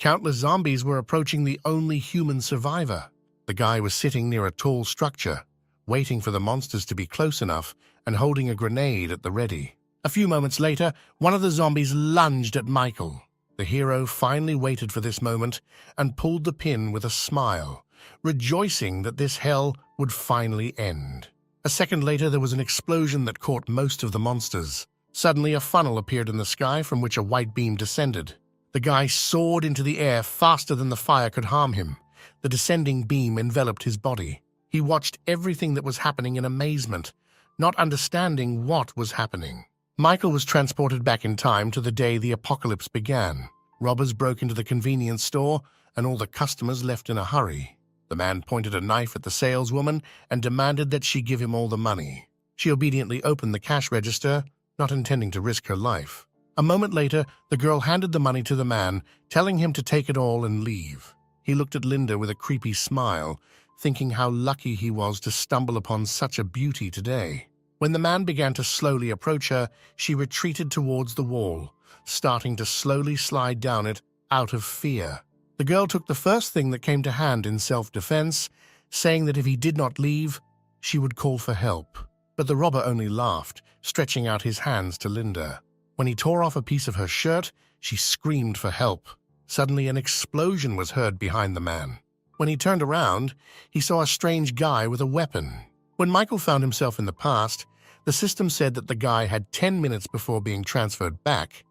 Countless zombies were approaching the only human survivor. The guy was sitting near a tall structure, waiting for the monsters to be close enough and holding a grenade at the ready. A few moments later, one of the zombies lunged at Michael. The hero finally waited for this moment and pulled the pin with a smile, rejoicing that this hell would finally end. A second later, there was an explosion that caught most of the monsters. Suddenly, a funnel appeared in the sky from which a white beam descended. The guy soared into the air faster than the fire could harm him. The descending beam enveloped his body. He watched everything that was happening in amazement, not understanding what was happening. Michael was transported back in time to the day the apocalypse began. Robbers broke into the convenience store, and all the customers left in a hurry. The man pointed a knife at the saleswoman and demanded that she give him all the money. She obediently opened the cash register, not intending to risk her life. A moment later, the girl handed the money to the man, telling him to take it all and leave. He looked at Linda with a creepy smile, thinking how lucky he was to stumble upon such a beauty today. When the man began to slowly approach her, she retreated towards the wall, starting to slowly slide down it out of fear. The girl took the first thing that came to hand in self-defense, saying that if he did not leave, she would call for help. But the robber only laughed, stretching out his hands to Linda. When he tore off a piece of her shirt, she screamed for help. Suddenly, an explosion was heard behind the man. When he turned around, he saw a strange guy with a weapon. When Michael found himself in the past, the system said that the guy had 10 minutes before being transferred back.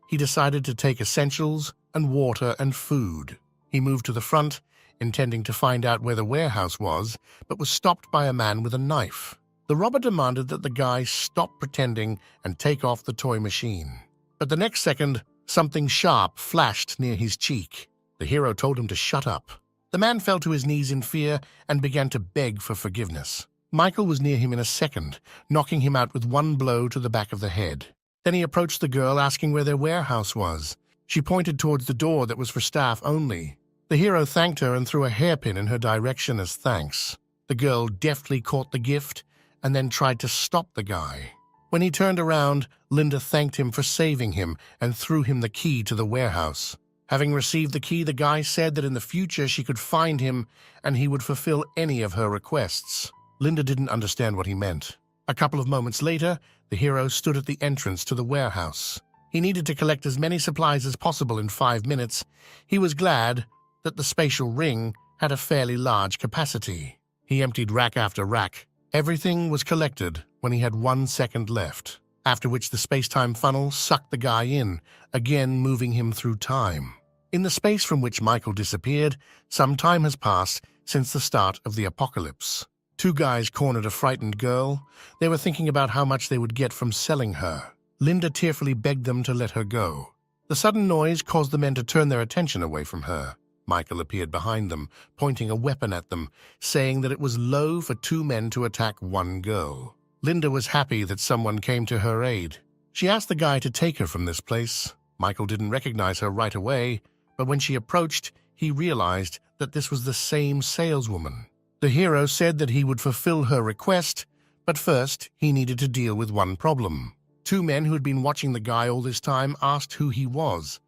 He decided to take essentials and water and food. He moved to the front, intending to find out where the warehouse was, but was stopped by a man with a knife. The robber demanded that the guy stop pretending and take off the toy machine. But the next second, something sharp flashed near his cheek. The hero told him to shut up. The man fell to his knees in fear and began to beg for forgiveness. Michael was near him in a second, knocking him out with one blow to the back of the head. Then he approached the girl, asking where their warehouse was. She pointed towards the door that was for staff only. The hero thanked her and threw a hairpin in her direction as thanks. The girl deftly caught the gift and then tried to stop the guy. When he turned around, Linda thanked him for saving him and threw him the key to the warehouse. Having received the key, the guy said that in the future she could find him and he would fulfill any of her requests. Linda didn't understand what he meant. A couple of moments later, the hero stood at the entrance to the warehouse. He needed to collect as many supplies as possible in 5 minutes. He was glad that the spatial ring had a fairly large capacity. He emptied rack after rack. Everything was collected when he had 1 second left, after which the space-time funnel sucked the guy in, again moving him through time. In the space from which Michael disappeared, some time has passed since the start of the apocalypse. 2 guys cornered a frightened girl. They were thinking about how much they would get from selling her. Linda tearfully begged them to let her go. The sudden noise caused the men to turn their attention away from her. Michael appeared behind them, pointing a weapon at them, saying that it was low for 2 men to attack 1 girl. Linda was happy that someone came to her aid. She asked the guy to take her from this place. Michael didn't recognize her right away, but when she approached, he realized that this was the same saleswoman. The hero said that he would fulfill her request, but first he needed to deal with one problem. 2 men who had been watching the guy all this time asked who he was,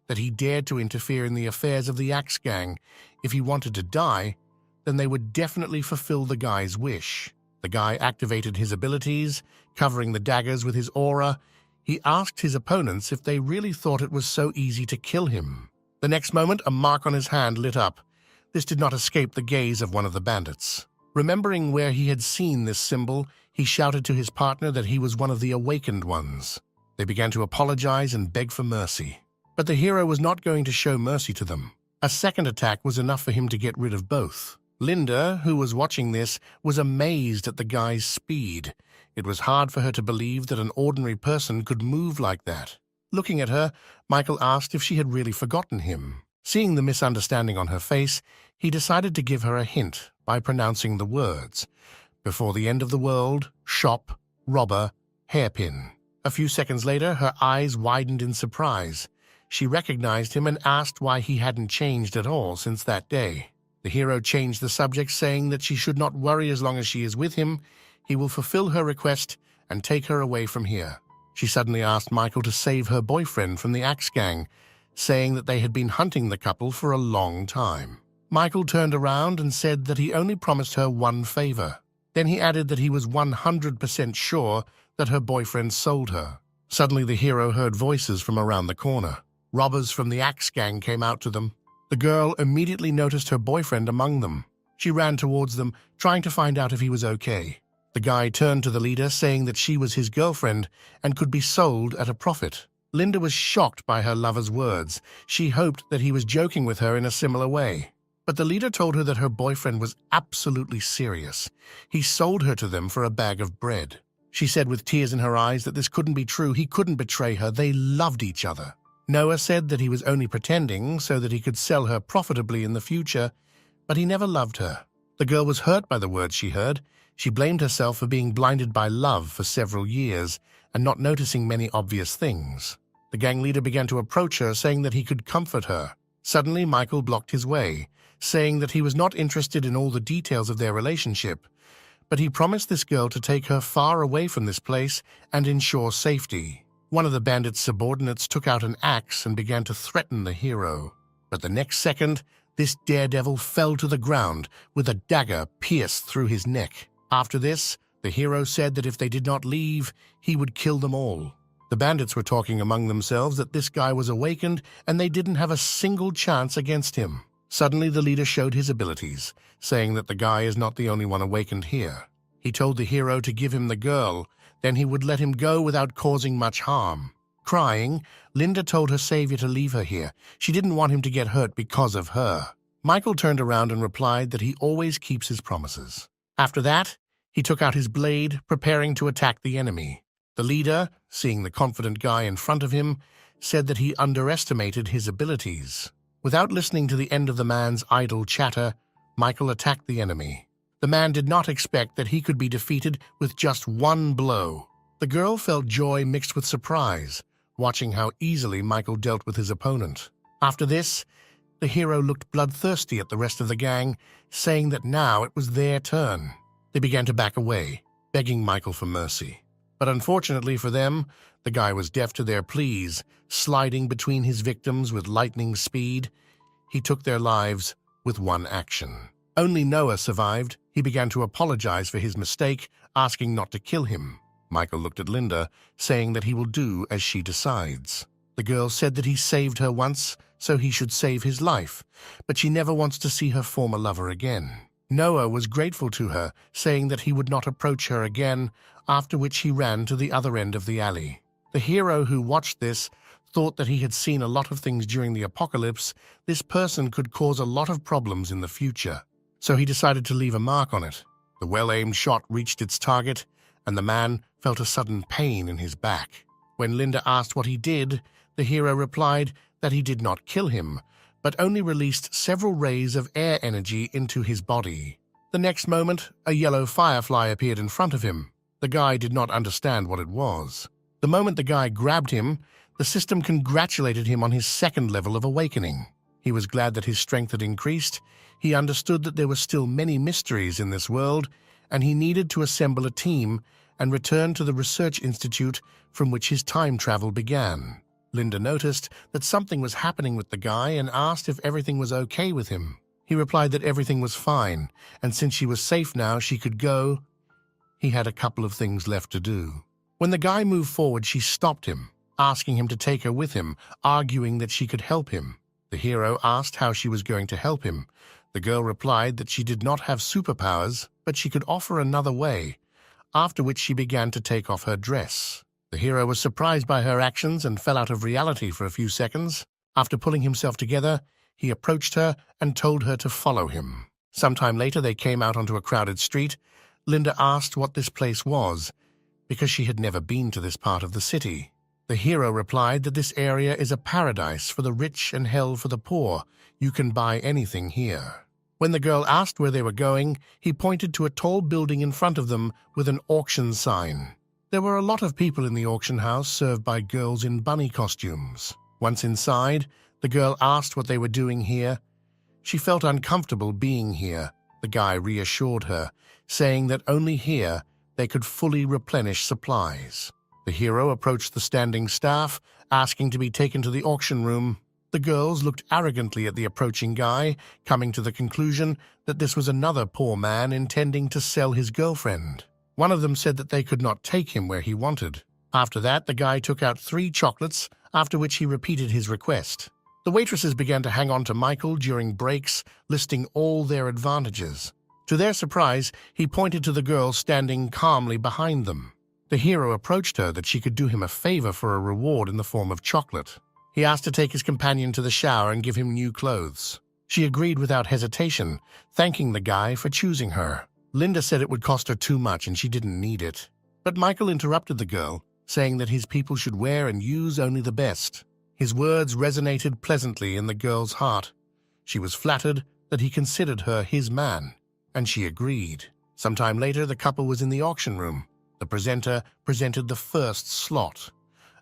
that he dared to interfere in the affairs of the Axe Gang. If he wanted to die, then they would definitely fulfill the guy's wish. The guy activated his abilities, covering the daggers with his aura. He asked his opponents if they really thought it was so easy to kill him. The next moment, a mark on his hand lit up. This did not escape the gaze of one of the bandits. Remembering where he had seen this symbol, he shouted to his partner that he was one of the awakened ones. They began to apologize and beg for mercy. But the hero was not going to show mercy to them. A second attack was enough for him to get rid of both. Linda, who was watching this, was amazed at the guy's speed. It was hard for her to believe that an ordinary person could move like that. Looking at her, Michael asked if she had really forgotten him. Seeing the misunderstanding on her face, he decided to give her a hint by pronouncing the words: "Before the end of the world, shop, robber, hairpin." A few seconds later, her eyes widened in surprise. She recognized him and asked why he hadn't changed at all since that day. The hero changed the subject, saying that she should not worry as long as she is with him. He will fulfill her request and take her away from here. She suddenly asked Michael to save her boyfriend from the Axe Gang, saying that they had been hunting the couple for a long time. Michael turned around and said that he only promised her one favor. Then he added that he was 100% sure that her boyfriend sold her. Suddenly the hero heard voices from around the corner. Robbers from the Axe Gang came out to them. The girl immediately noticed her boyfriend among them. She ran towards them, trying to find out if he was okay. The guy turned to the leader, saying that she was his girlfriend and could be sold at a profit. Linda was shocked by her lover's words. She hoped that he was joking with her in a similar way. But the leader told her that her boyfriend was absolutely serious. He sold her to them for a bag of bread. She said with tears in her eyes that this couldn't be true. He couldn't betray her. They loved each other. Noah said that he was only pretending so that he could sell her profitably in the future, but he never loved her. The girl was hurt by the words she heard. She blamed herself for being blinded by love for several years and not noticing many obvious things. The gang leader began to approach her, saying that he could comfort her. Suddenly, Michael blocked his way, saying that he was not interested in all the details of their relationship, but he promised this girl to take her far away from this place and ensure safety. One of the bandits' subordinates took out an axe and began to threaten the hero. But the next second, this daredevil fell to the ground with a dagger pierced through his neck. After this, the hero said that if they did not leave, he would kill them all. The bandits were talking among themselves that this guy was awakened and they didn't have a single chance against him. Suddenly, the leader showed his abilities, saying that the guy is not the only one awakened here. He told the hero to give him the girl, then he would let him go without causing much harm. Crying, Linda told her savior to leave her here. She didn't want him to get hurt because of her. Michael turned around and replied that he always keeps his promises. After that, he took out his blade, preparing to attack the enemy. The leader, seeing the confident guy in front of him, said that he underestimated his abilities. Without listening to the end of the man's idle chatter, Michael attacked the enemy. The man did not expect that he could be defeated with just one blow. The girl felt joy mixed with surprise, watching how easily Michael dealt with his opponent. After this, the hero looked bloodthirsty at the rest of the gang, saying that now it was their turn. They began to back away, begging Michael for mercy. But unfortunately for them, the guy was deaf to their pleas, sliding between his victims with lightning speed. He took their lives with one action. Only Noah survived. He began to apologize for his mistake, asking not to kill him. Michael looked at Linda, saying that he will do as she decides. The girl said that he saved her once, so he should save his life, but she never wants to see her former lover again. Noah was grateful to her, saying that he would not approach her again, after which he ran to the other end of the alley. The hero who watched this thought that he had seen a lot of things during the apocalypse. This person could cause a lot of problems in the future, so he decided to leave a mark on it. The well-aimed shot reached its target, and the man felt a sudden pain in his back. When Linda asked what he did, the hero replied that he did not kill him, but only released several rays of air energy into his body. The next moment, a yellow firefly appeared in front of him. The guy did not understand what it was. The moment the guy grabbed him, the system congratulated him on his second level of awakening. He was glad that his strength had increased. He understood that there were still many mysteries in this world, and he needed to assemble a team and return to the research institute from which his time travel began. Linda noticed that something was happening with the guy and asked if everything was okay with him. He replied that everything was fine, and since she was safe now, she could go. He had a couple of things left to do. When the guy moved forward, she stopped him, asking him to take her with him, arguing that she could help him. The hero asked how she was going to help him. The girl replied that she did not have superpowers, but she could offer another way, after which she began to take off her dress. The hero was surprised by her actions and fell out of reality for a few seconds. After pulling himself together, he approached her and told her to follow him. Sometime later, they came out onto a crowded street. Linda asked what this place was, because she had never been to this part of the city. The hero replied that this area is a paradise for the rich and hell for the poor. You can buy anything here. When the girl asked where they were going, he pointed to a tall building in front of them with an auction sign. There were a lot of people in the auction house served by girls in bunny costumes. Once inside, the girl asked what they were doing here. She felt uncomfortable being here. The guy reassured her, saying that only here they could fully replenish supplies. The hero approached the standing staff, asking to be taken to the auction room. The girls looked arrogantly at the approaching guy, coming to the conclusion that this was another poor man intending to sell his girlfriend. One of them said that they could not take him where he wanted. After that, the guy took out 3 chocolates, after which he repeated his request. The waitresses began to hang on to Michael during breaks, listing all their advantages. To their surprise, he pointed to the girl standing calmly behind them. The hero approached her that she could do him a favor for a reward in the form of chocolate. He asked to take his companion to the shower and give him new clothes. She agreed without hesitation, thanking the guy for choosing her. Linda said it would cost her too much and she didn't need it. But Michael interrupted the girl, saying that his people should wear and use only the best. His words resonated pleasantly in the girl's heart. She was flattered that he considered her his man, and she agreed. Sometime later, the couple was in the auction room. The presenter presented the first slot,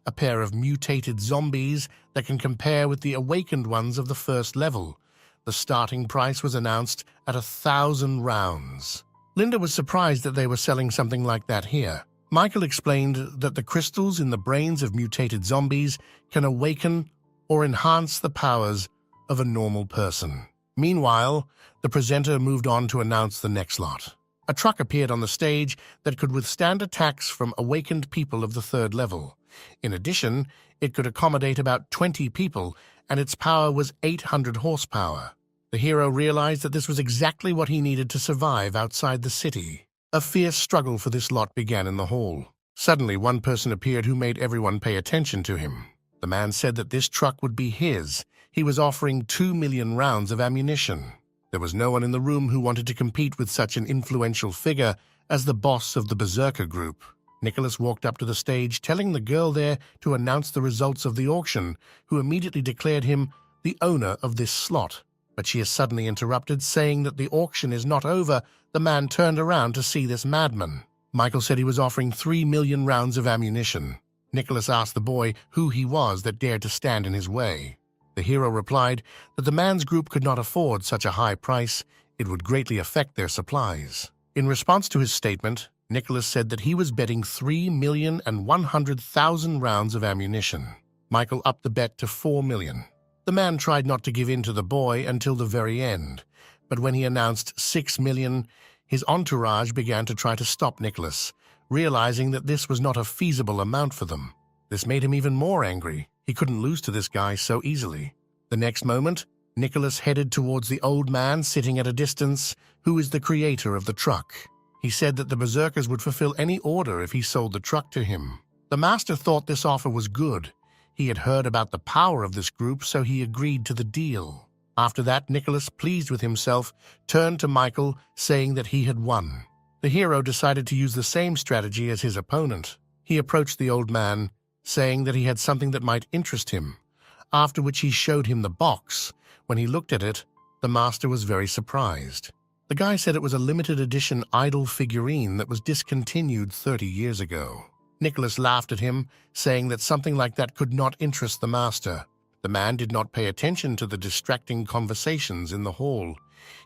a pair of mutated zombies that can compare with the awakened ones of the first level. The starting price was announced at 1,000 rounds. Linda was surprised that they were selling something like that here. Michael explained that the crystals in the brains of mutated zombies can awaken or enhance the powers of a normal person. Meanwhile, the presenter moved on to announce the next lot. A truck appeared on the stage that could withstand attacks from awakened people of the 3rd level. In addition, it could accommodate about 20 people, and its power was 800 horsepower. The hero realized that this was exactly what he needed to survive outside the city. A fierce struggle for this lot began in the hall. Suddenly, one person appeared who made everyone pay attention to him. The man said that this truck would be his. He was offering 2 million rounds of ammunition. There was no one in the room who wanted to compete with such an influential figure as the boss of the Berserker group. Nicholas walked up to the stage, telling the girl there to announce the results of the auction, who immediately declared him the owner of this slot. But she is suddenly interrupted, saying that the auction is not over. The man turned around to see this madman. Michael said he was offering 3 million rounds of ammunition. Nicholas asked the boy who he was that dared to stand in his way. The hero replied that the man's group could not afford such a high price. It would greatly affect their supplies. In response to his statement, Nicholas said that he was betting 3,100,000 rounds of ammunition. Michael upped the bet to 4 million. The man tried not to give in to the boy until the very end, but when he announced 6 million, his entourage began to try to stop Nicholas, realizing that this was not a feasible amount for them. This made him even more angry. He couldn't lose to this guy so easily. The next moment, Nicholas headed towards the old man sitting at a distance, who is the creator of the truck. He said that the Berserkers would fulfill any order if he sold the truck to him. The master thought this offer was good. He had heard about the power of this group, so he agreed to the deal. After that, Nicholas, pleased with himself, turned to Michael, saying that he had won. The hero decided to use the same strategy as his opponent. He approached the old man, saying that he had something that might interest him, after which he showed him the box. When he looked at it, the master was very surprised. The guy said it was a limited edition idol figurine that was discontinued 30 years ago. Nicholas laughed at him, saying that something like that could not interest the master. The man did not pay attention to the distracting conversations in the hall.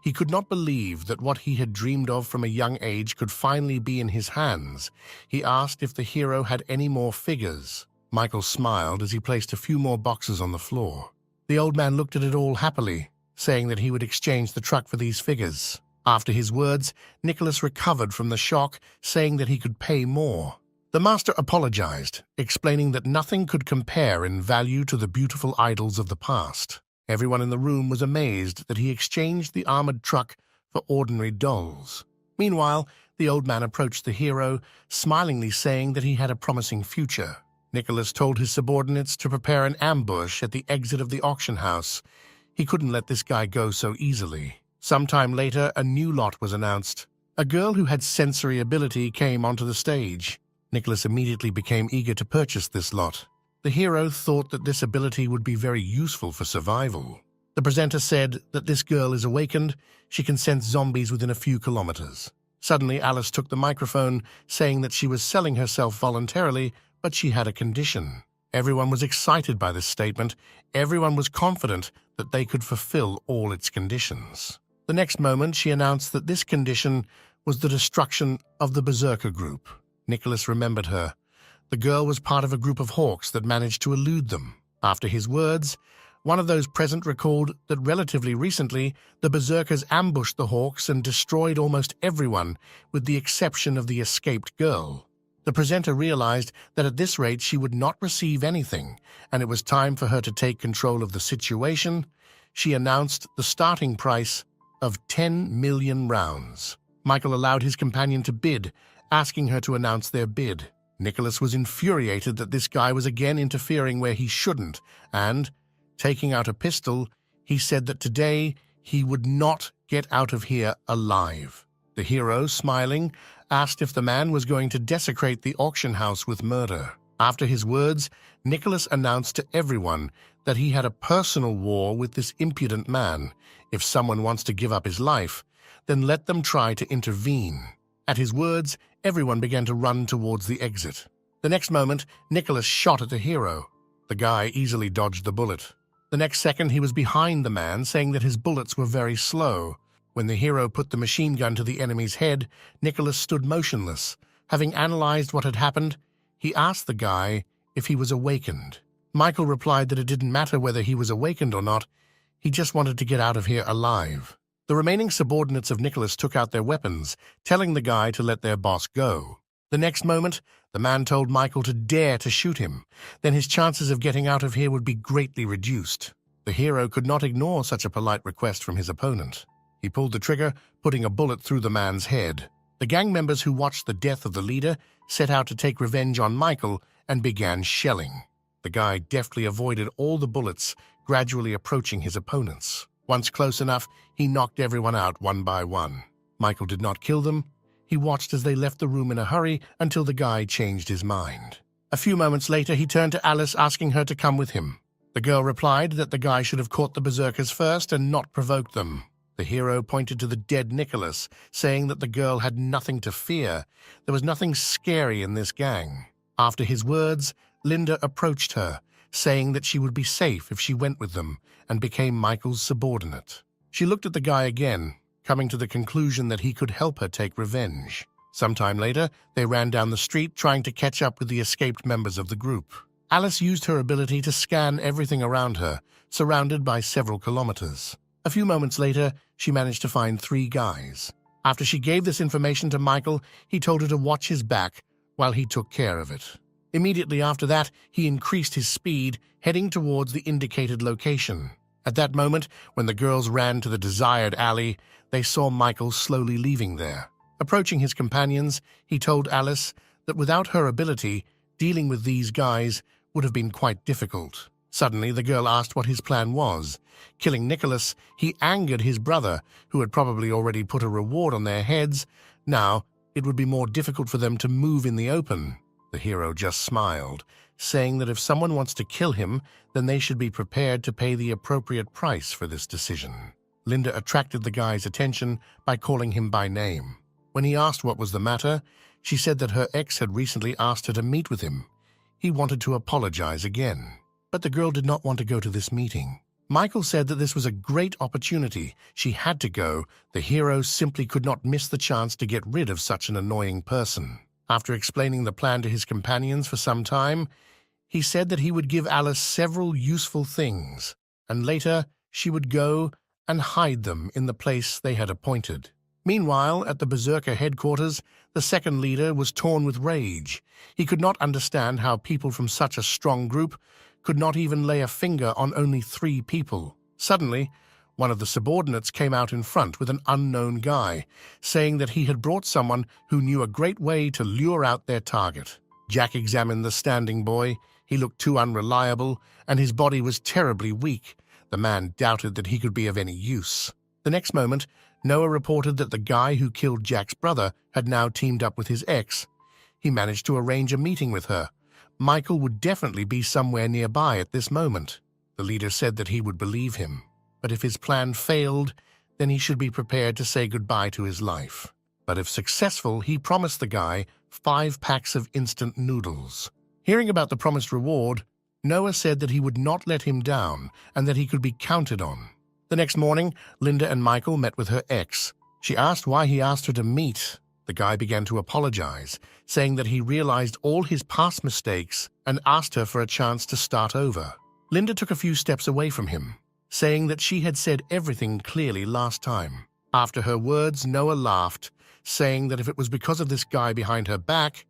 He could not believe that what he had dreamed of from a young age could finally be in his hands. He asked if the hero had any more figures. Michael smiled as he placed a few more boxes on the floor. The old man looked at it all happily, saying that he would exchange the truck for these figures. After his words, Nicholas recovered from the shock, saying that he could pay more. The master apologized, explaining that nothing could compare in value to the beautiful idols of the past. Everyone in the room was amazed that he exchanged the armored truck for ordinary dolls. Meanwhile, the old man approached the hero, smilingly saying that he had a promising future. Nicholas told his subordinates to prepare an ambush at the exit of the auction house. He couldn't let this guy go so easily. Sometime later, a new lot was announced. A girl who had sensory ability came onto the stage. Nicholas immediately became eager to purchase this lot. The hero thought that this ability would be very useful for survival. The presenter said that this girl is awakened. She can sense zombies within a few kilometers. Suddenly, Alice took the microphone, saying that she was selling herself voluntarily, but she had a condition. Everyone was excited by this statement. Everyone was confident that they could fulfill all its conditions. The next moment, she announced that this condition was the destruction of the Berserker group. Nicholas remembered her. The girl was part of a group of hawks that managed to elude them. After his words, One of those present recalled that relatively recently, the berserkers ambushed the Hawks and destroyed almost everyone, with the exception of the escaped girl. The presenter realized that at this rate she would not receive anything, and it was time for her to take control of the situation. She announced the starting price of 10 million rounds. Michael allowed his companion to bid, asking her to announce their bid. Nicholas was infuriated that this guy was again interfering where he shouldn't, and, taking out a pistol, he said that today he would not get out of here alive. The hero, smiling, asked if the man was going to desecrate the auction house with murder. After his words, Nicholas announced to everyone that he had a personal war with this impudent man. If someone wants to give up his life, then let them try to intervene. At his words, everyone began to run towards the exit. The next moment, Nicholas shot at the hero. The guy easily dodged the bullet. The next second, he was behind the man, saying that his bullets were very slow. When the hero put the machine gun to the enemy's head, Nicholas stood motionless. Having analyzed what had happened, he asked the guy if he was awakened. Michael replied that it didn't matter whether he was awakened or not. He just wanted to get out of here alive. The remaining subordinates of Nicholas took out their weapons, telling the guy to let their boss go. The next moment, the man told Michael to dare to shoot him. Then his chances of getting out of here would be greatly reduced. The hero could not ignore such a polite request from his opponent. He pulled the trigger, putting a bullet through the man's head. The gang members who watched the death of the leader set out to take revenge on Michael and began shelling. The guy deftly avoided all the bullets, gradually approaching his opponents. Once close enough, he knocked everyone out one by one. Michael did not kill them. He watched as they left the room in a hurry until the guy changed his mind. A few moments later, he turned to Alice, asking her to come with him. The girl replied that the guy should have caught the berserkers first and not provoked them. The hero pointed to the dead Nicholas, saying that the girl had nothing to fear. There was nothing scary in this gang. After his words, Linda approached her, saying that she would be safe if she went with them, and became Michael's subordinate. She looked at the guy again, coming to the conclusion that he could help her take revenge. Sometime later, they ran down the street trying to catch up with the escaped members of the group. Alice used her ability to scan everything around her, surrounded by several kilometers. A few moments later, she managed to find 3 guys. After she gave this information to Michael, he told her to watch his back while he took care of it. Immediately after that, he increased his speed, heading towards the indicated location. At that moment, when the girls ran to the desired alley, they saw Michael slowly leaving there. Approaching his companions, he told Alice that without her ability, dealing with these guys would have been quite difficult. Suddenly, the girl asked what his plan was. Killing Nicholas, he angered his brother, who had probably already put a reward on their heads. Now, it would be more difficult for them to move in the open. The hero just smiled, saying that if someone wants to kill him, then they should be prepared to pay the appropriate price for this decision. Linda attracted the guy's attention by calling him by name. When he asked what was the matter, she said that her ex had recently asked her to meet with him. He wanted to apologize again, but the girl did not want to go to this meeting. Michael said that this was a great opportunity. She had to go. The hero simply could not miss the chance to get rid of such an annoying person. After explaining the plan to his companions for some time, he said that he would give Alice several useful things, and later she would go and hide them in the place they had appointed. Meanwhile, at the Berserker headquarters, the second leader was torn with rage. He could not understand how people from such a strong group could not even lay a finger on only 3 people. Suddenly, one of the subordinates came out in front with an unknown guy, saying that he had brought someone who knew a great way to lure out their target. Jack examined the standing boy. He looked too unreliable, and his body was terribly weak. The man doubted that he could be of any use. The next moment, Noah reported that the guy who killed Jack's brother had now teamed up with his ex. He managed to arrange a meeting with her. Michael would definitely be somewhere nearby at this moment. The leader said that he would believe him, but if his plan failed, then he should be prepared to say goodbye to his life. But if successful, he promised the guy 5 packs of instant noodles. Hearing about the promised reward, Noah said that he would not let him down and that he could be counted on. The next morning, Linda and Michael met with her ex. She asked why he asked her to meet. The guy began to apologize, saying that he realized all his past mistakes and asked her for a chance to start over. Linda took a few steps away from him, saying that she had said everything clearly last time. After her words, Noah laughed, saying that if it was because of this guy behind her back,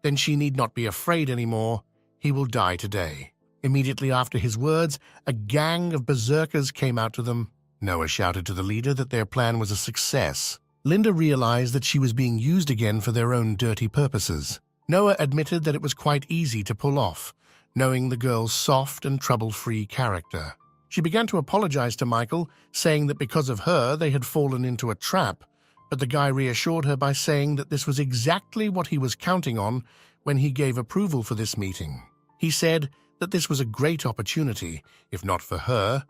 then she need not be afraid anymore. He will die today. Immediately after his words, a gang of berserkers came out to them. Noah shouted to the leader that their plan was a success. Linda realized that she was being used again for their own dirty purposes. Noah admitted that it was quite easy to pull off, knowing the girl's soft and trouble-free character. She began to apologize to Michael, saying that because of her they had fallen into a trap, but the guy reassured her by saying that this was exactly what he was counting on when he gave approval for this meeting. He said that this was a great opportunity. If not for her,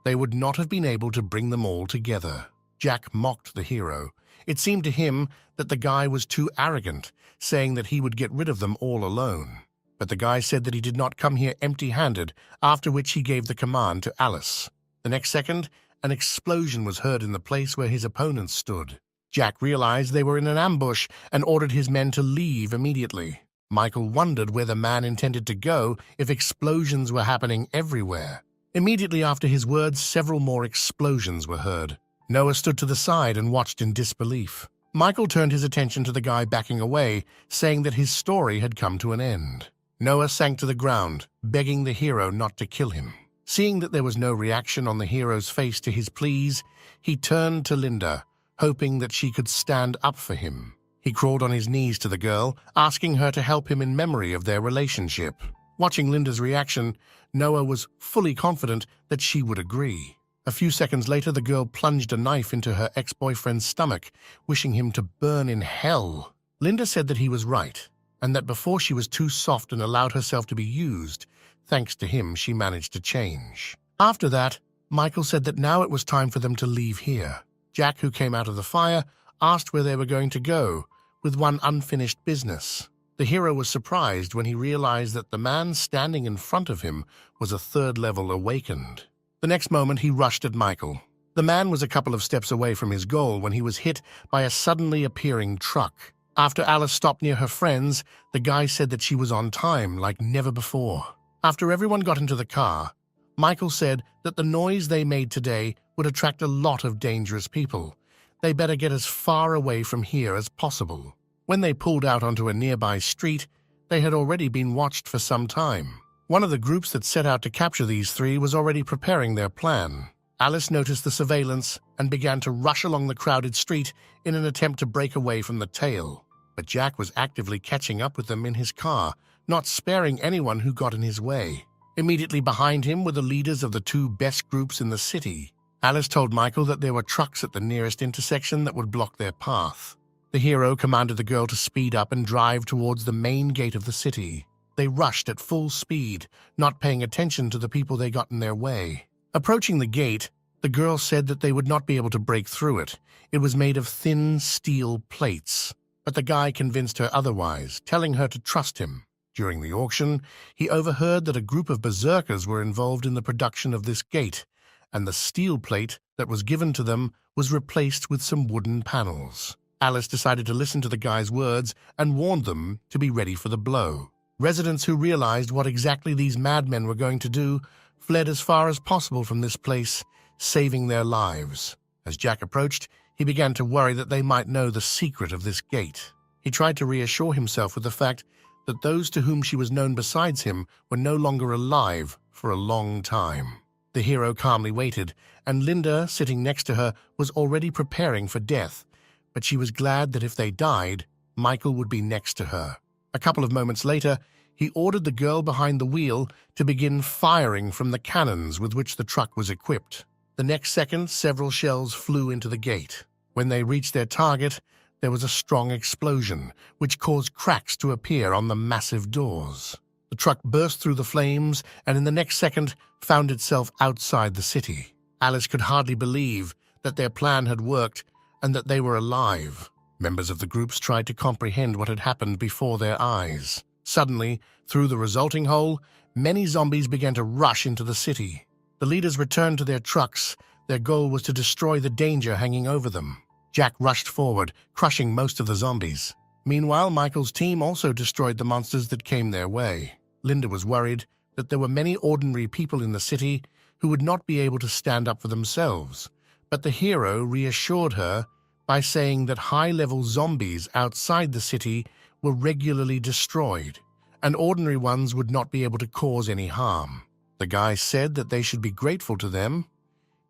they would not have been able to bring them all together. Jack mocked the hero. It seemed to him that the guy was too arrogant, saying that he would get rid of them all alone. But the guy said that he did not come here empty-handed, after which he gave the command to Alice. The next second, an explosion was heard in the place where his opponents stood. Jack realized they were in an ambush and ordered his men to leave immediately. Michael wondered where the man intended to go if explosions were happening everywhere. Immediately after his words, several more explosions were heard. Noah stood to the side and watched in disbelief. Michael turned his attention to the guy backing away, saying that his story had come to an end. Noah sank to the ground, begging the hero not to kill him. Seeing that there was no reaction on the hero's face to his pleas, he turned to Linda, hoping that she could stand up for him. He crawled on his knees to the girl, asking her to help him in memory of their relationship. Watching Linda's reaction, Noah was fully confident that she would agree. A few seconds later, the girl plunged a knife into her ex-boyfriend's stomach, wishing him to burn in hell. Linda said that he was right, and that before she was too soft and allowed herself to be used, thanks to him she managed to change. After that, Michael said that now it was time for them to leave here. Jack, who came out of the fire, asked where they were going to go, with one unfinished business. The hero was surprised when he realized that the man standing in front of him was a third level awakened. The next moment, he rushed at Michael. The man was a couple of steps away from his goal when he was hit by a suddenly appearing truck. After Alice stopped near her friends, the guy said that she was on time like never before. After everyone got into the car, Michael said that the noise they made today would attract a lot of dangerous people. They better get as far away from here as possible. When they pulled out onto a nearby street, they had already been watched for some time. One of the groups that set out to capture these three was already preparing their plan. Alice noticed the surveillance and began to rush along the crowded street in an attempt to break away from the tail. But Jack was actively catching up with them in his car, not sparing anyone who got in his way. Immediately behind him were the leaders of the two best groups in the city. Alice told Michael that there were trucks at the nearest intersection that would block their path. The hero commanded the girl to speed up and drive towards the main gate of the city. They rushed at full speed, not paying attention to the people they got in their way. Approaching the gate, the girl said that they would not be able to break through it. It was made of thin steel plates. But the guy convinced her otherwise, telling her to trust him. During the auction, he overheard that a group of berserkers were involved in the production of this gate, and the steel plate that was given to them was replaced with some wooden panels. Alice decided to listen to the guy's words and warned them to be ready for the blow. Residents who realized what exactly these madmen were going to do fled as far as possible from this place, saving their lives. As Jack approached, he began to worry that they might know the secret of this gate. He tried to reassure himself with the fact that those to whom she was known besides him were no longer alive for a long time. The hero calmly waited, and Linda, sitting next to her, was already preparing for death, but she was glad that if they died, Michael would be next to her. A couple of moments later, he ordered the girl behind the wheel to begin firing from the cannons with which the truck was equipped. The next second, several shells flew into the gate. When they reached their target, there was a strong explosion, which caused cracks to appear on the massive doors. The truck burst through the flames and in the next second found itself outside the city. Alice could hardly believe that their plan had worked and that they were alive. Members of the groups tried to comprehend what had happened before their eyes. Suddenly, through the resulting hole, many zombies began to rush into the city. The leaders returned to their trucks. Their goal was to destroy the danger hanging over them. Jack rushed forward, crushing most of the zombies. Meanwhile, Michael's team also destroyed the monsters that came their way. Linda was worried that there were many ordinary people in the city who would not be able to stand up for themselves, but the hero reassured her by saying that high-level zombies outside the city were regularly destroyed, and ordinary ones would not be able to cause any harm. The guy said that they should be grateful to them.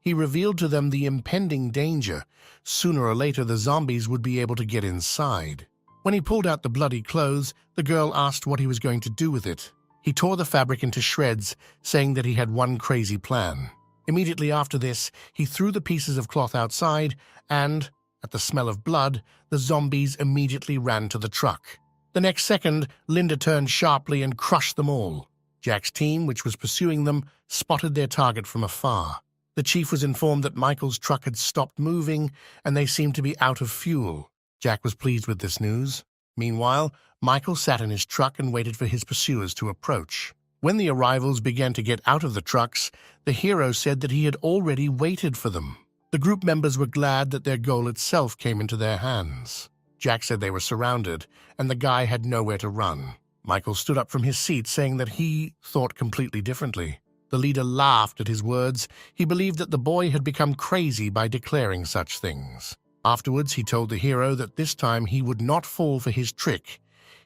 He revealed to them the impending danger. Sooner or later, the zombies would be able to get inside. When he pulled out the bloody clothes, the girl asked what he was going to do with it. He tore the fabric into shreds, saying that he had one crazy plan. Immediately after this, he threw the pieces of cloth outside, and, at the smell of blood, the zombies immediately ran to the truck. The next second, Linda turned sharply and crushed them all. Jack's team, which was pursuing them, spotted their target from afar. The chief was informed that Michael's truck had stopped moving and they seemed to be out of fuel. Jack was pleased with this news. Meanwhile, Michael sat in his truck and waited for his pursuers to approach. When the arrivals began to get out of the trucks, the hero said that he had already waited for them. The group members were glad that their goal itself came into their hands. Jack said they were surrounded, and the guy had nowhere to run. Michael stood up from his seat, saying that he thought completely differently. The leader laughed at his words. He believed that the boy had become crazy by declaring such things. Afterwards, he told the hero that this time he would not fall for his trick.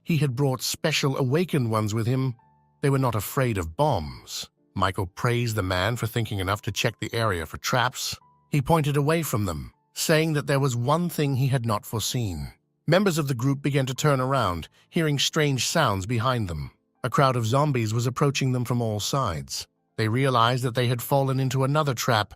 He had brought special awakened ones with him. They were not afraid of bombs. Michael praised the man for thinking enough to check the area for traps. He pointed away from them, saying that there was one thing he had not foreseen. Members of the group began to turn around, hearing strange sounds behind them. A crowd of zombies was approaching them from all sides. They realized that they had fallen into another trap,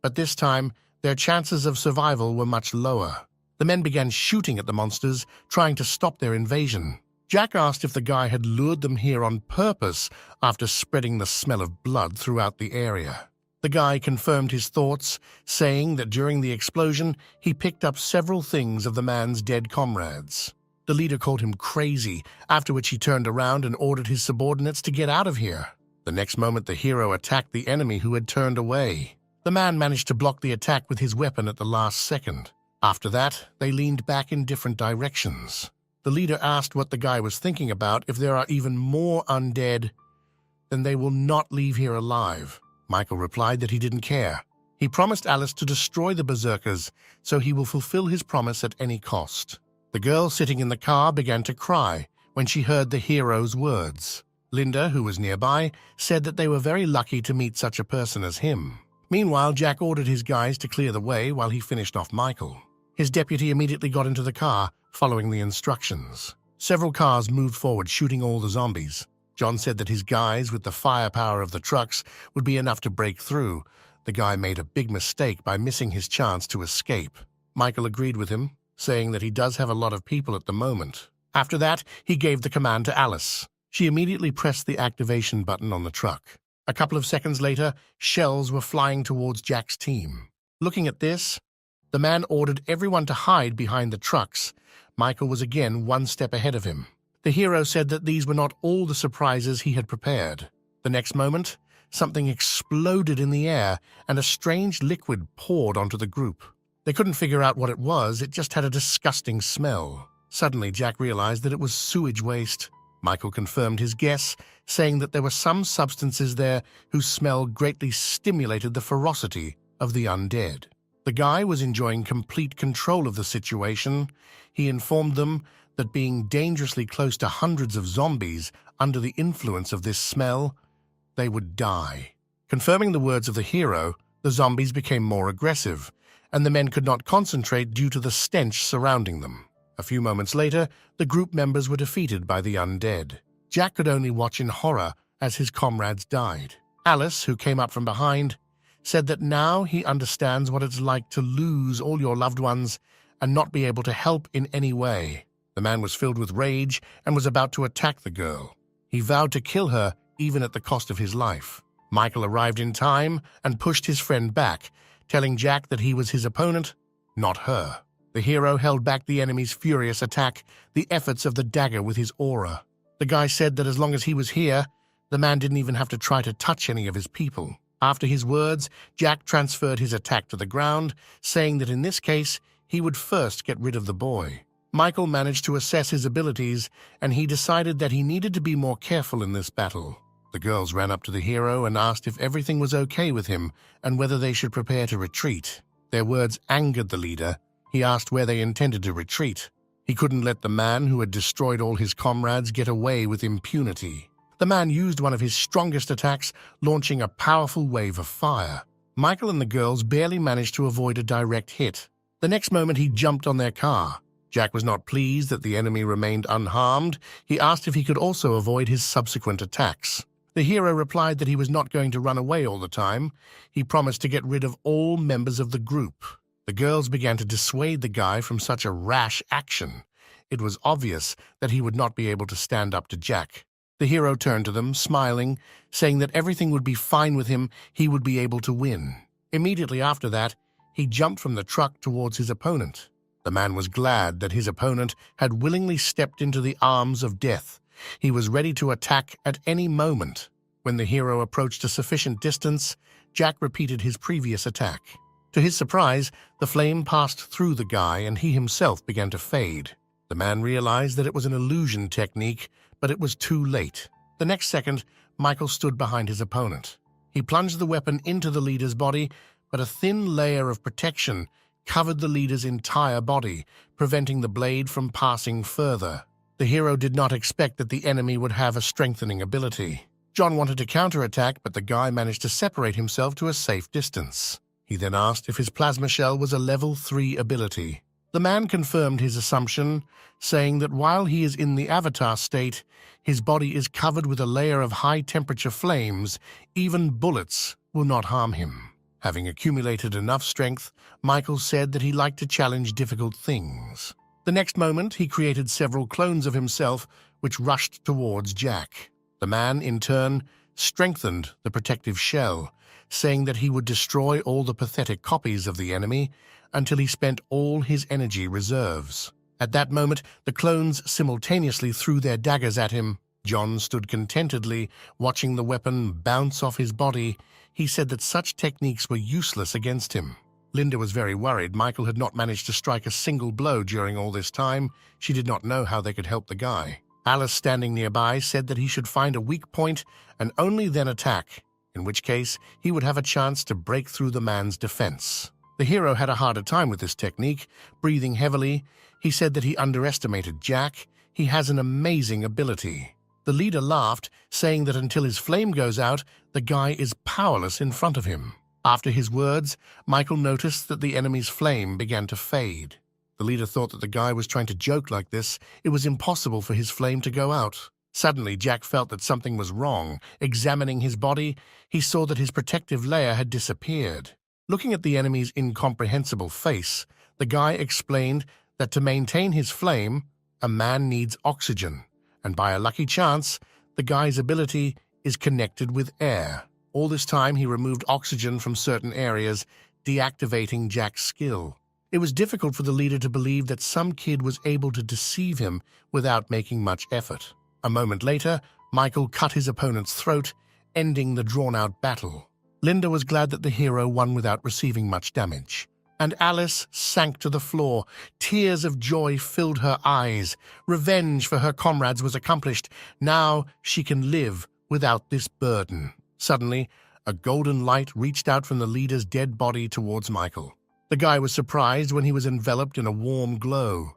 but this time their chances of survival were much lower. The men began shooting at the monsters, trying to stop their invasion. Jack asked if the guy had lured them here on purpose after spreading the smell of blood throughout the area. The guy confirmed his thoughts, saying that during the explosion he picked up several things of the man's dead comrades. The leader called him crazy, after which he turned around and ordered his subordinates to get out of here. The next moment, the hero attacked the enemy who had turned away. The man managed to block the attack with his weapon at the last second. After that, they leaned back in different directions. The leader asked what the guy was thinking about. If there are even more undead, then they will not leave here alive. Michael replied that he didn't care. He promised Alice to destroy the berserkers, so he will fulfill his promise at any cost. The girl sitting in the car began to cry when she heard the hero's words. Linda, who was nearby, said that they were very lucky to meet such a person as him. Meanwhile, Jack ordered his guys to clear the way while he finished off Michael. His deputy immediately got into the car, following the instructions. Several cars moved forward, shooting all the zombies. John said that his guys, with the firepower of the trucks, would be enough to break through. The guy made a big mistake by missing his chance to escape. Michael agreed with him, saying that he does have a lot of people at the moment. After that, he gave the command to Alice. She immediately pressed the activation button on the truck. A couple of seconds later, shells were flying towards Jack's team. Looking at this, the man ordered everyone to hide behind the trucks. Michael was again one step ahead of him. The hero said that these were not all the surprises he had prepared. The next moment, something exploded in the air and a strange liquid poured onto the group. They couldn't figure out what it was. It just had a disgusting smell. Suddenly, Jack realized that it was sewage waste. Michael confirmed his guess, saying that there were some substances there whose smell greatly stimulated the ferocity of the undead. The guy was enjoying complete control of the situation. He informed them that being dangerously close to hundreds of zombies under the influence of this smell, they would die. Confirming the words of the hero, the zombies became more aggressive, and the men could not concentrate due to the stench surrounding them. A few moments later, the group members were defeated by the undead. Jack could only watch in horror as his comrades died. Alice, who came up from behind, said that now he understands what it's like to lose all your loved ones and not be able to help in any way. The man was filled with rage and was about to attack the girl. He vowed to kill her even at the cost of his life. Michael arrived in time and pushed his friend back, telling Jack that he was his opponent, not her. The hero held back the enemy's furious attack, the efforts of the dagger with his aura. The guy said that as long as he was here, the man didn't even have to try to touch any of his people. After his words, Jack transferred his attack to the ground, saying that in this case, he would first get rid of the boy. Michael managed to assess his abilities, and he decided that he needed to be more careful in this battle. The girls ran up to the hero and asked if everything was okay with him and whether they should prepare to retreat. Their words angered the leader. He asked where they intended to retreat. He couldn't let the man who had destroyed all his comrades get away with impunity. The man used one of his strongest attacks, launching a powerful wave of fire. Michael and the girls barely managed to avoid a direct hit. The next moment, he jumped on their car. Jack was not pleased that the enemy remained unharmed. He asked if he could also avoid his subsequent attacks. The hero replied that he was not going to run away all the time. He promised to get rid of all members of the group. The girls began to dissuade the guy from such a rash action. It was obvious that he would not be able to stand up to Jack. The hero turned to them, smiling, saying that everything would be fine with him, he would be able to win. Immediately after that, he jumped from the truck towards his opponent. The man was glad that his opponent had willingly stepped into the arms of death. He was ready to attack at any moment. When the hero approached a sufficient distance, Jack repeated his previous attack. To his surprise, the flame passed through the guy and he himself began to fade. The man realized that it was an illusion technique, but it was too late. The next second, Michael stood behind his opponent. He plunged the weapon into the leader's body, but a thin layer of protection covered the leader's entire body, preventing the blade from passing further. The hero did not expect that the enemy would have a strengthening ability. John wanted to counterattack, but the guy managed to separate himself to a safe distance. He then asked if his plasma shell was a level 3 ability. The man confirmed his assumption, saying that while he is in the avatar state, his body is covered with a layer of high-temperature flames. Even bullets will not harm him. Having accumulated enough strength, Michael said that he liked to challenge difficult things. The next moment, he created several clones of himself, which rushed towards Jack. The man, in turn, strengthened the protective shell, saying that he would destroy all the pathetic copies of the enemy until he spent all his energy reserves. At that moment, the clones simultaneously threw their daggers at him. John stood contentedly, watching the weapon bounce off his body. He said that such techniques were useless against him. Linda was very worried. Michael had not managed to strike a single blow during all this time. She did not know how they could help the guy. Alice, standing nearby, said that he should find a weak point and only then attack, in which case he would have a chance to break through the man's defense. The hero had a harder time with this technique, breathing heavily. He said that he underestimated Jack. He has an amazing ability. The leader laughed, saying that until his flame goes out, the guy is powerless in front of him. After his words, Michael noticed that the enemy's flame began to fade. The leader thought that the guy was trying to joke like this. It was impossible for his flame to go out. Suddenly, Jack felt that something was wrong. Examining his body, he saw that his protective layer had disappeared. Looking at the enemy's incomprehensible face, the guy explained that to maintain his flame, a man needs oxygen, and by a lucky chance, the guy's ability is connected with air. All this time, he removed oxygen from certain areas, deactivating Jack's skill. It was difficult for the leader to believe that some kid was able to deceive him without making much effort. A moment later, Michael cut his opponent's throat, ending the drawn-out battle. Linda was glad that the hero won without receiving much damage. And Alice sank to the floor. Tears of joy filled her eyes. Revenge for her comrades was accomplished. Now she can live without this burden. Suddenly, a golden light reached out from the leader's dead body towards Michael. The guy was surprised when he was enveloped in a warm glow.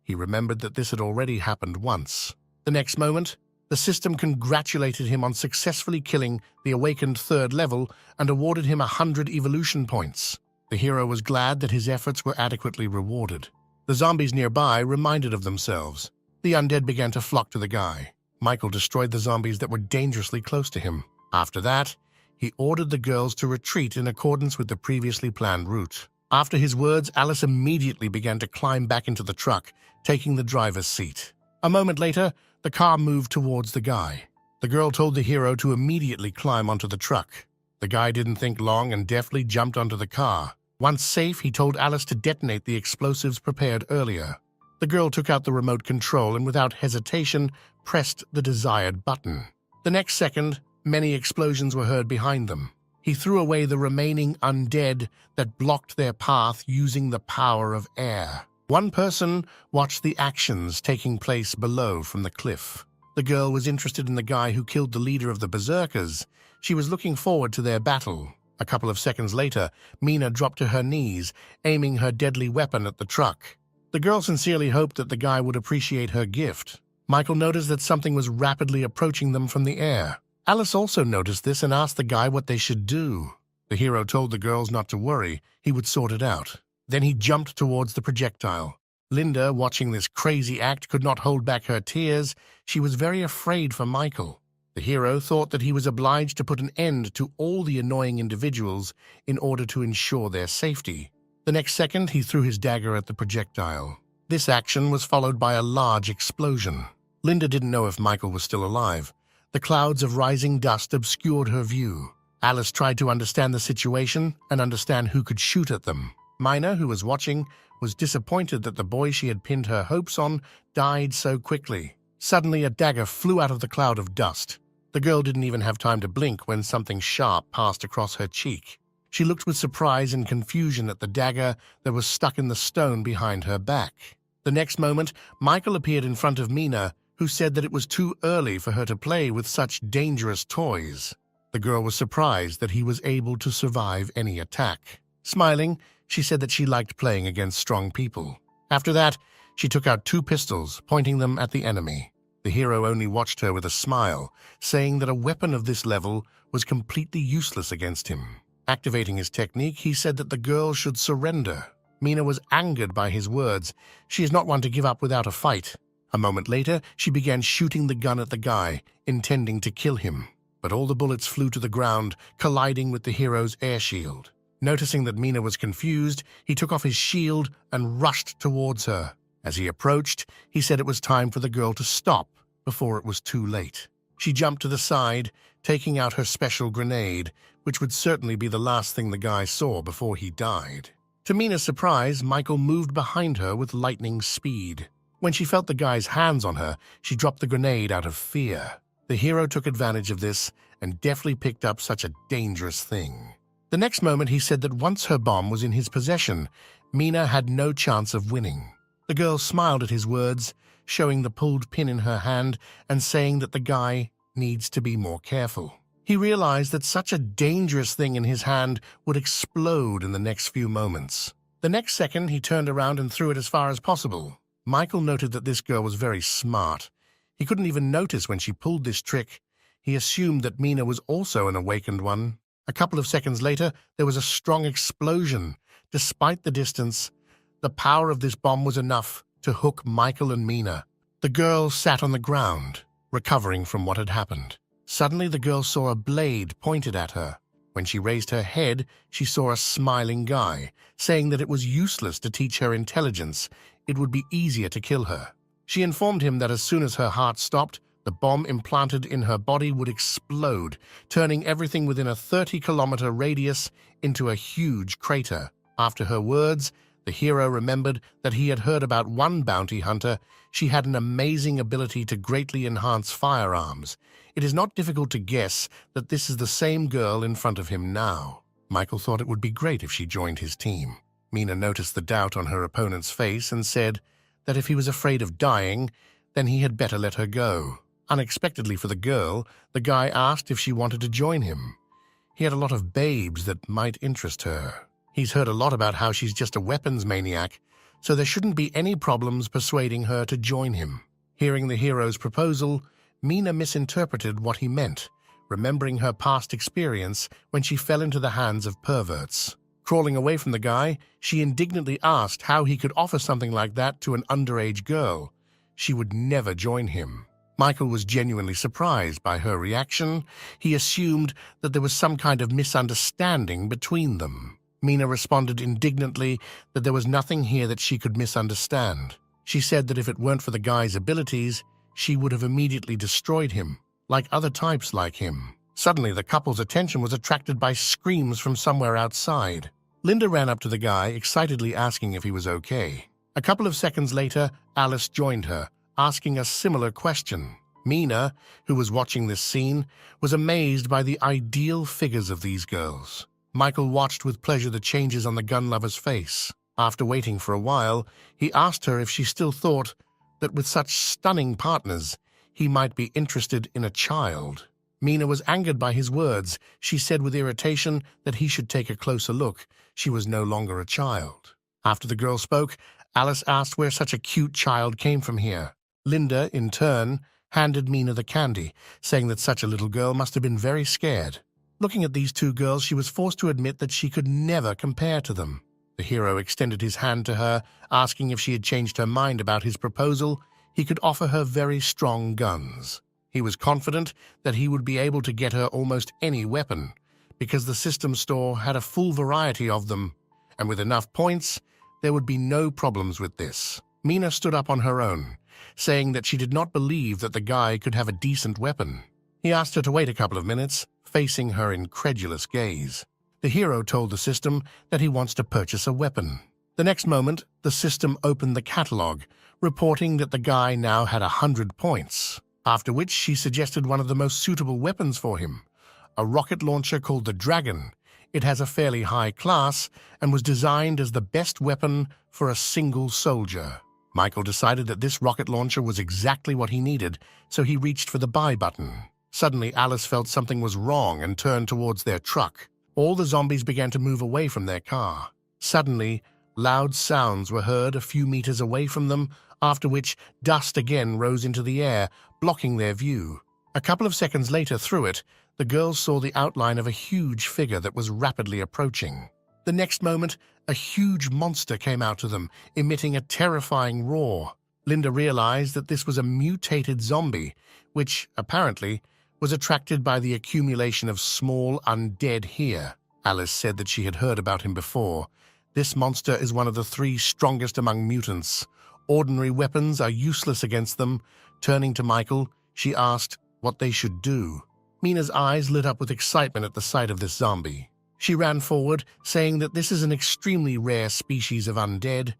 He remembered that this had already happened once. The next moment, the system congratulated him on successfully killing the awakened third level and awarded him 100 evolution points. The hero was glad that his efforts were adequately rewarded. The zombies nearby reminded of themselves. The undead began to flock to the guy. Michael destroyed the zombies that were dangerously close to him. After that, he ordered the girls to retreat in accordance with the previously planned route. After his words, Alice immediately began to climb back into the truck, taking the driver's seat. A moment later, the car moved towards the guy. The girl told the hero to immediately climb onto the truck. The guy didn't think long and deftly jumped onto the car. Once safe, he told Alice to detonate the explosives prepared earlier. The girl took out the remote control and without hesitation pressed the desired button. The next second, many explosions were heard behind them. He threw away the remaining undead that blocked their path using the power of air. One person watched the actions taking place below from the cliff. The girl was interested in the guy who killed the leader of the Berserkers. She was looking forward to their battle. A couple of seconds later, Mina dropped to her knees, aiming her deadly weapon at the truck. The girl sincerely hoped that the guy would appreciate her gift. Michael noticed that something was rapidly approaching them from the air. Alice also noticed this and asked the guy what they should do. The hero told the girls not to worry, he would sort it out. Then he jumped towards the projectile. Linda, watching this crazy act, could not hold back her tears. She was very afraid for Michael. The hero thought that he was obliged to put an end to all the annoying individuals in order to ensure their safety. The next second, he threw his dagger at the projectile. This action was followed by a large explosion. Linda didn't know if Michael was still alive. The clouds of rising dust obscured her view. Alice tried to understand the situation and understand who could shoot at them. Mina, who was watching, was disappointed that the boy she had pinned her hopes on died so quickly. Suddenly, a dagger flew out of the cloud of dust. The girl didn't even have time to blink when something sharp passed across her cheek. She looked with surprise and confusion at the dagger that was stuck in the stone behind her back. The next moment, Michael appeared in front of Mina, who said that it was too early for her to play with such dangerous toys. The girl was surprised that he was able to survive any attack. Smiling, she said that she liked playing against strong people. After that, she took out 2 pistols, pointing them at the enemy. The hero only watched her with a smile, saying that a weapon of this level was completely useless against him. Activating his technique, he said that the girl should surrender. Mina was angered by his words. She is not one to give up without a fight. A moment later, she began shooting the gun at the guy, intending to kill him. But all the bullets flew to the ground, colliding with the hero's air shield. Noticing that Mina was confused, he took off his shield and rushed towards her. As he approached, he said it was time for the girl to stop before it was too late. She jumped to the side, taking out her special grenade, which would certainly be the last thing the guy saw before he died. To Mina's surprise, Michael moved behind her with lightning speed. When she felt the guy's hands on her, she dropped the grenade out of fear. The hero took advantage of this and deftly picked up such a dangerous thing. The next moment, he said that once her bomb was in his possession, Mina had no chance of winning. The girl smiled at his words, showing the pulled pin in her hand and saying that the guy needs to be more careful. He realized that such a dangerous thing in his hand would explode in the next few moments. The next second, he turned around and threw it as far as possible. Michael noted that this girl was very smart. He couldn't even notice when she pulled this trick. He assumed that Mina was also an awakened one. A couple of seconds later, there was a strong explosion. Despite the distance, the power of this bomb was enough to hook Michael and Mina. The girl sat on the ground, recovering from what had happened. Suddenly, the girl saw a blade pointed at her. When she raised her head, she saw a smiling guy, saying that it was useless to teach her intelligence. It would be easier to kill her. She informed him that as soon as her heart stopped, the bomb implanted in her body would explode, turning everything within a 30-kilometer radius into a huge crater. After her words, the hero remembered that he had heard about one bounty hunter. She had an amazing ability to greatly enhance firearms. It is not difficult to guess that this is the same girl in front of him now. Michael thought it would be great if she joined his team. Mina noticed the doubt on her opponent's face and said that if he was afraid of dying, then he had better let her go. Unexpectedly for the girl, the guy asked if she wanted to join him. He had a lot of babes that might interest her. He's heard a lot about how she's just a weapons maniac, so there shouldn't be any problems persuading her to join him. Hearing the hero's proposal, Mina misinterpreted what he meant, remembering her past experience when she fell into the hands of perverts. Crawling away from the guy, she indignantly asked how he could offer something like that to an underage girl. She would never join him. Michael was genuinely surprised by her reaction. He assumed that there was some kind of misunderstanding between them. Mina responded indignantly that there was nothing here that she could misunderstand. She said that if it weren't for the guy's abilities, she would have immediately destroyed him, like other types like him. Suddenly, the couple's attention was attracted by screams from somewhere outside. Linda ran up to the guy, excitedly asking if he was okay. A couple of seconds later, Alice joined her, asking a similar question. Mina, who was watching this scene, was amazed by the ideal figures of these girls. Michael watched with pleasure the changes on the gun lover's face. After waiting for a while, he asked her if she still thought that with such stunning partners, he might be interested in a child. Mina was angered by his words. She said with irritation that he should take a closer look. She was no longer a child. After the girl spoke, Alice asked where such a cute child came from here. Linda, in turn, handed Mina the candy, saying that such a little girl must have been very scared. Looking at these two girls, she was forced to admit that she could never compare to them. The hero extended his hand to her, asking if she had changed her mind about his proposal. He could offer her very strong guns. He was confident that he would be able to get her almost any weapon, because the system store had a full variety of them, and with enough points, there would be no problems with this. Mina stood up on her own, saying that she did not believe that the guy could have a decent weapon. He asked her to wait a couple of minutes, facing her incredulous gaze. The hero told the system that he wants to purchase a weapon. The next moment, the system opened the catalog, reporting that the guy now had 100 points, after which she suggested one of the most suitable weapons for him, a rocket launcher called the Dragon. It has a fairly high class and was designed as the best weapon for a single soldier. Michael decided that this rocket launcher was exactly what he needed, so he reached for the buy button. Suddenly, Alice felt something was wrong and turned towards their truck. All the zombies began to move away from their car. Suddenly, loud sounds were heard a few meters away from them, after which dust again rose into the air, blocking their view. A couple of seconds later, through it, the girls saw the outline of a huge figure that was rapidly approaching. The next moment, a huge monster came out to them, emitting a terrifying roar. Linda realized that this was a mutated zombie, which, apparently, was attracted by the accumulation of small undead here. Alice said that she had heard about him before. This monster is one of the 3 strongest among mutants. Ordinary weapons are useless against them. Turning to Michael, she asked what they should do. Mina's eyes lit up with excitement at the sight of this zombie. She ran forward, saying that this is an extremely rare species of undead.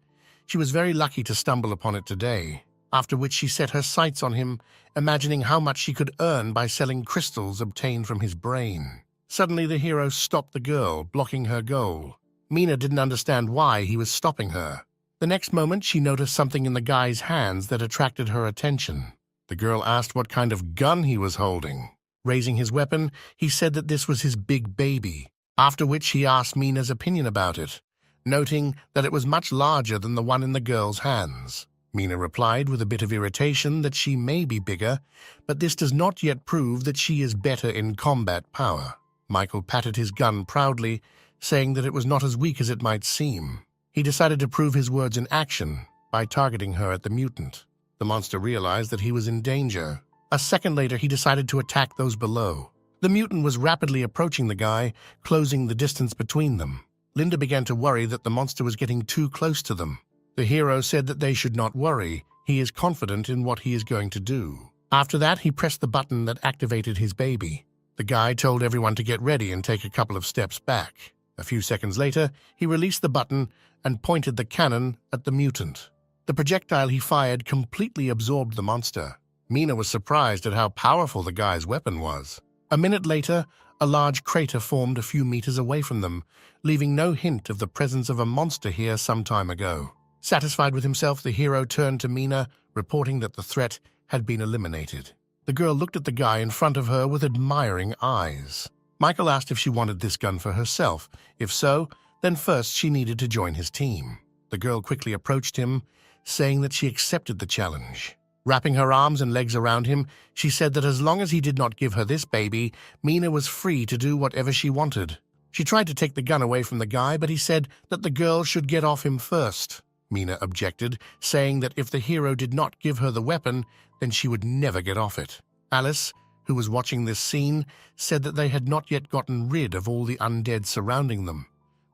She was very lucky to stumble upon it today, after which she set her sights on him, imagining how much she could earn by selling crystals obtained from his brain. Suddenly the hero stopped the girl, blocking her goal. Mina didn't understand why he was stopping her. The next moment she noticed something in the guy's hands that attracted her attention. The girl asked what kind of gun he was holding. Raising his weapon, he said that this was his big baby, after which he asked Mina's opinion about it, noting that it was much larger than the one in the girl's hands. Mina replied with a bit of irritation that she may be bigger, but this does not yet prove that she is better in combat power. Michael patted his gun proudly, saying that it was not as weak as it might seem. He decided to prove his words in action by targeting her at the mutant. The monster realized that he was in danger. A second later, he decided to attack those below. The mutant was rapidly approaching the guy, closing the distance between them. Linda began to worry that the monster was getting too close to them. The hero said that they should not worry. He is confident in what he is going to do. After that, he pressed the button that activated his baby. The guy told everyone to get ready and take a couple of steps back. A few seconds later, he released the button and pointed the cannon at the mutant. The projectile he fired completely absorbed the monster. Mina was surprised at how powerful the guy's weapon was. A minute later, a large crater formed a few meters away from them, leaving no hint of the presence of a monster here some time ago. Satisfied with himself, the hero turned to Mina, reporting that the threat had been eliminated. The girl looked at the guy in front of her with admiring eyes. Michael asked if she wanted this gun for herself. If so, then first she needed to join his team. The girl quickly approached him, saying that she accepted the challenge. Wrapping her arms and legs around him, she said that as long as he did not give her this baby, Mina was free to do whatever she wanted. She tried to take the gun away from the guy, but he said that the girl should get off him first. Mina objected, saying that if the hero did not give her the weapon, then she would never get off it. Alice, who was watching this scene, said that they had not yet gotten rid of all the undead surrounding them.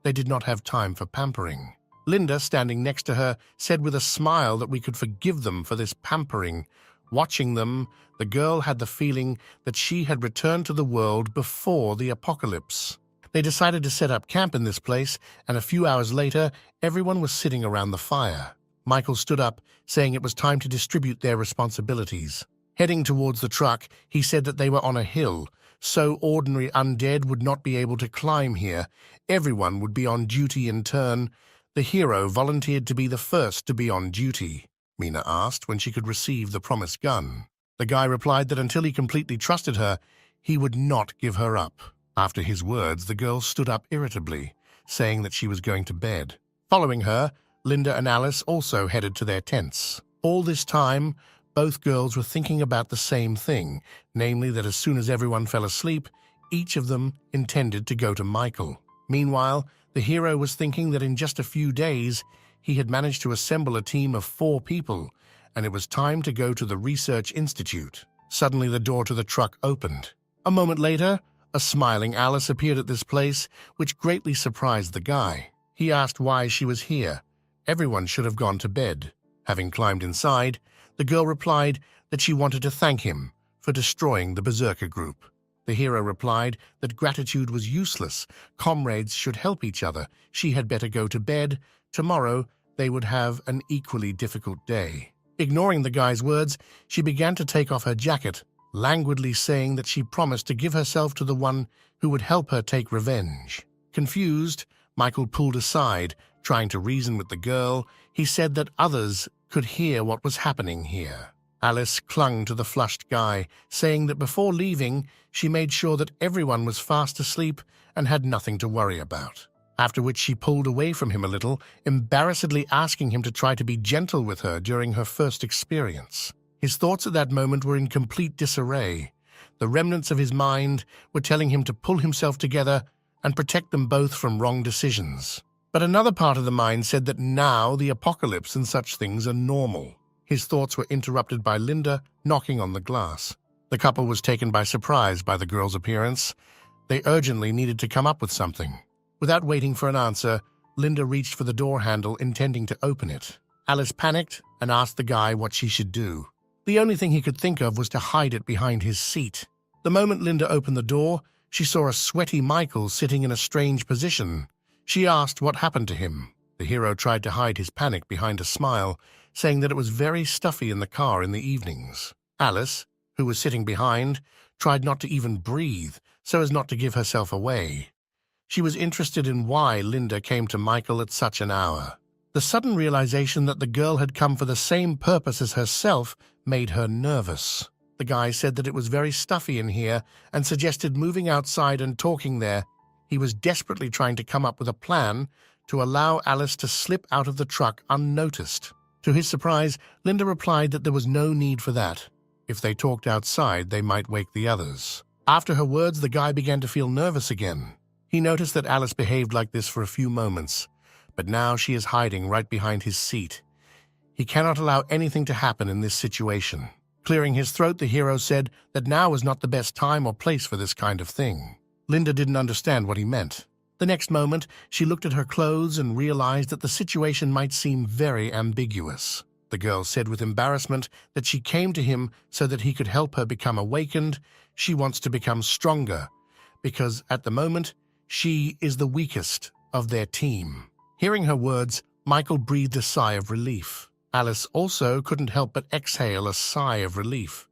They did not have time for pampering. Linda, standing next to her, said with a smile that we could forgive them for this pampering. Watching them, the girl had the feeling that she had returned to the world before the apocalypse. They decided to set up camp in this place, and a few hours later, everyone was sitting around the fire. Michael stood up, saying it was time to distribute their responsibilities. Heading towards the truck, he said that they were on a hill, so ordinary undead would not be able to climb here. Everyone would be on duty in turn. The hero volunteered to be the first to be on duty. Mina asked when she could receive the promised gun. The guy replied that until he completely trusted her, he would not give her up. After his words, the girl stood up irritably, saying that she was going to bed. Following her, Linda and Alice also headed to their tents. All this time, both girls were thinking about the same thing, namely that as soon as everyone fell asleep, each of them intended to go to Michael. Meanwhile, the hero was thinking that in just a few days, he had managed to assemble a team of 4 people, and it was time to go to the research institute. Suddenly, the door to the truck opened. A moment later, a smiling Alice appeared at this place, which greatly surprised the guy. He asked why she was here. Everyone should have gone to bed. Having climbed inside, the girl replied that she wanted to thank him for destroying the Berserker group. The hero replied that gratitude was useless. Comrades should help each other. She had better go to bed. Tomorrow, they would have an equally difficult day. Ignoring the guy's words, she began to take off her jacket, languidly saying that she promised to give herself to the one who would help her take revenge. Confused, Michael pulled aside, trying to reason with the girl. He said that others could hear what was happening here. Alice clung to the flushed guy, saying that before leaving, she made sure that everyone was fast asleep and had nothing to worry about. After which she pulled away from him a little, embarrassedly asking him to try to be gentle with her during her first experience. His thoughts at that moment were in complete disarray. The remnants of his mind were telling him to pull himself together and protect them both from wrong decisions. But another part of the mind said that now the apocalypse and such things are normal. His thoughts were interrupted by Linda knocking on the glass. The couple was taken by surprise by the girl's appearance. They urgently needed to come up with something. Without waiting for an answer, Linda reached for the door handle, intending to open it. Alice panicked and asked the guy what she should do. The only thing he could think of was to hide it behind his seat. The moment Linda opened the door, she saw a sweaty Michael sitting in a strange position. She asked what happened to him. The hero tried to hide his panic behind a smile, saying that it was very stuffy in the car in the evenings. Alice, who was sitting behind, tried not to even breathe, so as not to give herself away. She was interested in why Linda came to Michael at such an hour. The sudden realization that the girl had come for the same purpose as herself made her nervous. The guy said that it was very stuffy in here and suggested moving outside and talking there. He was desperately trying to come up with a plan to allow Alice to slip out of the truck unnoticed. To his surprise, Linda replied that there was no need for that. If they talked outside, they might wake the others. After her words, the guy began to feel nervous again. He noticed that Alice behaved like this for a few moments, but now she is hiding right behind his seat. He cannot allow anything to happen in this situation. Clearing his throat, the hero said that now was not the best time or place for this kind of thing. Linda didn't understand what he meant. The next moment, she looked at her clothes and realized that the situation might seem very ambiguous. The girl said with embarrassment that she came to him so that he could help her become awakened. She wants to become stronger, because at the moment, she is the weakest of their team. Hearing her words, Michael breathed a sigh of relief. Alice also couldn't help but exhale a sigh of relief.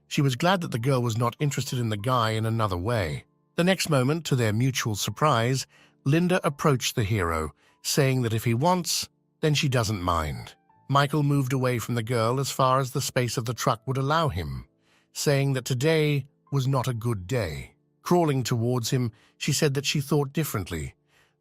She was glad that the girl was not interested in the guy in another way. The next moment, to their mutual surprise, Linda approached the hero, saying that if he wants, then she doesn't mind. Michael moved away from the girl as far as the space of the truck would allow him, saying that today was not a good day. Crawling towards him, she said that she thought differently.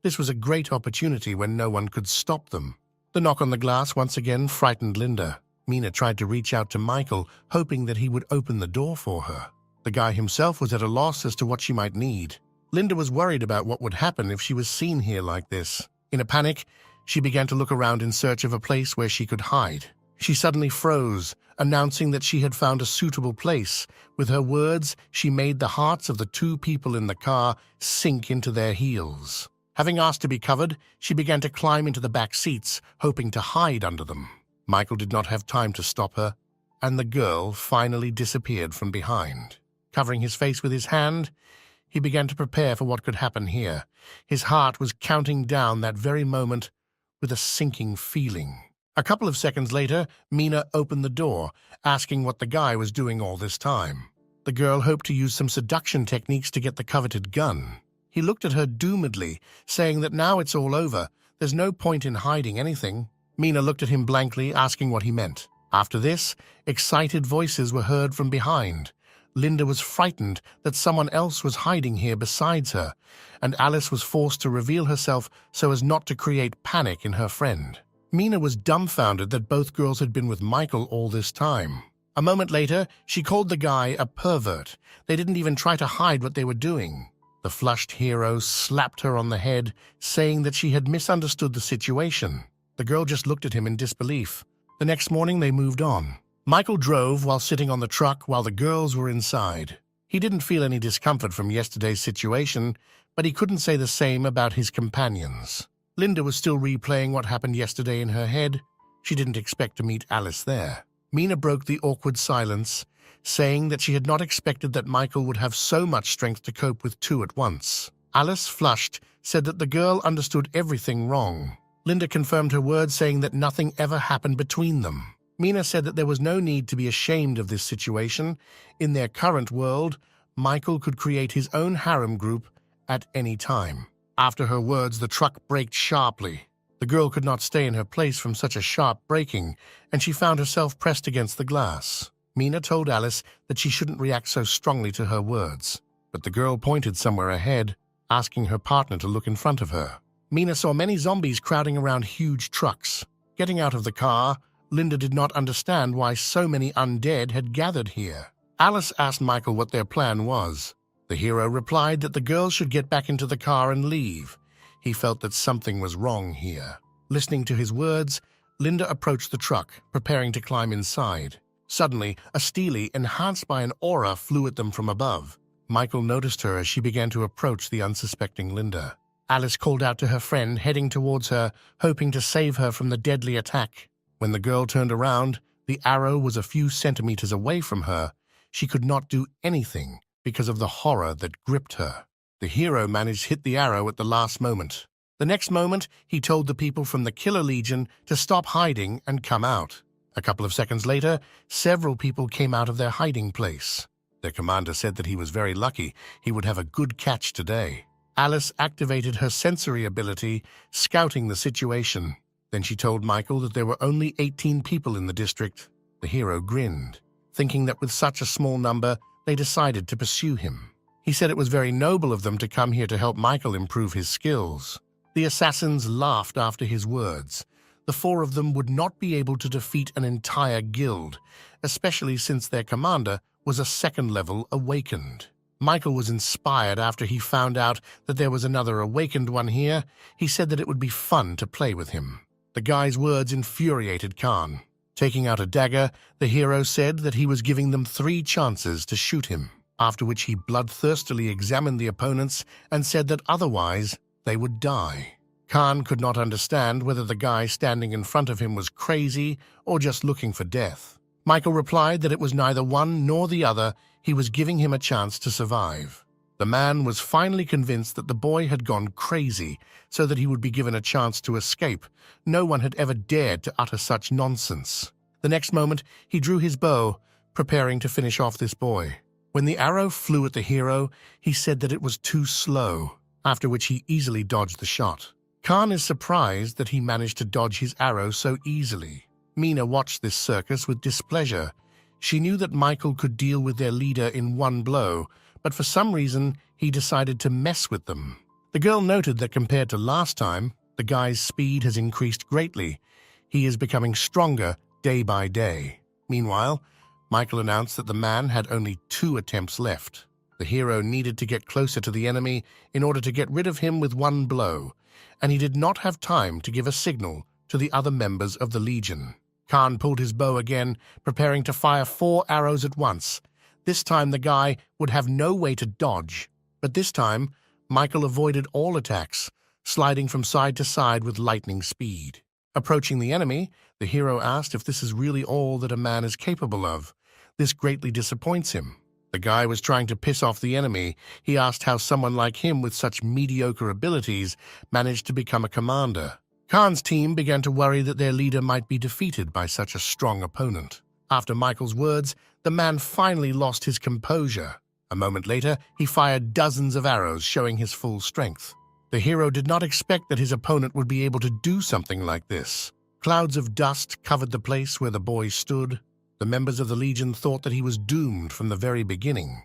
This was a great opportunity when no one could stop them. The knock on the glass once again frightened Linda. Mina tried to reach out to Michael, hoping that he would open the door for her. The guy himself was at a loss as to what she might need. Linda was worried about what would happen if she was seen here like this. In a panic, she began to look around in search of a place where she could hide. She suddenly froze, announcing that she had found a suitable place. With her words, she made the hearts of the 2 people in the car sink into their heels. Having asked to be covered, she began to climb into the back seats, hoping to hide under them. Michael did not have time to stop her, and the girl finally disappeared from behind. Covering his face with his hand, he began to prepare for what could happen here. His heart was counting down that very moment with a sinking feeling. A couple of seconds later, Mina opened the door, asking what the guy was doing all this time. The girl hoped to use some seduction techniques to get the coveted gun. He looked at her doomedly, saying that now it's all over. There's no point in hiding anything. Mina looked at him blankly, asking what he meant. After this, excited voices were heard from behind. Linda was frightened that someone else was hiding here besides her, and Alice was forced to reveal herself so as not to create panic in her friend. Mina was dumbfounded that both girls had been with Michael all this time. A moment later, she called the guy a pervert. They didn't even try to hide what they were doing. The flushed hero slapped her on the head, saying that she had misunderstood the situation. The girl just looked at him in disbelief. The next morning, they moved on. Michael drove while sitting on the truck while the girls were inside. He didn't feel any discomfort from yesterday's situation, but he couldn't say the same about his companions. Linda was still replaying what happened yesterday in her head. She didn't expect to meet Alice there. Mina broke the awkward silence, saying that she had not expected that Michael would have so much strength to cope with two at once. Alice, flushed, said that the girl understood everything wrong. Linda confirmed her words, saying that nothing ever happened between them. Mina said that there was no need to be ashamed of this situation. In their current world, Michael could create his own harem group at any time. After her words, the truck braked sharply. The girl could not stay in her place from such a sharp braking, and she found herself pressed against the glass. Mina told Alice that she shouldn't react so strongly to her words, but the girl pointed somewhere ahead, asking her partner to look in front of her. Mina saw many zombies crowding around huge trucks. Getting out of the car, Linda did not understand why so many undead had gathered here. Alice asked Michael what their plan was. The hero replied that the girls should get back into the car and leave. He felt that something was wrong here. Listening to his words, Linda approached the truck, preparing to climb inside. Suddenly, a Steely, enhanced by an aura, flew at them from above. Michael noticed her as she began to approach the unsuspecting Linda. Alice called out to her friend, heading towards her, hoping to save her from the deadly attack. When the girl turned around, the arrow was a few centimeters away from her. She could not do anything because of the horror that gripped her. The hero managed to hit the arrow at the last moment. The next moment, he told the people from the Killer Legion to stop hiding and come out. A couple of seconds later, several people came out of their hiding place. Their commander said that he was very lucky. He would have a good catch today. Alice activated her sensory ability, scouting the situation. Then she told Michael that there were only 18 people in the district. The hero grinned, thinking that with such a small number, they decided to pursue him. He said it was very noble of them to come here to help Michael improve his skills. The assassins laughed after his words. The four of them would not be able to defeat an entire guild, especially since their commander was a second-level awakened. Michael was inspired after he found out that there was another awakened one here. He said that it would be fun to play with him. The guy's words infuriated Khan. Taking out a dagger, the hero said that he was giving them 3 chances to shoot him, after which he bloodthirstily examined the opponents and said that otherwise they would die. Khan could not understand whether the guy standing in front of him was crazy or just looking for death. Michael replied that it was neither one nor the other. He was giving him a chance to survive. The man was finally convinced that the boy had gone crazy so that he would be given a chance to escape. No one had ever dared to utter such nonsense. The next moment, he drew his bow, preparing to finish off this boy. When the arrow flew at the hero, he said that it was too slow, after which he easily dodged the shot. Khan is surprised that he managed to dodge his arrow so easily. Mina watched this circus with displeasure. She knew that Michael could deal with their leader in one blow, but for some reason, he decided to mess with them. The girl noted that compared to last time, the guy's speed has increased greatly. He is becoming stronger day by day. Meanwhile, Michael announced that the man had only 2 attempts left. The hero needed to get closer to the enemy in order to get rid of him with one blow, and he did not have time to give a signal to the other members of the Legion. Khan pulled his bow again, preparing to fire 4 arrows at once. This time the guy would have no way to dodge, but this time Michael avoided all attacks, sliding from side to side with lightning speed. Approaching the enemy, the hero asked if this is really all that a man is capable of. This greatly disappoints him. The guy was trying to piss off the enemy. He asked how someone like him with such mediocre abilities managed to become a commander. Khan's team began to worry that their leader might be defeated by such a strong opponent. After Michael's words, the man finally lost his composure. A moment later, he fired dozens of arrows, showing his full strength. The hero did not expect that his opponent would be able to do something like this. Clouds of dust covered the place where the boy stood. The members of the Legion thought that he was doomed from the very beginning.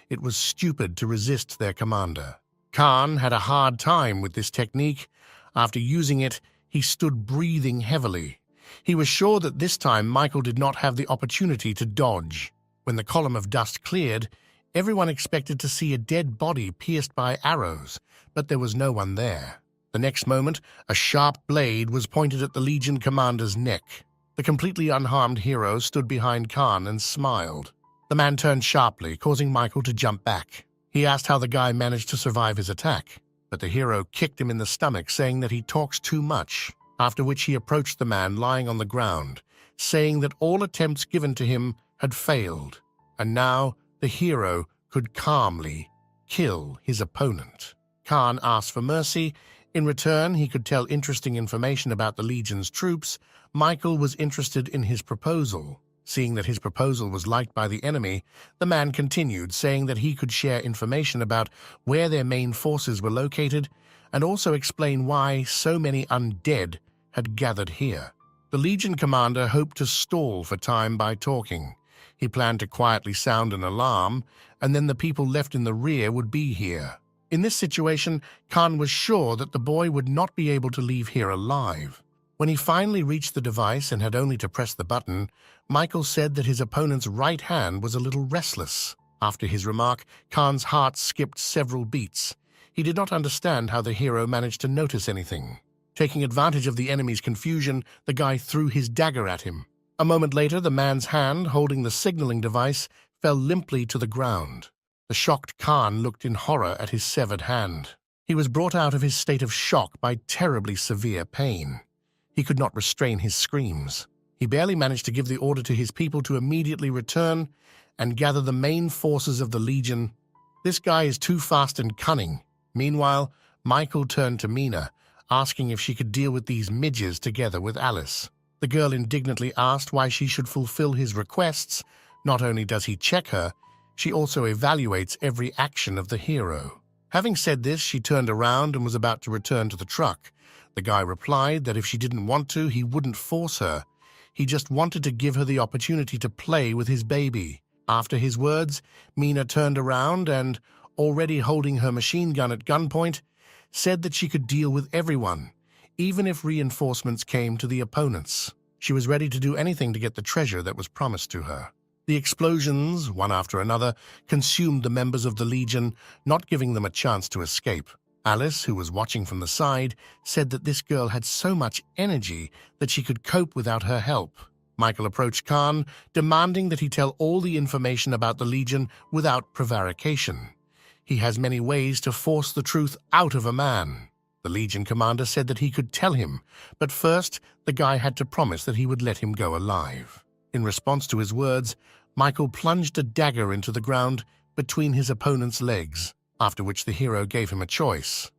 It was stupid to resist their commander. Khan had a hard time with this technique. After using it, he stood breathing heavily. He was sure that this time Michael did not have the opportunity to dodge. When the column of dust cleared, everyone expected to see a dead body pierced by arrows, but there was no one there. The next moment, a sharp blade was pointed at the Legion commander's neck. The completely unharmed hero stood behind Khan and smiled. The man turned sharply, causing Michael to jump back. He asked how the guy managed to survive his attack, but the hero kicked him in the stomach, saying that he talks too much, after which he approached the man lying on the ground, saying that all attempts given to him had failed, and now the hero could calmly kill his opponent. Khan asked for mercy. In return, he could tell interesting information about the Legion's troops. Michael was interested in his proposal. Seeing that his proposal was liked by the enemy, the man continued, saying that he could share information about where their main forces were located and also explain why so many undead had gathered here. The Legion commander hoped to stall for time by talking. He planned to quietly sound an alarm, and then the people left in the rear would be here. In this situation, Khan was sure that the boy would not be able to leave here alive. When he finally reached the device and had only to press the button, Michael said that his opponent's right hand was a little restless. After his remark, Khan's heart skipped several beats. He did not understand how the hero managed to notice anything. Taking advantage of the enemy's confusion, the guy threw his dagger at him. A moment later, the man's hand, holding the signaling device, fell limply to the ground. The shocked Khan looked in horror at his severed hand. He was brought out of his state of shock by terribly severe pain. He could not restrain his screams. He barely managed to give the order to his people to immediately return and gather the main forces of the Legion. This guy is too fast and cunning. Meanwhile, Michael turned to Mina, asking if she could deal with these midges together with Alice. The girl indignantly asked why she should fulfill his requests. Not only does he check her, she also evaluates every action of the hero. Having said this, she turned around and was about to return to the truck. The guy replied that if she didn't want to, he wouldn't force her. He just wanted to give her the opportunity to play with his baby. After his words, Mina turned around and, already holding her machine gun at gunpoint, said that she could deal with everyone, even if reinforcements came to the opponents. She was ready to do anything to get the treasure that was promised to her. The explosions, one after another, consumed the members of the Legion, not giving them a chance to escape. Alice, who was watching from the side, said that this girl had so much energy that she could cope without her help. Michael approached Khan, demanding that he tell all the information about the Legion without prevarication. He has many ways to force the truth out of a man. The Legion commander said that he could tell him, but first the guy had to promise that he would let him go alive. In response to his words, Michael plunged a dagger into the ground between his opponent's legs, after which the hero gave him a choice.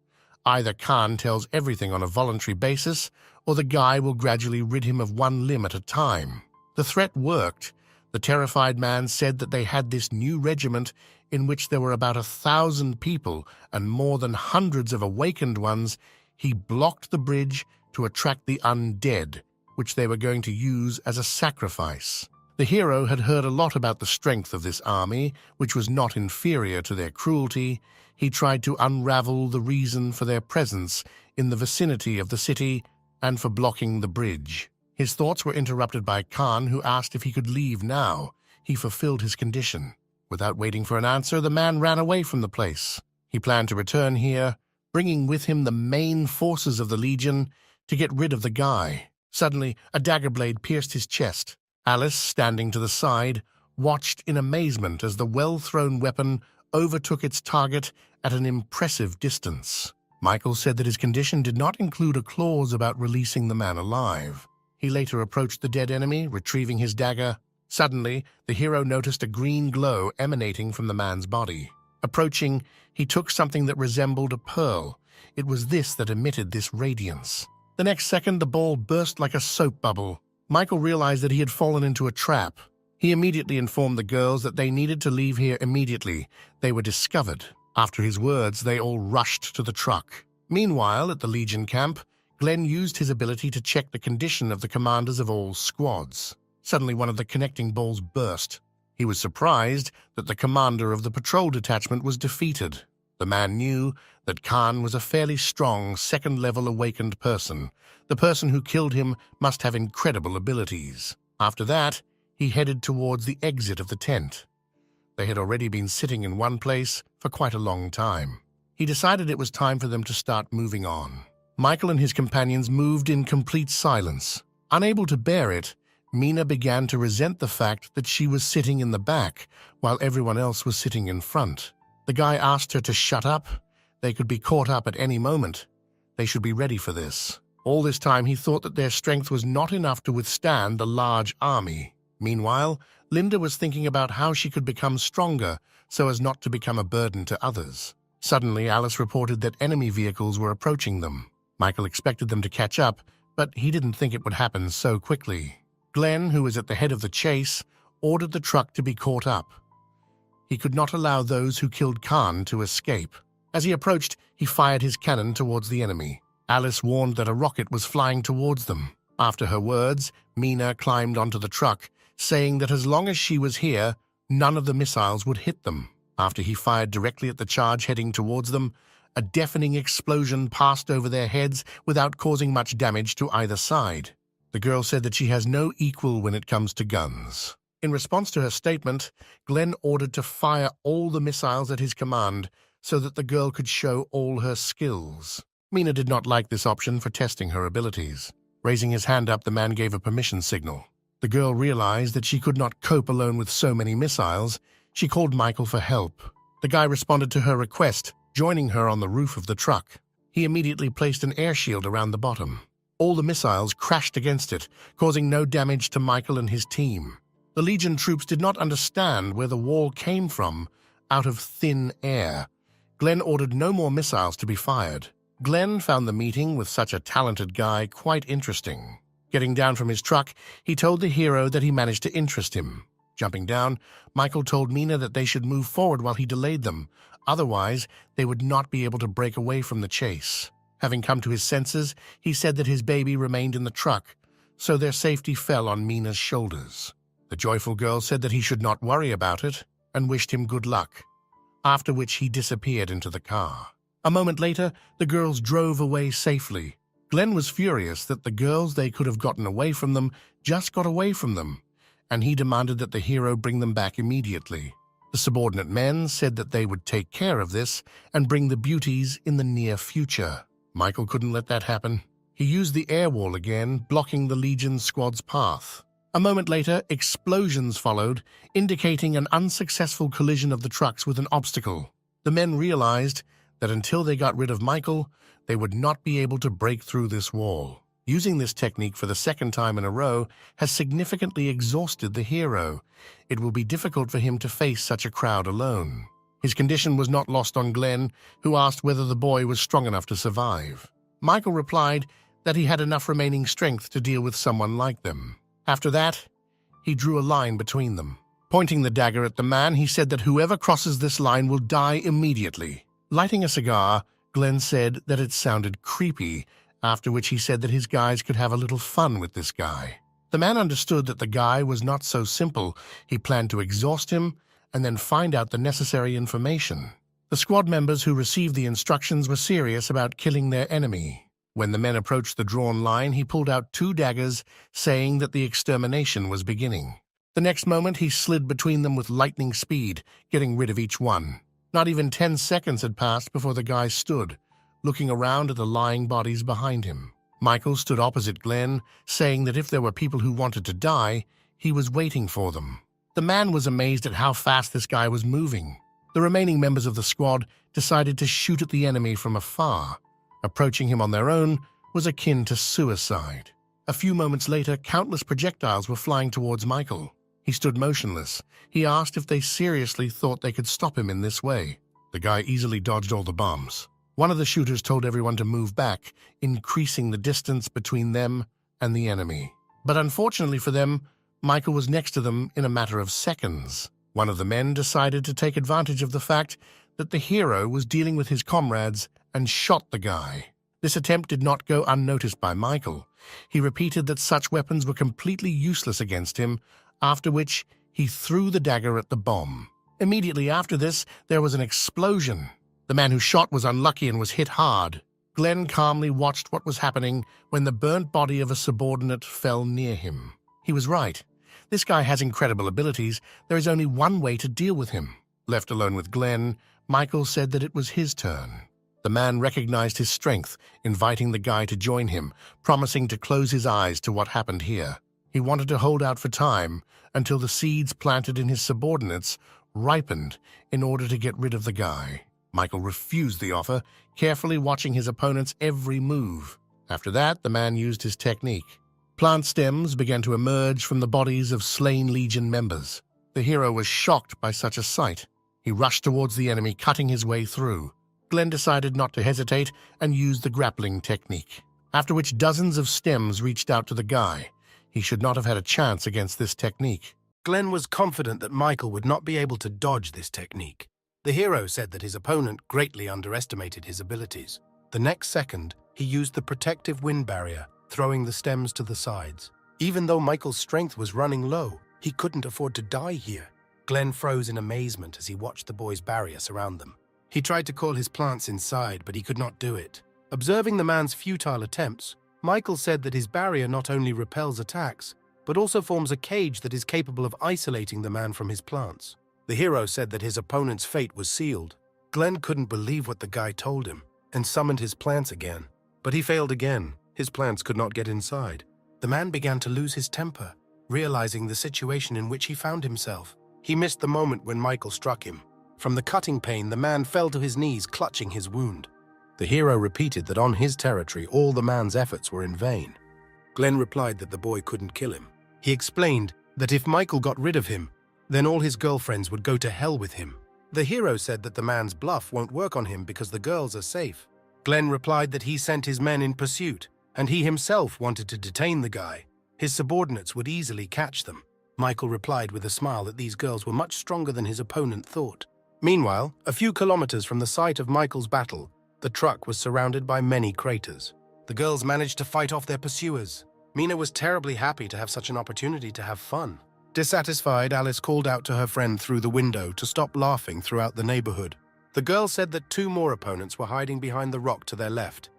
Either Khan tells everything on a voluntary basis, or the guy will gradually rid him of one limb at a time. The threat worked. The terrified man said that they had this new regiment in which there were about 1,000 people and more than hundreds of awakened ones. He blocked the bridge to attract the undead, which they were going to use as a sacrifice. The hero had heard a lot about the strength of this army, which was not inferior to their cruelty. He tried to unravel the reason for their presence in the vicinity of the city and for blocking the bridge. His thoughts were interrupted by Khan, who asked if he could leave now. He fulfilled his condition. Without waiting for an answer, the man ran away from the place. He planned to return here, bringing with him the main forces of the Legion to get rid of the guy. Suddenly, a dagger blade pierced his chest. Alice, standing to the side, watched in amazement as the well-thrown weapon overtook its target at an impressive distance. Michael said that his condition did not include a clause about releasing the man alive. He later approached the dead enemy, retrieving his dagger. Suddenly, the hero noticed a green glow emanating from the man's body. Approaching, he took something that resembled a pearl. It was this that emitted this radiance. The next second, the ball burst like a soap bubble. Michael realized that he had fallen into a trap. He immediately informed the girls that they needed to leave here immediately. They were discovered. After his words, they all rushed to the truck. Meanwhile, at the Legion camp, Glenn used his ability to check the condition of the commanders of all squads. Suddenly, one of the connecting balls burst. He was surprised that the commander of the patrol detachment was defeated. The man knew that Khan was a fairly strong second-level awakened person. The person who killed him must have incredible abilities. After that, he headed towards the exit of the tent. They had already been sitting in one place for quite a long time. He decided it was time for them to start moving on. Michael and his companions moved in complete silence. Unable to bear it, Mina began to resent the fact that she was sitting in the back while everyone else was sitting in front. The guy asked her to shut up. They could be caught up at any moment. They should be ready for this. All this time he thought that their strength was not enough to withstand the large army. Meanwhile, Linda was thinking about how she could become stronger so as not to become a burden to others. Suddenly, Alice reported that enemy vehicles were approaching them. Michael expected them to catch up, but he didn't think it would happen so quickly. Glenn, who was at the head of the chase, ordered the truck to be caught up. He could not allow those who killed Khan to escape. As he approached, he fired his cannon towards the enemy. Alice warned that a rocket was flying towards them. After her words, Mina climbed onto the truck, saying that as long as she was here, none of the missiles would hit them. After he fired directly at the charge heading towards them, a deafening explosion passed over their heads without causing much damage to either side. The girl said that she has no equal when it comes to guns. In response to her statement, Glenn ordered to fire all the missiles at his command so that the girl could show all her skills. Mina did not like this option for testing her abilities. Raising his hand up, the man gave a permission signal. The girl realized that she could not cope alone with so many missiles. She called Michael for help. The guy responded to her request, joining her on the roof of the truck. He immediately placed an air shield around the bottom. All the missiles crashed against it, causing no damage to Michael and his team. The Legion troops did not understand where the wall came from, out of thin air. Glenn ordered no more missiles to be fired. Glenn found the meeting with such a talented guy quite interesting. Getting down from his truck, he told the hero that he managed to interest him. Jumping down, Michael told Mina that they should move forward while he delayed them. Otherwise, they would not be able to break away from the chase. Having come to his senses, he said that his baby remained in the truck, so their safety fell on Mina's shoulders. The joyful girl said that he should not worry about it and wished him good luck, after which he disappeared into the car. A moment later, the girls drove away safely. Glenn was furious that the girls they could have gotten away from them just got away from them, and he demanded that the hero bring them back immediately. The subordinate men said that they would take care of this and bring the beauties in the near future. Michael couldn't let that happen. He used the air wall again, blocking the Legion squad's path. A moment later, explosions followed, indicating an unsuccessful collision of the trucks with an obstacle. The men realized that until they got rid of Michael, they would not be able to break through this wall. Using this technique for the second time in a row has significantly exhausted the hero. It will be difficult for him to face such a crowd alone. His condition was not lost on Glenn, who asked whether the boy was strong enough to survive. Michael replied that he had enough remaining strength to deal with someone like them. After that, he drew a line between them. Pointing the dagger at the man, he said that whoever crosses this line will die immediately. Lighting a cigar, Glenn said that it sounded creepy, after which he said that his guys could have a little fun with this guy. The man understood that the guy was not so simple. He planned to exhaust him and then find out the necessary information. The squad members who received the instructions were serious about killing their enemy. When the men approached the drawn line, he pulled out 2 daggers, saying that the extermination was beginning. The next moment, he slid between them with lightning speed, getting rid of each one. Not even 10 seconds had passed before the guy stood, looking around at the lying bodies behind him. Michael stood opposite Glenn, saying that if there were people who wanted to die, he was waiting for them. The man was amazed at how fast this guy was moving. The remaining members of the squad decided to shoot at the enemy from afar. Approaching him on their own was akin to suicide. A few moments later, countless projectiles were flying towards Michael. He stood motionless. He asked if they seriously thought they could stop him in this way. The guy easily dodged all the bombs. One of the shooters told everyone to move back, increasing the distance between them and the enemy. But unfortunately for them, Michael was next to them in a matter of seconds. One of the men decided to take advantage of the fact that the hero was dealing with his comrades and shot the guy. This attempt did not go unnoticed by Michael. He repeated that such weapons were completely useless against him, after which he threw the dagger at the bomb. Immediately after this, there was an explosion. The man who shot was unlucky and was hit hard. Glenn calmly watched what was happening when the burnt body of a subordinate fell near him. He was right. This guy has incredible abilities. There is only one way to deal with him. Left alone with Glenn, Michael said that it was his turn. The man recognized his strength, inviting the guy to join him, promising to close his eyes to what happened here. He wanted to hold out for time until the seeds planted in his subordinates ripened in order to get rid of the guy. Michael refused the offer, carefully watching his opponent's every move. After that, the man used his technique. Plant stems began to emerge from the bodies of slain Legion members. The hero was shocked by such a sight. He rushed towards the enemy, cutting his way through. Glenn decided not to hesitate and used the grappling technique, after which dozens of stems reached out to the guy. He should not have had a chance against this technique. Glenn was confident that Michael would not be able to dodge this technique. The hero said that his opponent greatly underestimated his abilities. The next second, he used the protective wind barrier, throwing the stems to the sides. Even though Michael's strength was running low, he couldn't afford to die here. Glenn froze in amazement as he watched the boy's barrier surround them. He tried to call his plants inside, but he could not do it. Observing the man's futile attempts, Michael said that his barrier not only repels attacks, but also forms a cage that is capable of isolating the man from his plants. The hero said that his opponent's fate was sealed. Glenn couldn't believe what the guy told him and summoned his plants again. But he failed again. His plants could not get inside. The man began to lose his temper, realizing the situation in which he found himself. He missed the moment when Michael struck him. From the cutting pain, the man fell to his knees, clutching his wound. The hero repeated that on his territory, all the man's efforts were in vain. Glenn replied that the boy couldn't kill him. He explained that if Michael got rid of him, then all his girlfriends would go to hell with him. The hero said that the man's bluff won't work on him because the girls are safe. Glenn replied that he sent his men in pursuit, and he himself wanted to detain the guy. His subordinates would easily catch them. Michael replied with a smile that these girls were much stronger than his opponent thought. Meanwhile, a few kilometers from the site of Michael's battle, the truck was surrounded by many craters. The girls managed to fight off their pursuers. Mina was terribly happy to have such an opportunity to have fun. Dissatisfied, Alice called out to her friend through the window to stop laughing throughout the neighborhood. The girl said that 2 more opponents were hiding behind the rock to their left.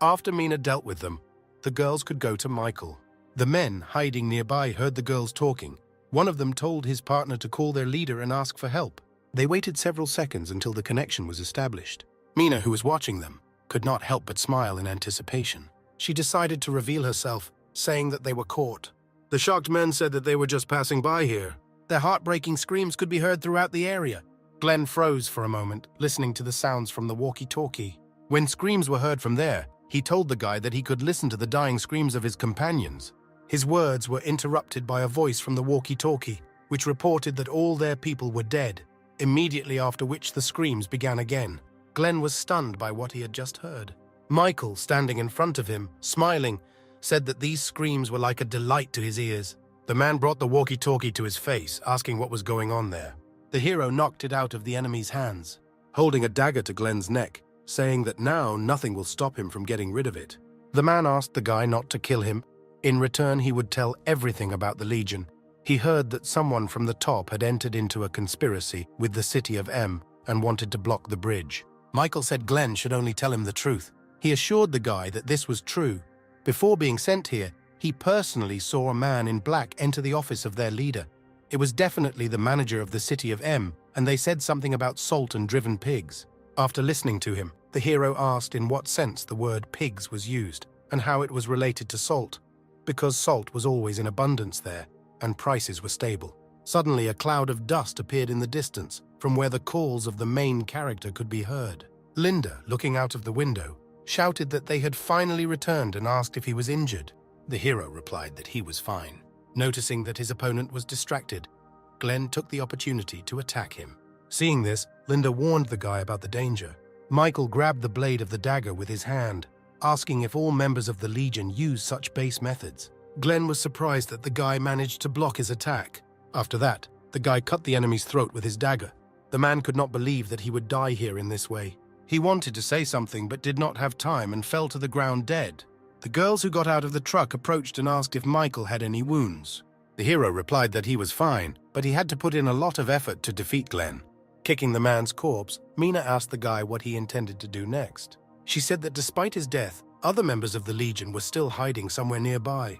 After Mina dealt with them, the girls could go to Michael. The men hiding nearby heard the girls talking. One of them told his partner to call their leader and ask for help. They waited several seconds until the connection was established. Mina, who was watching them, could not help but smile in anticipation. She decided to reveal herself, saying that they were caught. The shocked men said that they were just passing by here. Their heartbreaking screams could be heard throughout the area. Glenn froze for a moment, listening to the sounds from the walkie-talkie. When screams were heard from there, he told the guy that he could listen to the dying screams of his companions. His words were interrupted by a voice from the walkie-talkie, which reported that all their people were dead, immediately after which the screams began again. Glenn was stunned by what he had just heard. Michael, standing in front of him, smiling, said that these screams were like a delight to his ears. The man brought the walkie-talkie to his face, asking what was going on there. The hero knocked it out of the enemy's hands, holding a dagger to Glenn's neck, saying that now nothing will stop him from getting rid of it. The man asked the guy not to kill him. In return, he would tell everything about the Legion. He heard that someone from the top had entered into a conspiracy with the city of M and wanted to block the bridge. Michael said Glenn should only tell him the truth. He assured the guy that this was true. Before being sent here, he personally saw a man in black enter the office of their leader. It was definitely the manager of the city of M, and they said something about salt and driven pigs. After listening to him, the hero asked in what sense the word pigs was used and how it was related to salt, because salt was always in abundance there and prices were stable. Suddenly, a cloud of dust appeared in the distance from where the calls of the main character could be heard. Linda, looking out of the window, shouted that they had finally returned and asked if he was injured. The hero replied that he was fine. Noticing that his opponent was distracted, Glenn took the opportunity to attack him. Seeing this, Linda warned the guy about the danger. Michael grabbed the blade of the dagger with his hand, asking if all members of the Legion use such base methods. Glenn was surprised that the guy managed to block his attack. After that, the guy cut the enemy's throat with his dagger. The man could not believe that he would die here in this way. He wanted to say something but did not have time and fell to the ground dead. The girls who got out of the truck approached and asked if Michael had any wounds. The hero replied that he was fine, but he had to put in a lot of effort to defeat Glenn. Kicking the man's corpse, Mina asked the guy what he intended to do next. She said that despite his death, other members of the Legion were still hiding somewhere nearby,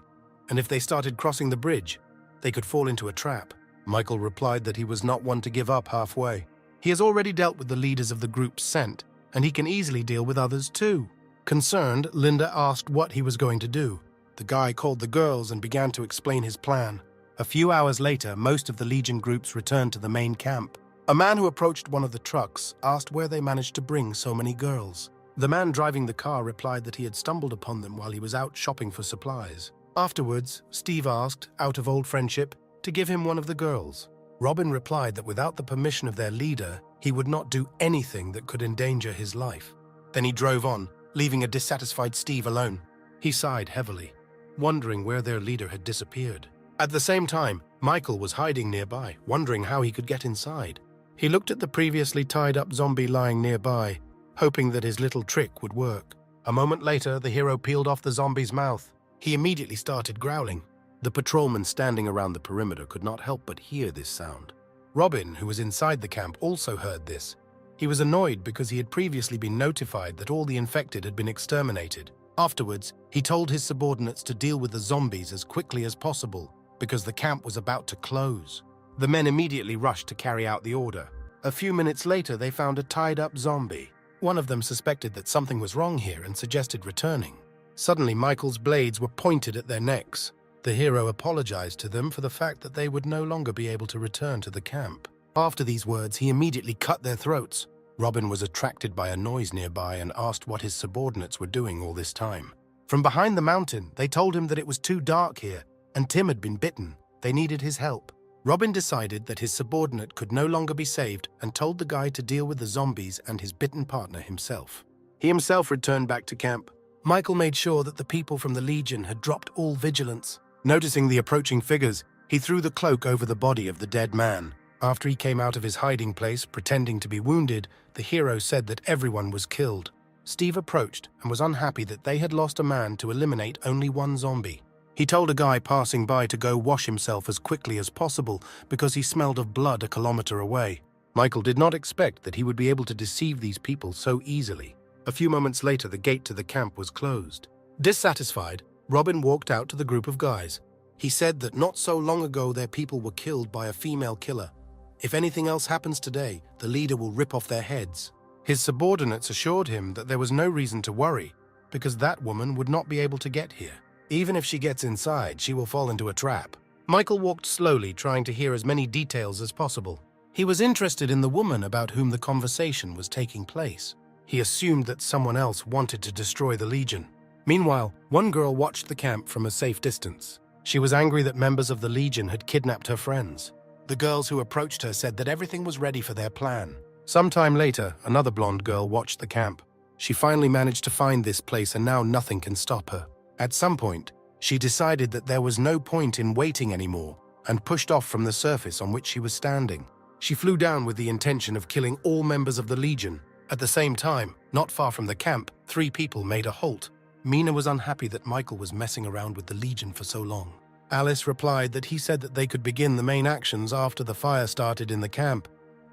and if they started crossing the bridge, they could fall into a trap. Michael replied that he was not one to give up halfway. He has already dealt with the leaders of the groups sent, and he can easily deal with others too. Concerned, Linda asked what he was going to do. The guy called the girls and began to explain his plan. A few hours later, most of the Legion groups returned to the main camp. A man who approached one of the trucks asked where they managed to bring so many girls. The man driving the car replied that he had stumbled upon them while he was out shopping for supplies. Afterwards, Steve asked, out of old friendship, to give him one of the girls. Robin replied that without the permission of their leader, he would not do anything that could endanger his life. Then he drove on, leaving a dissatisfied Steve alone. He sighed heavily, wondering where their leader had disappeared. At the same time, Michael was hiding nearby, wondering how he could get inside. He looked at the previously tied-up zombie lying nearby, hoping that his little trick would work. A moment later, the hero peeled off the zombie's mouth. He immediately started growling. The patrolmen standing around the perimeter could not help but hear this sound. Robin, who was inside the camp, also heard this. He was annoyed because he had previously been notified that all the infected had been exterminated. Afterwards, he told his subordinates to deal with the zombies as quickly as possible because the camp was about to close. The men immediately rushed to carry out the order. A few minutes later, they found a tied-up zombie. One of them suspected that something was wrong here and suggested returning. Suddenly, Michael's blades were pointed at their necks. The hero apologized to them for the fact that they would no longer be able to return to the camp. After these words, he immediately cut their throats. Robin was attracted by a noise nearby and asked what his subordinates were doing all this time. From behind the mountain, they told him that it was too dark here, and Tim had been bitten. They needed his help. Robin decided that his subordinate could no longer be saved and told the guy to deal with the zombies and his bitten partner himself. He himself returned back to camp. Michael made sure that the people from the Legion had dropped all vigilance. Noticing the approaching figures, he threw the cloak over the body of the dead man. After he came out of his hiding place, pretending to be wounded, the hero said that everyone was killed. Steve approached and was unhappy that they had lost a man to eliminate only one zombie. He told a guy passing by to go wash himself as quickly as possible because he smelled of blood a kilometer away. Michael did not expect that he would be able to deceive these people so easily. A few moments later, the gate to the camp was closed. Dissatisfied, Robin walked out to the group of guys. He said that not so long ago their people were killed by a female killer. If anything else happens today, the leader will rip off their heads. His subordinates assured him that there was no reason to worry because that woman would not be able to get here. Even if she gets inside, she will fall into a trap. Michael walked slowly, trying to hear as many details as possible. He was interested in the woman about whom the conversation was taking place. He assumed that someone else wanted to destroy the Legion. Meanwhile, one girl watched the camp from a safe distance. She was angry that members of the Legion had kidnapped her friends. The girls who approached her said that everything was ready for their plan. Sometime later, another blonde girl watched the camp. She finally managed to find this place and now nothing can stop her. At some point, she decided that there was no point in waiting anymore and pushed off from the surface on which she was standing. She flew down with the intention of killing all members of the Legion. At the same time, not far from the camp, 3 people made a halt. Mina was unhappy that Michael was messing around with the Legion for so long. Alice replied that he said that they could begin the main actions after the fire started in the camp.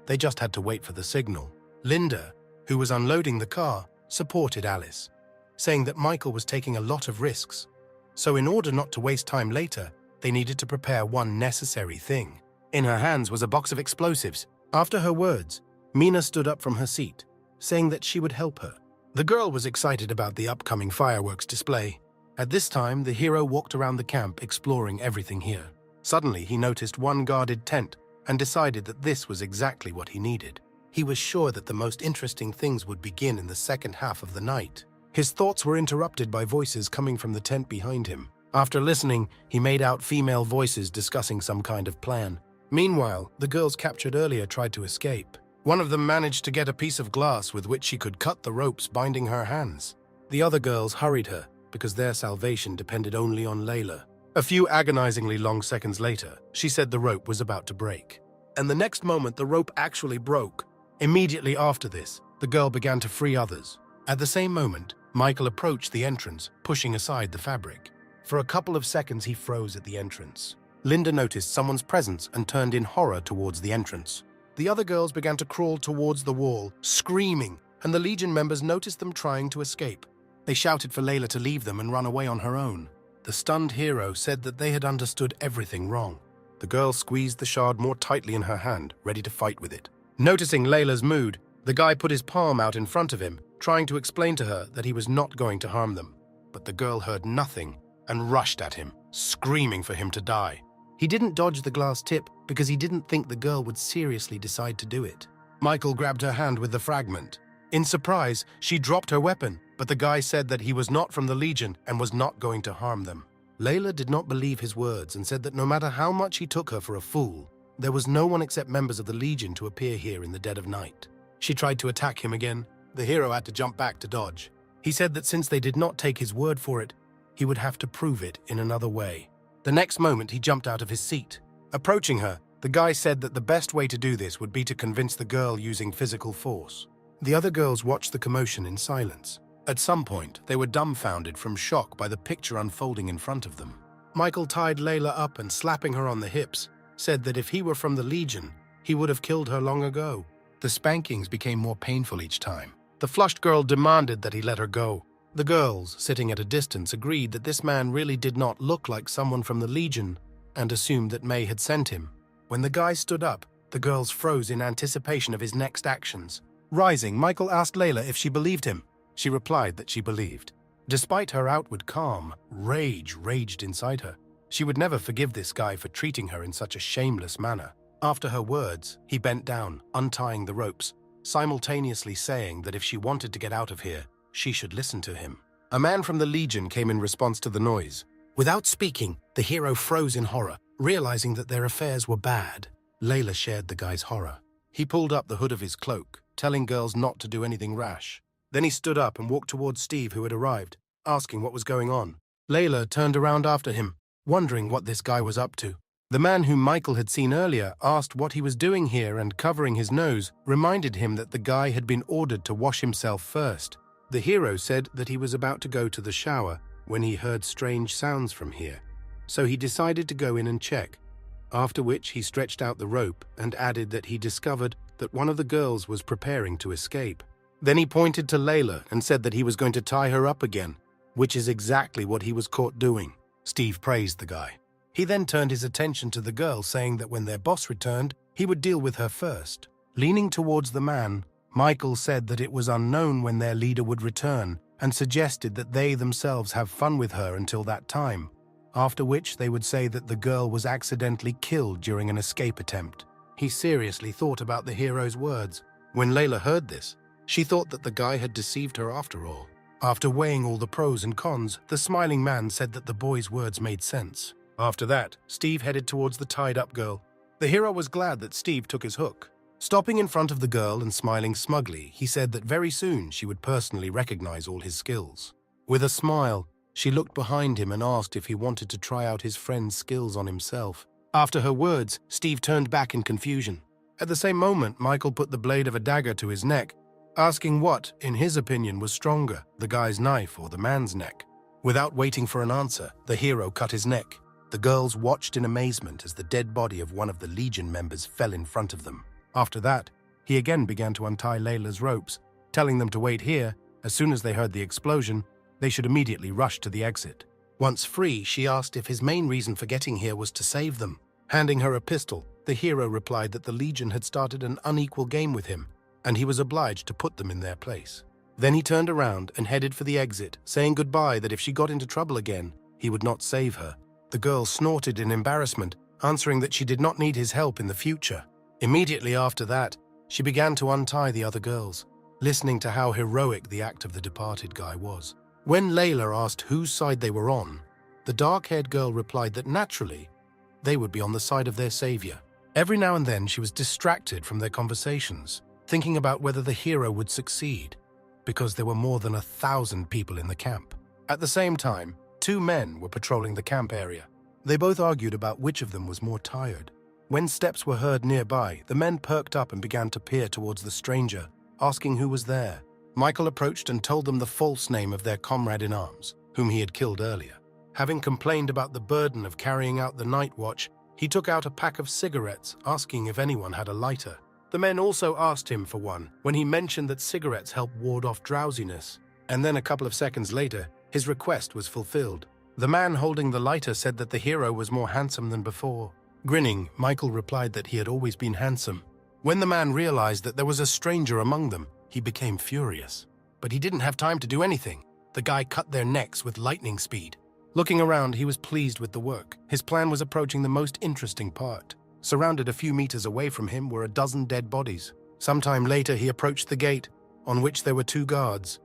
They just had to wait for the signal. Linda, who was unloading the car, supported Alice, saying that Michael was taking a lot of risks. So in order not to waste time later, they needed to prepare one necessary thing. In her hands was a box of explosives. After her words, Mina stood up from her seat, saying that she would help her. The girl was excited about the upcoming fireworks display. At this time, the hero walked around the camp exploring everything here. Suddenly, he noticed one guarded tent and decided that this was exactly what he needed. He was sure that the most interesting things would begin in the second half of the night. His thoughts were interrupted by voices coming from the tent behind him. After listening, he made out female voices discussing some kind of plan. Meanwhile, the girls captured earlier tried to escape. One of them managed to get a piece of glass with which she could cut the ropes binding her hands. The other girls hurried her because their salvation depended only on Layla. A few agonizingly long seconds later, she said the rope was about to break. And the next moment, the rope actually broke. Immediately after this, the girl began to free others. At the same moment, Michael approached the entrance, pushing aside the fabric. For a couple of seconds, he froze at the entrance. Linda noticed someone's presence and turned in horror towards the entrance. The other girls began to crawl towards the wall, screaming, and the Legion members noticed them trying to escape. They shouted for Layla to leave them and run away on her own. The stunned hero said that they had understood everything wrong. The girl squeezed the shard more tightly in her hand, ready to fight with it. Noticing Layla's mood, the guy put his palm out in front of him, trying to explain to her that he was not going to harm them. But the girl heard nothing and rushed at him, screaming for him to die. He didn't dodge the glass tip because he didn't think the girl would seriously decide to do it. Michael grabbed her hand with the fragment. In surprise, she dropped her weapon, but the guy said that he was not from the Legion and was not going to harm them. Layla did not believe his words and said that no matter how much he took her for a fool, there was no one except members of the Legion to appear here in the dead of night. She tried to attack him again. The hero had to jump back to dodge. He said that since they did not take his word for it, he would have to prove it in another way. The next moment, he jumped out of his seat. Approaching her, the guy said that the best way to do this would be to convince the girl using physical force. The other girls watched the commotion in silence. At some point, they were dumbfounded from shock by the picture unfolding in front of them. Michael tied Layla up and, slapping her on the hips, said that if he were from the Legion, he would have killed her long ago. The spankings became more painful each time. The flushed girl demanded that he let her go. The girls, sitting at a distance, agreed that this man really did not look like someone from the Legion and assumed that May had sent him. When the guy stood up, the girls froze in anticipation of his next actions. Rising, Michael asked Layla if she believed him. She replied that she believed. Despite her outward calm, rage raged inside her. She would never forgive this guy for treating her in such a shameless manner. After her words, he bent down, untying the ropes, simultaneously saying that if she wanted to get out of here, she should listen to him. A man from the Legion came in response to the noise. Without speaking, the hero froze in horror, realizing that their affairs were bad. Layla shared the guy's horror. He pulled up the hood of his cloak, telling girls not to do anything rash. Then he stood up and walked towards Steve, who had arrived, asking what was going on. Layla turned around after him, wondering what this guy was up to. The man whom Michael had seen earlier asked what he was doing here, and covering his nose reminded him that the guy had been ordered to wash himself first. The hero said that he was about to go to the shower when he heard strange sounds from here, so he decided to go in and check, after which he stretched out the rope and added that he discovered that one of the girls was preparing to escape. Then he pointed to Layla and said that he was going to tie her up again, which is exactly what he was caught doing. Steve praised the guy. He then turned his attention to the girl, saying that when their boss returned, he would deal with her first. Leaning towards the man, Michael said that it was unknown when their leader would return and suggested that they themselves have fun with her until that time, after which they would say that the girl was accidentally killed during an escape attempt. He seriously thought about the hero's words. When Layla heard this, she thought that the guy had deceived her after all. After weighing all the pros and cons, the smiling man said that the boy's words made sense. After that, Steve headed towards the tied-up girl. The hero was glad that Steve took his hook. Stopping in front of the girl and smiling smugly, he said that very soon she would personally recognize all his skills. With a smile, she looked behind him and asked if he wanted to try out his friend's skills on himself. After her words, Steve turned back in confusion. At the same moment, Michael put the blade of a dagger to his neck, asking what, in his opinion, was stronger, the guy's knife or the man's neck. Without waiting for an answer, the hero cut his neck. The girls watched in amazement as the dead body of one of the Legion members fell in front of them. After that, he again began to untie Layla's ropes, telling them to wait here. As soon as they heard the explosion, they should immediately rush to the exit. Once free, she asked if his main reason for getting here was to save them. Handing her a pistol, the hero replied that the Legion had started an unequal game with him, and he was obliged to put them in their place. Then he turned around and headed for the exit, saying goodbye, that if she got into trouble again, he would not save her. The girl snorted in embarrassment, answering that she did not need his help in the future. Immediately after that, she began to untie the other girls, listening to how heroic the act of the departed guy was. When Layla asked whose side they were on, the dark-haired girl replied that naturally, they would be on the side of their savior. Every now and then she was distracted from their conversations, thinking about whether the hero would succeed, because there were more than 1,000 people in the camp. At the same time, 2 men were patrolling the camp area. They both argued about which of them was more tired. When steps were heard nearby, the men perked up and began to peer towards the stranger, asking who was there. Michael approached and told them the false name of their comrade-in-arms, whom he had killed earlier. Having complained about the burden of carrying out the night watch, he took out a pack of cigarettes, asking if anyone had a lighter. The men also asked him for one when he mentioned that cigarettes help ward off drowsiness. And then a couple of seconds later, his request was fulfilled. The man holding the lighter said that the hero was more handsome than before. Grinning, Michael replied that he had always been handsome. When the man realized that there was a stranger among them, he became furious. But he didn't have time to do anything. The guy cut their necks with lightning speed. Looking around, he was pleased with the work. His plan was approaching the most interesting part. Surrounded a few meters away from him were a dozen dead bodies. Sometime later, he approached the gate, on which there were 2 guards.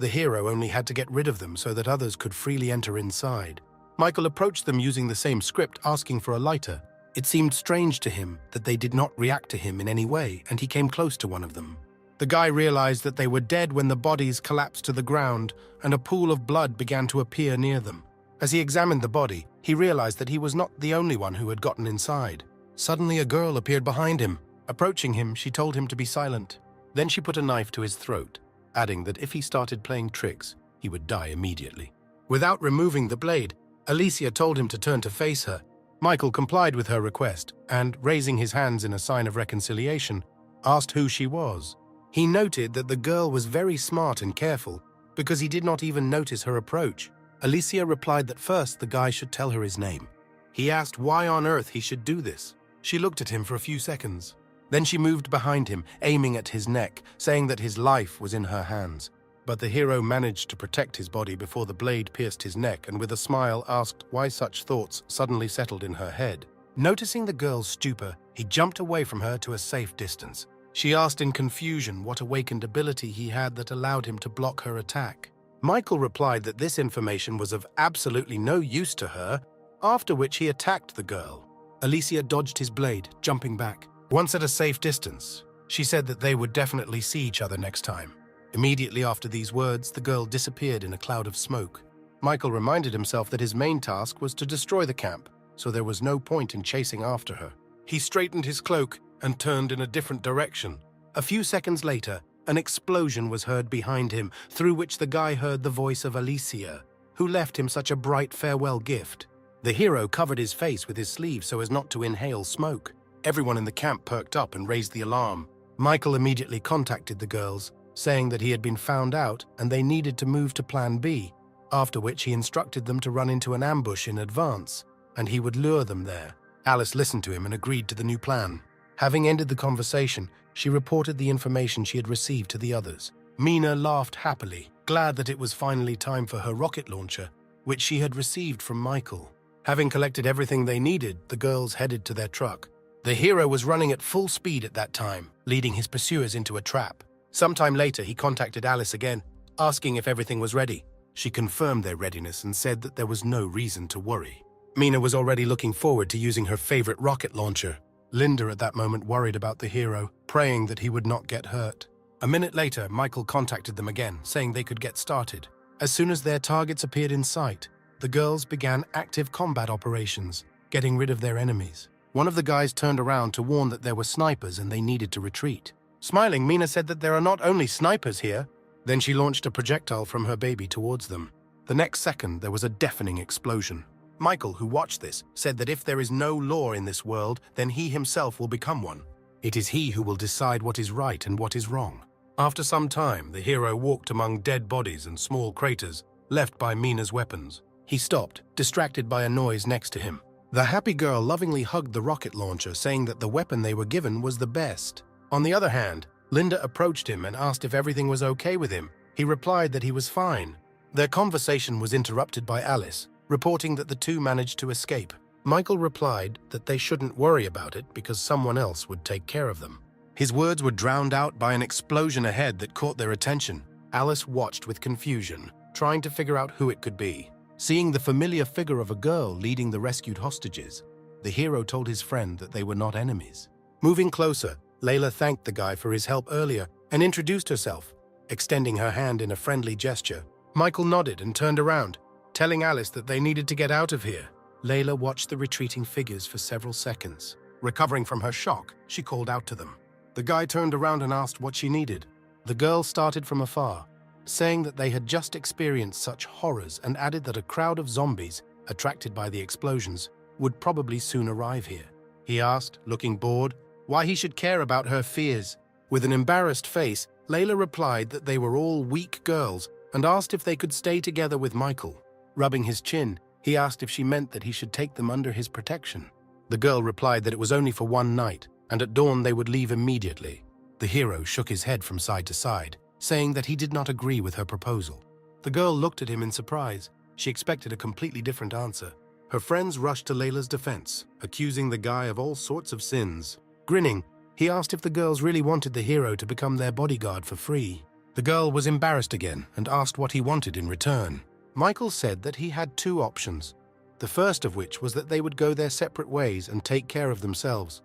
The hero only had to get rid of them so that others could freely enter inside. Michael approached them using the same script, asking for a lighter. It seemed strange to him that they did not react to him in any way, and he came close to one of them. The guy realized that they were dead when the bodies collapsed to the ground and a pool of blood began to appear near them. As he examined the body, he realized that he was not the only one who had gotten inside. Suddenly, a girl appeared behind him. Approaching him, she told him to be silent. Then she put a knife to his throat, adding that if he started playing tricks, he would die immediately. Without removing the blade, Alicia told him to turn to face her. Michael complied with her request and, raising his hands in a sign of reconciliation, asked who she was. He noted that the girl was very smart and careful because he did not even notice her approach. Alicia replied that first the guy should tell her his name. He asked why on earth he should do this. She looked at him for a few seconds. Then she moved behind him, aiming at his neck, saying that his life was in her hands. But the hero managed to protect his body before the blade pierced his neck and with a smile asked why such thoughts suddenly settled in her head. Noticing the girl's stupor, he jumped away from her to a safe distance. She asked in confusion what awakened ability he had that allowed him to block her attack. Michael replied that this information was of absolutely no use to her, after which he attacked the girl. Alicia dodged his blade, jumping back. Once at a safe distance, she said that they would definitely see each other next time. Immediately after these words, the girl disappeared in a cloud of smoke. Michael reminded himself that his main task was to destroy the camp, so there was no point in chasing after her. He straightened his cloak and turned in a different direction. A few seconds later, an explosion was heard behind him, through which the guy heard the voice of Alicia, who left him such a bright farewell gift. The hero covered his face with his sleeve so as not to inhale smoke. Everyone in the camp perked up and raised the alarm. Michael immediately contacted the girls, saying that he had been found out and they needed to move to Plan B, after which he instructed them to run into an ambush in advance, and he would lure them there. Alice listened to him and agreed to the new plan. Having ended the conversation, she reported the information she had received to the others. Mina laughed happily, glad that it was finally time for her rocket launcher, which she had received from Michael. Having collected everything they needed, the girls headed to their truck. The hero was running at full speed at that time, leading his pursuers into a trap. Sometime later, he contacted Alice again, asking if everything was ready. She confirmed their readiness and said that there was no reason to worry. Mina was already looking forward to using her favorite rocket launcher. Linda at that moment worried about the hero, praying that he would not get hurt. A minute later, Michael contacted them again, saying they could get started. As soon as their targets appeared in sight, the girls began active combat operations, getting rid of their enemies. One of the guys turned around to warn that there were snipers and they needed to retreat. Smiling, Mina said that there are not only snipers here. Then she launched a projectile from her baby towards them. The next second, there was a deafening explosion. Michael, who watched this, said that if there is no law in this world, then he himself will become one. It is he who will decide what is right and what is wrong. After some time, the hero walked among dead bodies and small craters, left by Mina's weapons. He stopped, distracted by a noise next to him. The happy girl lovingly hugged the rocket launcher, saying that the weapon they were given was the best. On the other hand, Linda approached him and asked if everything was okay with him. He replied that he was fine. Their conversation was interrupted by Alice, reporting that the two managed to escape. Michael replied that they shouldn't worry about it because someone else would take care of them. His words were drowned out by an explosion ahead that caught their attention. Alice watched with confusion, trying to figure out who it could be. Seeing the familiar figure of a girl leading the rescued hostages, the hero told his friend that they were not enemies. Moving closer, Layla thanked the guy for his help earlier and introduced herself, extending her hand in a friendly gesture. Michael nodded and turned around, telling Alice that they needed to get out of here. Layla watched the retreating figures for several seconds. Recovering from her shock, she called out to them. The guy turned around and asked what she needed. The girl started from afar, saying that they had just experienced such horrors, and added that a crowd of zombies, attracted by the explosions, would probably soon arrive here. He asked, looking bored, why he should care about her fears. With an embarrassed face, Layla replied that they were all weak girls and asked if they could stay together with Michael. Rubbing his chin, he asked if she meant that he should take them under his protection. The girl replied that it was only for one night, and at dawn they would leave immediately. The hero shook his head from side to side, saying that he did not agree with her proposal. The girl looked at him in surprise. She expected a completely different answer. Her friends rushed to Layla's defense, accusing the guy of all sorts of sins. Grinning, he asked if the girls really wanted the hero to become their bodyguard for free. The girl was embarrassed again and asked what he wanted in return. Michael said that he had two options, the first of which was that they would go their separate ways and take care of themselves.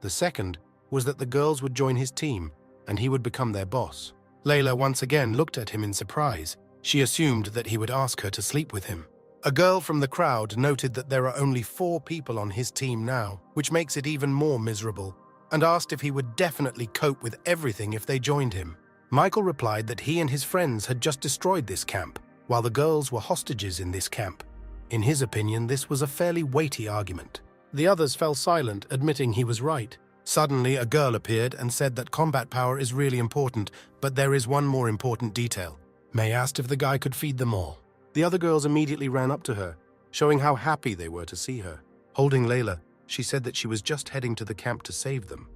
The second was that the girls would join his team and he would become their boss. Layla once again looked at him in surprise. She assumed that he would ask her to sleep with him. A girl from the crowd noted that there are only 4 people on his team now, which makes it even more miserable, and asked if he would definitely cope with everything if they joined him. Michael replied that he and his friends had just destroyed this camp, while the girls were hostages in this camp. In his opinion, this was a fairly weighty argument. The others fell silent, admitting he was right. Suddenly, a girl appeared and said that combat power is really important, but there is one more important detail. May asked if the guy could feed them all. The other girls immediately ran up to her, showing how happy they were to see her. Holding Layla, she said that she was just heading to the camp to save them,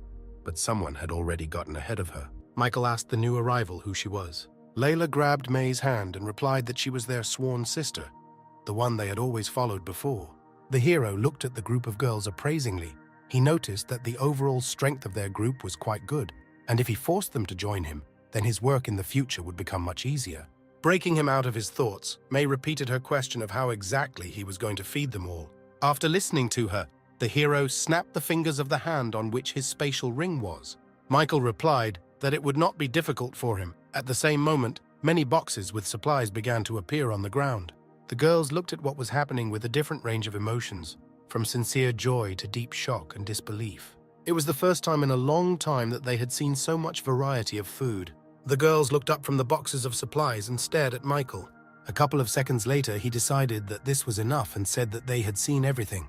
but someone had already gotten ahead of her. Michael asked the new arrival who she was. Layla grabbed May's hand and replied that she was their sworn sister, the one they had always followed before. The hero looked at the group of girls appraisingly. He noticed that the overall strength of their group was quite good, and if he forced them to join him, then his work in the future would become much easier. Breaking him out of his thoughts, May repeated her question of how exactly he was going to feed them all. After listening to her, the hero snapped the fingers of the hand on which his spatial ring was. Michael replied that it would not be difficult for him. At the same moment, many boxes with supplies began to appear on the ground. The girls looked at what was happening with a different range of emotions, from sincere joy to deep shock and disbelief. It was the first time in a long time that they had seen so much variety of food. The girls looked up from the boxes of supplies and stared at Michael. A couple of seconds later, he decided that this was enough and said that they had seen everything,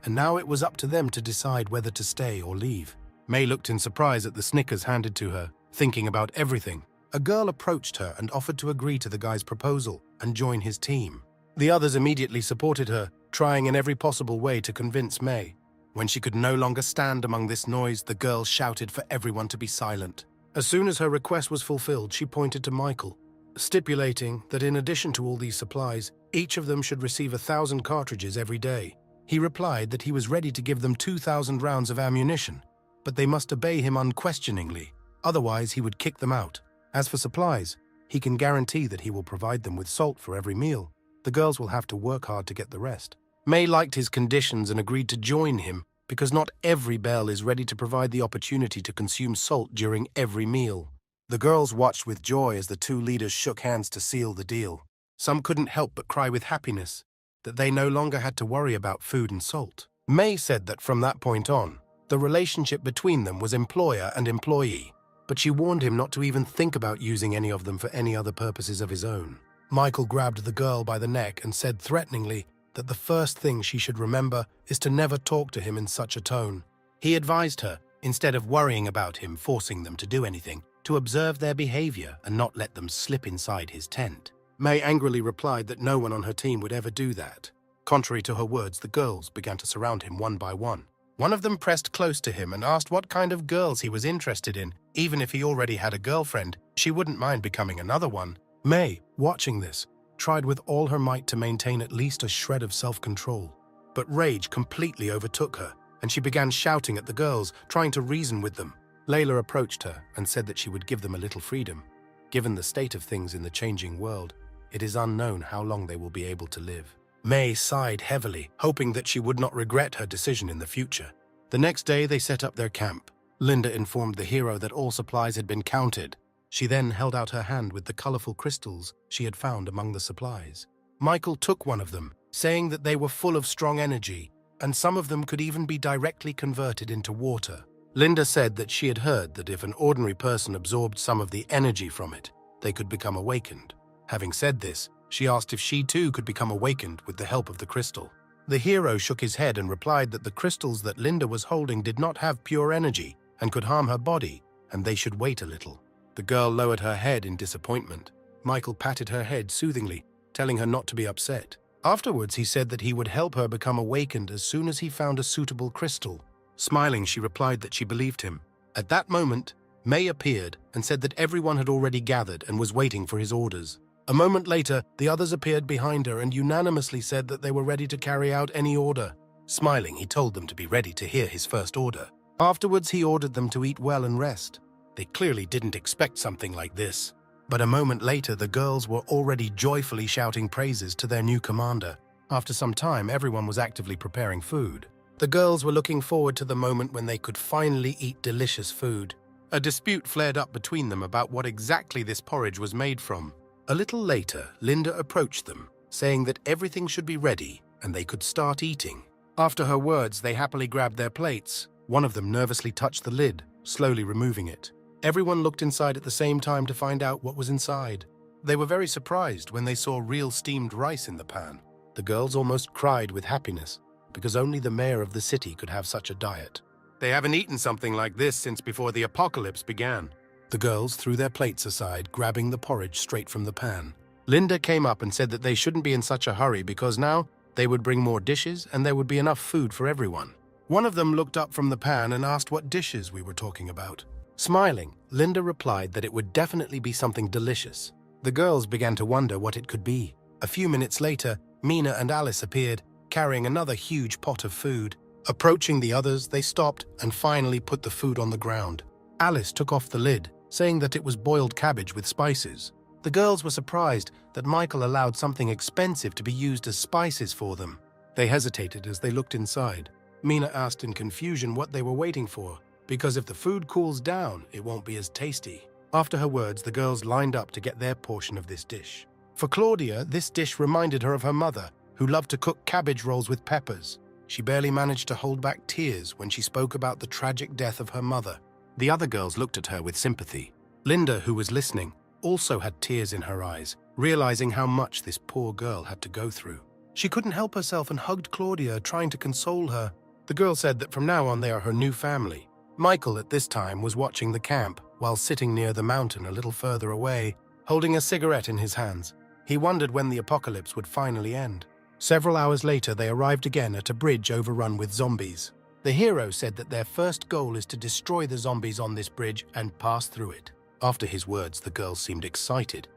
and now it was up to them to decide whether to stay or leave. May looked in surprise at the Snickers handed to her, thinking about everything. A girl approached her and offered to agree to the guy's proposal and join his team. The others immediately supported her, trying in every possible way to convince May. When she could no longer stand among this noise, the girl shouted for everyone to be silent. As soon as her request was fulfilled, she pointed to Michael, stipulating that in addition to all these supplies, each of them should receive 1,000 cartridges every day. He replied that he was ready to give them 2,000 rounds of ammunition, but they must obey him unquestioningly, otherwise he would kick them out. As for supplies, he can guarantee that he will provide them with salt for every meal. The girls will have to work hard to get the rest. May liked his conditions and agreed to join him because not every belle is ready to provide the opportunity to consume salt during every meal. The girls watched with joy as the two leaders shook hands to seal the deal. Some couldn't help but cry with happiness that they no longer had to worry about food and salt. May said that from that point on, the relationship between them was employer and employee, but she warned him not to even think about using any of them for any other purposes of his own. Michael grabbed the girl by the neck and said threateningly that the first thing she should remember is to never talk to him in such a tone. He advised her, instead of worrying about him forcing them to do anything, to observe their behavior and not let them slip inside his tent. May angrily replied that no one on her team would ever do that. Contrary to her words, the girls began to surround him one by one. One of them pressed close to him and asked what kind of girls he was interested in. Even if he already had a girlfriend, she wouldn't mind becoming another one. May, watching this, tried with all her might to maintain at least a shred of self-control. But rage completely overtook her, and she began shouting at the girls, trying to reason with them. Layla approached her and said that she would give them a little freedom. Given the state of things in the changing world, it is unknown how long they will be able to live. May sighed heavily, hoping that she would not regret her decision in the future. The next day, they set up their camp. Linda informed the hero that all supplies had been counted. She then held out her hand with the colorful crystals she had found among the supplies. Michael took one of them, saying that they were full of strong energy, and some of them could even be directly converted into water. Linda said that she had heard that if an ordinary person absorbed some of the energy from it, they could become awakened. Having said this, she asked if she too could become awakened with the help of the crystal. The hero shook his head and replied that the crystals that Linda was holding did not have pure energy and could harm her body, and they should wait a little. The girl lowered her head in disappointment. Michael patted her head soothingly, telling her not to be upset. Afterwards, he said that he would help her become awakened as soon as he found a suitable crystal. Smiling, she replied that she believed him. At that moment, May appeared and said that everyone had already gathered and was waiting for his orders. A moment later, the others appeared behind her and unanimously said that they were ready to carry out any order. Smiling, he told them to be ready to hear his first order. Afterwards, he ordered them to eat well and rest. They clearly didn't expect something like this. But a moment later, the girls were already joyfully shouting praises to their new commander. After some time, everyone was actively preparing food. The girls were looking forward to the moment when they could finally eat delicious food. A dispute flared up between them about what exactly this porridge was made from. A little later, Linda approached them, saying that everything should be ready and they could start eating. After her words, they happily grabbed their plates. One of them nervously touched the lid, slowly removing it. Everyone looked inside at the same time to find out what was inside. They were very surprised when they saw real steamed rice in the pan. The girls almost cried with happiness, because only the mayor of the city could have such a diet. They haven't eaten something like this since before the apocalypse began. The girls threw their plates aside, grabbing the porridge straight from the pan. Linda came up and said that they shouldn't be in such a hurry because now they would bring more dishes and there would be enough food for everyone. One of them looked up from the pan and asked what dishes we were talking about. Smiling, Linda replied that it would definitely be something delicious. The girls began to wonder what it could be. A few minutes later, Mina and Alice appeared, carrying another huge pot of food. Approaching the others, they stopped and finally put the food on the ground. Alice took off the lid, saying that it was boiled cabbage with spices. The girls were surprised that Michael allowed something expensive to be used as spices for them. They hesitated as they looked inside. Mina asked in confusion what they were waiting for, because if the food cools down, it won't be as tasty. After her words, the girls lined up to get their portion of this dish. For Claudia, this dish reminded her of her mother, who loved to cook cabbage rolls with peppers. She barely managed to hold back tears when she spoke about the tragic death of her mother. The other girls looked at her with sympathy. Linda, who was listening, also had tears in her eyes, realizing how much this poor girl had to go through. She couldn't help herself and hugged Claudia, trying to console her. The girl said that from now on they are her new family. Michael, at this time, was watching the camp while sitting near the mountain a little further away, holding a cigarette in his hands. He wondered when the apocalypse would finally end. Several hours later, they arrived again at a bridge overrun with zombies. The hero said that their first goal is to destroy the zombies on this bridge and pass through it. After his words, the girls seemed excited.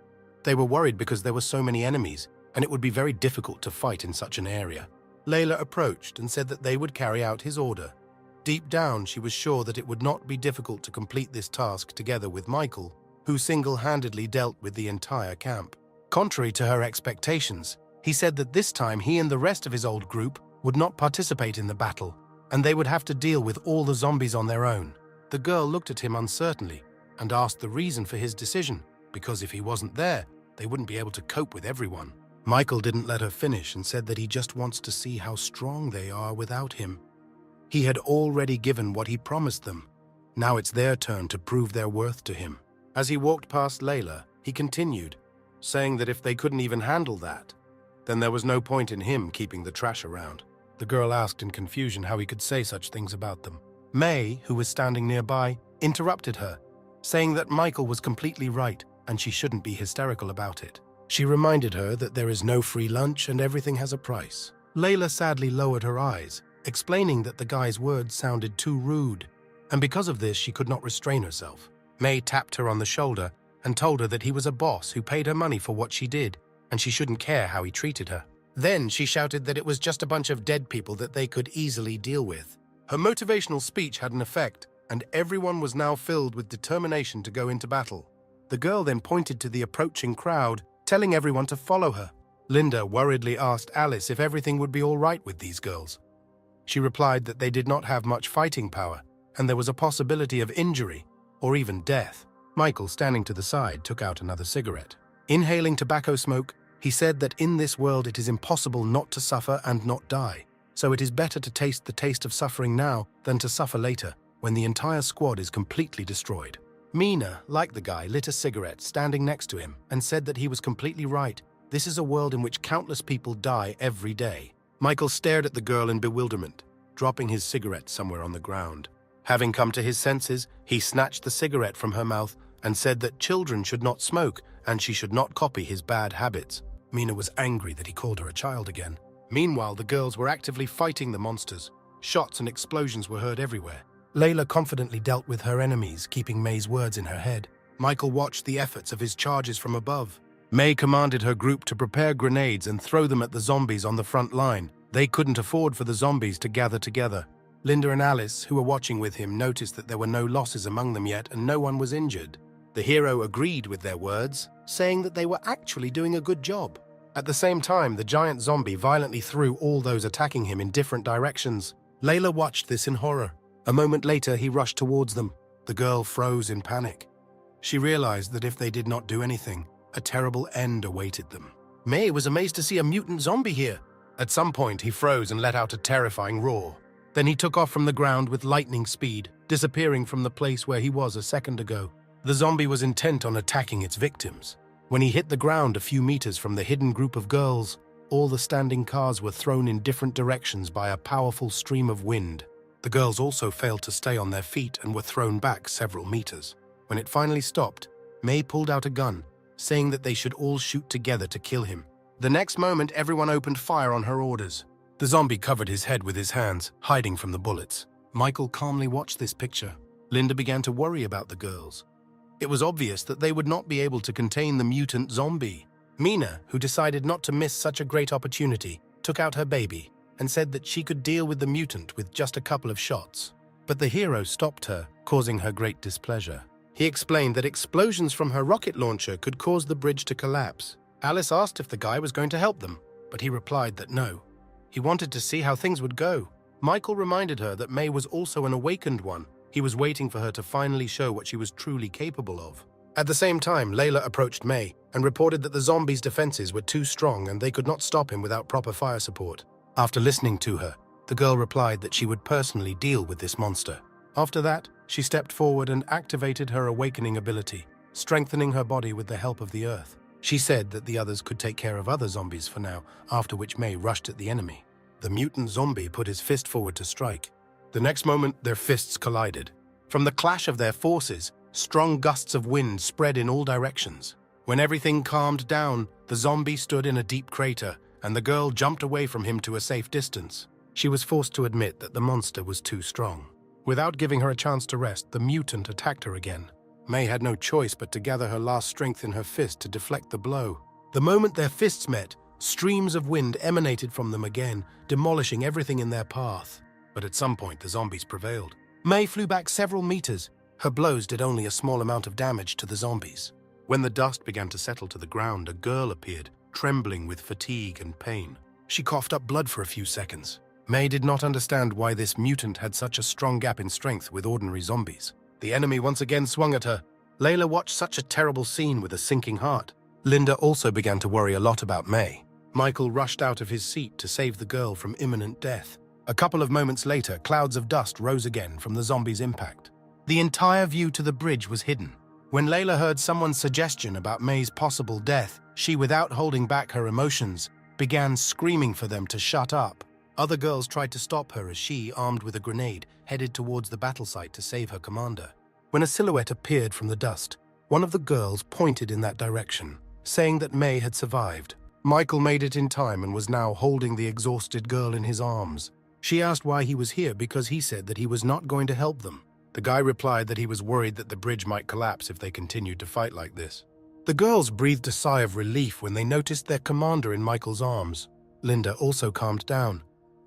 They were worried because there were so many enemies, and it would be very difficult to fight in such an area. Layla approached and said that they would carry out his order. Deep down, she was sure that it would not be difficult to complete this task together with Michael, who single-handedly dealt with the entire camp. Contrary to her expectations, he said that this time he and the rest of his old group would not participate in the battle, and they would have to deal with all the zombies on their own. The girl looked at him uncertainly and asked the reason for his decision, because if he wasn't there, they wouldn't be able to cope with everyone. Michael didn't let her finish and said that he just wants to see how strong they are without him. He had already given what he promised them. Now it's their turn to prove their worth to him. As he walked past Layla, he continued, saying that if they couldn't even handle that, then there was no point in him keeping the trash around. The girl asked in confusion how he could say such things about them. May, who was standing nearby, interrupted her, saying that Michael was completely right and she shouldn't be hysterical about it. She reminded her that there is no free lunch and everything has a price. Layla sadly lowered her eyes, explaining that the guy's words sounded too rude, and because of this she could not restrain herself. May tapped her on the shoulder and told her that he was a boss who paid her money for what she did, and she shouldn't care how he treated her. Then she shouted that it was just a bunch of dead people that they could easily deal with. Her motivational speech had an effect, and everyone was now filled with determination to go into battle. The girl then pointed to the approaching crowd, telling everyone to follow her. Linda worriedly asked Alice if everything would be all right with these girls. She replied that they did not have much fighting power, and there was a possibility of injury, or even death. Michael, standing to the side, took out another cigarette. Inhaling tobacco smoke, he said that in this world it is impossible not to suffer and not die, so it is better to taste the taste of suffering now than to suffer later. when the entire squad is completely destroyed. Mina, like the guy, lit a cigarette standing next to him and said that he was completely right. This is a world in which countless people die every day. Michael stared at the girl in bewilderment, dropping his cigarette somewhere on the ground. Having come to his senses, he snatched the cigarette from her mouth and said that children should not smoke and she should not copy his bad habits. Mina was angry that he called her a child again. Meanwhile, the girls were actively fighting the monsters. Shots and explosions were heard everywhere. Layla confidently dealt with her enemies, keeping May's words in her head. Michael watched the efforts of his charges from above. May commanded her group to prepare grenades and throw them at the zombies on the front line. They couldn't afford for the zombies to gather together. Linda and Alice, who were watching with him, noticed that there were no losses among them yet and no one was injured. The hero agreed with their words, saying that they were actually doing a good job. At the same time, the giant zombie violently threw all those attacking him in different directions. Layla watched this in horror. A moment later, he rushed towards them. The girl froze in panic. She realized that if they did not do anything, a terrible end awaited them. May was amazed to see a mutant zombie here. At some point, he froze and let out a terrifying roar. Then he took off from the ground with lightning speed, disappearing from the place where he was a second ago. The zombie was intent on attacking its victims. When he hit the ground a few meters from the hidden group of girls, all the standing cars were thrown in different directions by a powerful stream of wind. The girls also failed to stay on their feet and were thrown back several meters. When it finally stopped, May pulled out a gun, saying that they should all shoot together to kill him. The next moment, everyone opened fire on her orders. The zombie covered his head with his hands, hiding from the bullets. Michael calmly watched this picture. Linda began to worry about the girls. It was obvious that they would not be able to contain the mutant zombie. Mina, who decided not to miss such a great opportunity, took out her baby and said that she could deal with the mutant with just a couple of shots. But the hero stopped her, causing her great displeasure. He explained that explosions from her rocket launcher could cause the bridge to collapse. Alice asked if the guy was going to help them, but he replied that no. He wanted to see how things would go. Michael reminded her that May was also an awakened one. He was waiting for her to finally show what she was truly capable of. At the same time, Layla approached May and reported that the zombie's defenses were too strong and they could not stop him without proper fire support. After listening to her, the girl replied that she would personally deal with this monster. After that, she stepped forward and activated her awakening ability, strengthening her body with the help of the earth. She said that the others could take care of other zombies for now, after which May rushed at the enemy. The mutant zombie put his fist forward to strike. The next moment, their fists collided. From the clash of their forces, strong gusts of wind spread in all directions. When everything calmed down, the zombie stood in a deep crater, and the girl jumped away from him to a safe distance. She was forced to admit that the monster was too strong. Without giving her a chance to rest, the mutant attacked her again. May had no choice but to gather her last strength in her fist to deflect the blow. The moment their fists met, streams of wind emanated from them again, demolishing everything in their path. But at some point, the zombies prevailed. May flew back several meters. Her blows did only a small amount of damage to the zombies. When the dust began to settle to the ground, a girl appeared, trembling with fatigue and pain. She coughed up blood for a few seconds. May did not understand why this mutant had such a strong gap in strength with ordinary zombies. The enemy once again swung at her. Layla watched such a terrible scene with a sinking heart. Linda also began to worry a lot about May. Michael rushed out of his seat to save the girl from imminent death. A couple of moments later, clouds of dust rose again from the zombies' impact. The entire view to the bridge was hidden. When Layla heard someone's suggestion about May's possible death, she, without holding back her emotions, began screaming for them to shut up. Other girls tried to stop her as she, armed with a grenade, headed towards the battle site to save her commander. When a silhouette appeared from the dust, one of the girls pointed in that direction, saying that May had survived. Michael made it in time and was now holding the exhausted girl in his arms. She asked why he was here because he said that he was not going to help them. The guy replied that he was worried that the bridge might collapse if they continued to fight like this. The girls breathed a sigh of relief when they noticed their commander in Michael's arms. Linda also calmed down.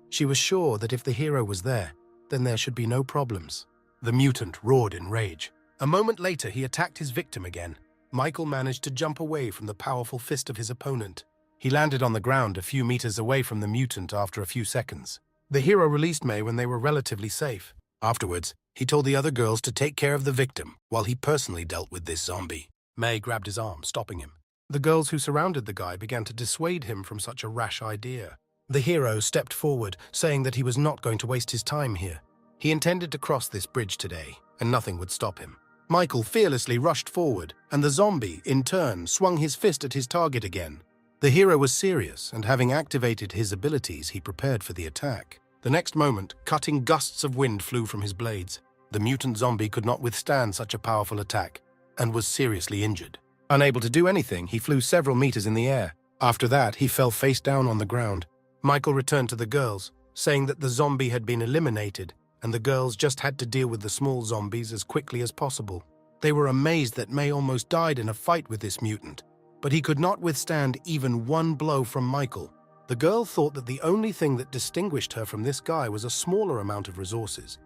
She was sure that if the hero was there, then there should be no problems. The mutant roared in rage. A moment later, he attacked his victim again. Michael managed to jump away from the powerful fist of his opponent. He landed on the ground a few meters away from the mutant after a few seconds. The hero released May when they were relatively safe. Afterwards, he told the other girls to take care of the victim while he personally dealt with this zombie. May grabbed his arm, stopping him. The girls who surrounded the guy began to dissuade him from such a rash idea. The hero stepped forward, saying that he was not going to waste his time here. He intended to cross this bridge today, and nothing would stop him. Michael fearlessly rushed forward, and the zombie, in turn, swung his fist at his target again. The hero was serious, and having activated his abilities, he prepared for the attack. The next moment, cutting gusts of wind flew from his blades. The mutant zombie could not withstand such a powerful attack, and was seriously injured. Unable to do anything, he flew several meters in the air. After that, he fell face down on the ground. Michael returned to the girls, saying that the zombie had been eliminated, and the girls just had to deal with the small zombies as quickly as possible. They were amazed that May almost died in a fight with this mutant, but he could not withstand even one blow from Michael. The girl thought that the only thing that distinguished her from this guy was a smaller amount of resources.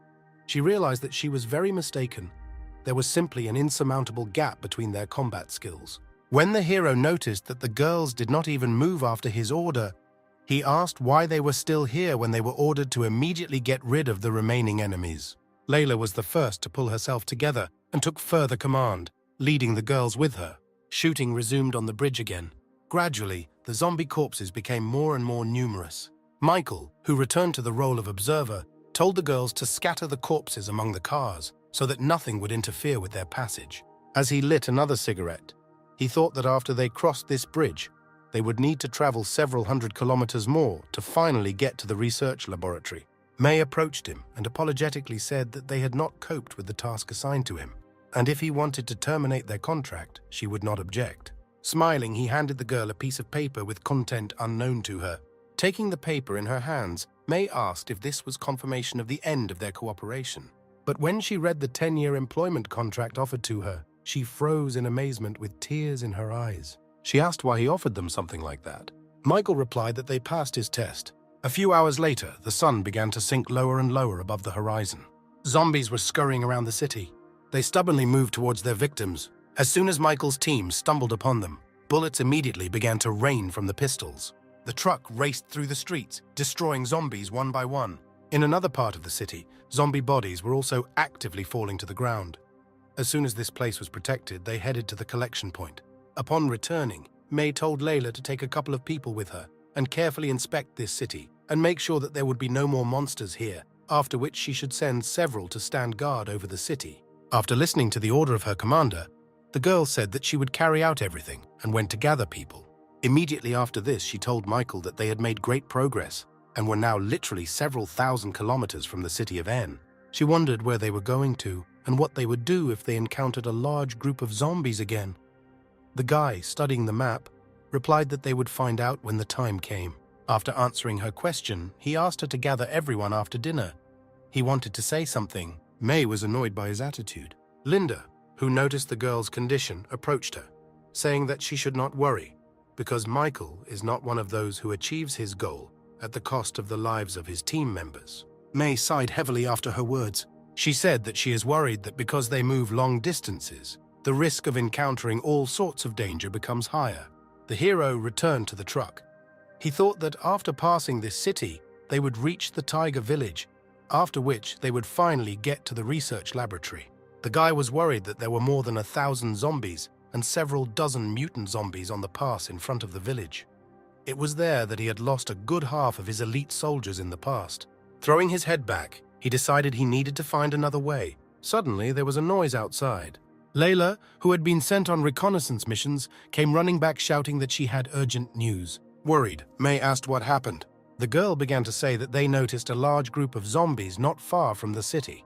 She realized that she was very mistaken. There was simply an insurmountable gap between their combat skills. When the hero noticed that the girls did not even move after his order, he asked why they were still here when they were ordered to immediately get rid of the remaining enemies. Layla was the first to pull herself together and took further command, leading the girls with her. Shooting resumed on the bridge again. Gradually, the zombie corpses became more and more numerous. Michael, who returned to the role of observer, told the girls to scatter the corpses among the cars so that nothing would interfere with their passage. As he lit another cigarette, he thought that after they crossed this bridge, they would need to travel several hundred kilometers more to finally get to the research laboratory. May approached him and apologetically said that they had not coped with the task assigned to him, and if he wanted to terminate their contract, she would not object. Smiling, he handed the girl a piece of paper with content unknown to her. Taking the paper in her hands, May asked if this was confirmation of the end of their cooperation. But when she read the 10-year employment contract offered to her, she froze in amazement with tears in her eyes. She asked why he offered them something like that. Michael replied that they passed his test. A few hours later, the sun began to sink lower and lower above the horizon. Zombies were scurrying around the city. They stubbornly moved towards their victims. As soon as Michael's team stumbled upon them, bullets immediately began to rain from the pistols. The truck raced through the streets, destroying zombies one by one. In another part of the city, zombie bodies were also actively falling to the ground. As soon as this place was protected, they headed to the collection point. Upon returning, May told Layla to take a couple of people with her and carefully inspect this city and make sure that there would be no more monsters here, after which she should send several to stand guard over the city. After listening to the order of her commander, the girl said that she would carry out everything and went to gather people. Immediately after this, she told Michael that they had made great progress and were now literally several thousand kilometers from the city of N. She wondered where they were going to and what they would do if they encountered a large group of zombies again. The guy, studying the map, replied that they would find out when the time came. After answering her question, he asked her to gather everyone after dinner. He wanted to say something. May was annoyed by his attitude. Linda, who noticed the girl's condition, approached her, saying that she should not worry, because Michael is not one of those who achieves his goal at the cost of the lives of his team members. May sighed heavily after her words. She said that she is worried that because they move long distances, the risk of encountering all sorts of danger becomes higher. The hero returned to the truck. He thought that after passing this city, they would reach the tiger village, after which they would finally get to the research laboratory. The guy was worried that there were more than 1,000 zombies and several dozen mutant zombies on the pass in front of the village. It was there that he had lost a good half of his elite soldiers in the past. Throwing his head back, he decided he needed to find another way. Suddenly, there was a noise outside. Layla, who had been sent on reconnaissance missions, came running back shouting that she had urgent news. Worried, May asked what happened. The girl began to say that they noticed a large group of zombies not far from the city.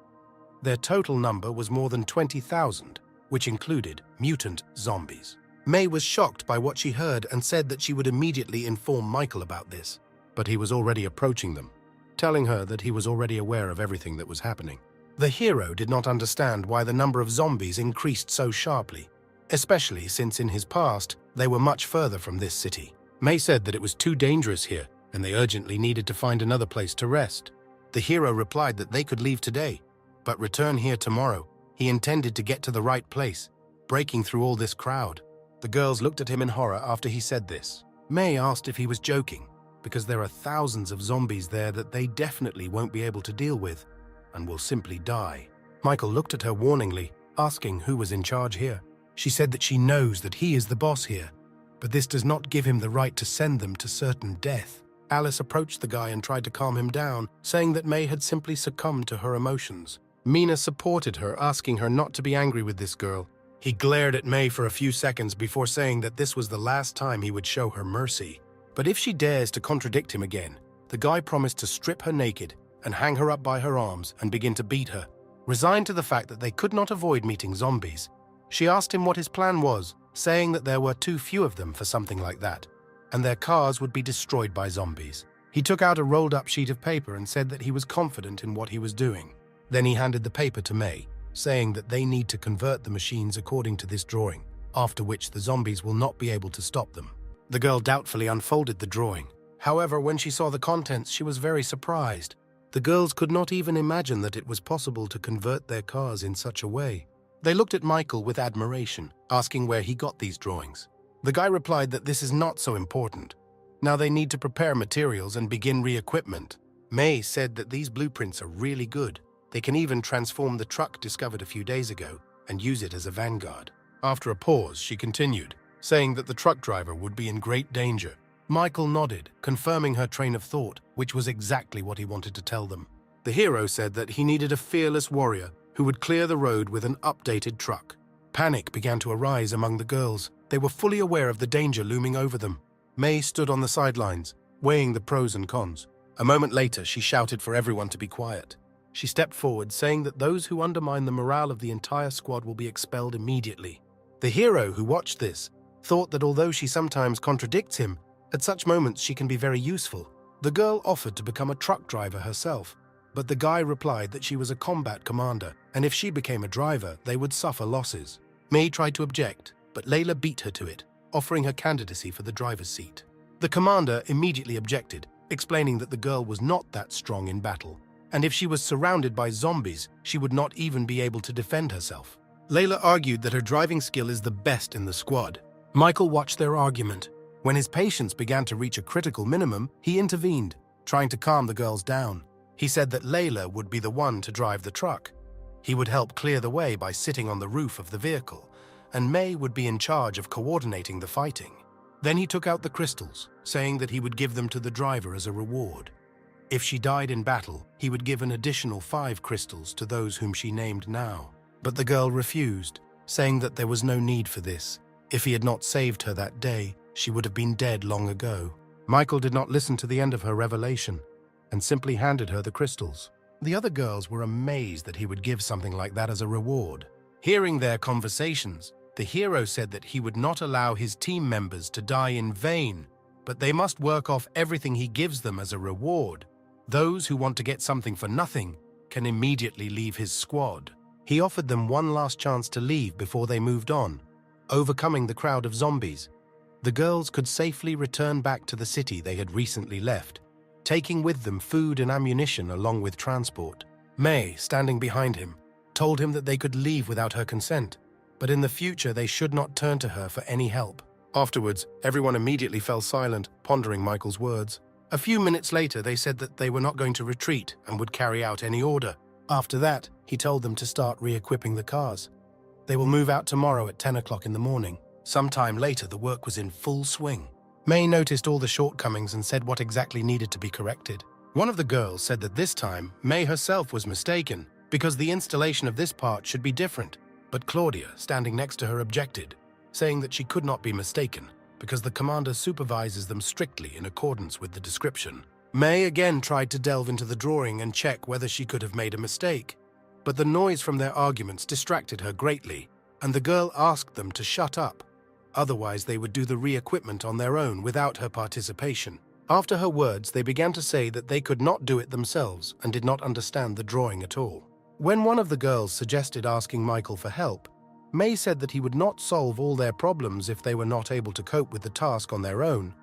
Their total number was more than 20,000, which included mutant zombies. May was shocked by what she heard and said that she would immediately inform Michael about this, but he was already approaching them, telling her that he was already aware of everything that was happening. The hero did not understand why the number of zombies increased so sharply, especially since in his past they were much further from this city. May said that it was too dangerous here and they urgently needed to find another place to rest. The hero replied that they could leave today, but return here tomorrow. He intended to get to the right place, breaking through all this crowd. The girls looked at him in horror after he said this. May asked if he was joking, because there are thousands of zombies there that they definitely won't be able to deal with and will simply die. Michael looked at her warningly, asking who was in charge here. She said that she knows that he is the boss here, but this does not give him the right to send them to certain death. Alice approached the guy and tried to calm him down, saying that May had simply succumbed to her emotions. Mina supported her, asking her not to be angry with this girl. He glared at May for a few seconds before saying that this was the last time he would show her mercy. But if she dares to contradict him again, the guy promised to strip her naked and hang her up by her arms and begin to beat her. Resigned to the fact that they could not avoid meeting zombies, she asked him what his plan was, saying that there were too few of them for something like that, and their cars would be destroyed by zombies. He took out a rolled-up sheet of paper and said that he was confident in what he was doing. Then he handed the paper to May, saying that they need to convert the machines according to this drawing, after which the zombies will not be able to stop them. The girl doubtfully unfolded the drawing. However, when she saw the contents, she was very surprised. The girls could not even imagine that it was possible to convert their cars in such a way. They looked at Michael with admiration, asking where he got these drawings. The guy replied that this is not so important. Now they need to prepare materials and begin re-equipment. May said that these blueprints are really good. They can even transform the truck discovered a few days ago and use it as a vanguard. After a pause, she continued, saying that the truck driver would be in great danger. Michael nodded, confirming her train of thought, which was exactly what he wanted to tell them. The hero said that he needed a fearless warrior who would clear the road with an updated truck. Panic began to arise among the girls. They were fully aware of the danger looming over them. May stood on the sidelines, weighing the pros and cons. A moment later, she shouted for everyone to be quiet. She stepped forward, saying that those who undermine the morale of the entire squad will be expelled immediately. The hero, who watched this, thought that although she sometimes contradicts him, at such moments she can be very useful. The girl offered to become a truck driver herself, but the guy replied that she was a combat commander, and if she became a driver, they would suffer losses. May tried to object, but Layla beat her to it, offering her candidacy for the driver's seat. The commander immediately objected, explaining that the girl was not that strong in battle, and if she was surrounded by zombies, she would not even be able to defend herself. Layla argued that her driving skill is the best in the squad. Michael watched their argument. When his patience began to reach a critical minimum, he intervened, trying to calm the girls down. He said that Layla would be the one to drive the truck. He would help clear the way by sitting on the roof of the vehicle, and May would be in charge of coordinating the fighting. Then he took out the crystals, saying that he would give them to the driver as a reward. If she died in battle, he would give an additional 5 crystals to those whom she named now. But the girl refused, saying that there was no need for this. If he had not saved her that day, she would have been dead long ago. Michael did not listen to the end of her revelation and simply handed her the crystals. The other girls were amazed that he would give something like that as a reward. Hearing their conversations, the hero said that he would not allow his team members to die in vain, but they must work off everything he gives them as a reward. Those who want to get something for nothing can immediately leave his squad. He offered them one last chance to leave before they moved on, overcoming the crowd of zombies. The girls could safely return back to the city they had recently left, taking with them food and ammunition along with transport. May, standing behind him, told him that they could leave without her consent, but in the future they should not turn to her for any help. Afterwards, everyone immediately fell silent, pondering Michael's words. A few minutes later, they said that they were not going to retreat and would carry out any order. After that, he told them to start re-equipping the cars. They will move out tomorrow at 10 o'clock in the morning. Sometime later, the work was in full swing. May noticed all the shortcomings and said what exactly needed to be corrected. One of the girls said that this time, May herself was mistaken, because the installation of this part should be different. But Claudia, standing next to her, objected, saying that she could not be mistaken, because the commander supervises them strictly in accordance with the description. May again tried to delve into the drawing and check whether she could have made a mistake, but the noise from their arguments distracted her greatly, and the girl asked them to shut up. Otherwise, they would do the re-equipment on their own without her participation. After her words, they began to say that they could not do it themselves and did not understand the drawing at all. When one of the girls suggested asking Michael for help, May said that he would not solve all their problems if they were not able to cope with the task on their own.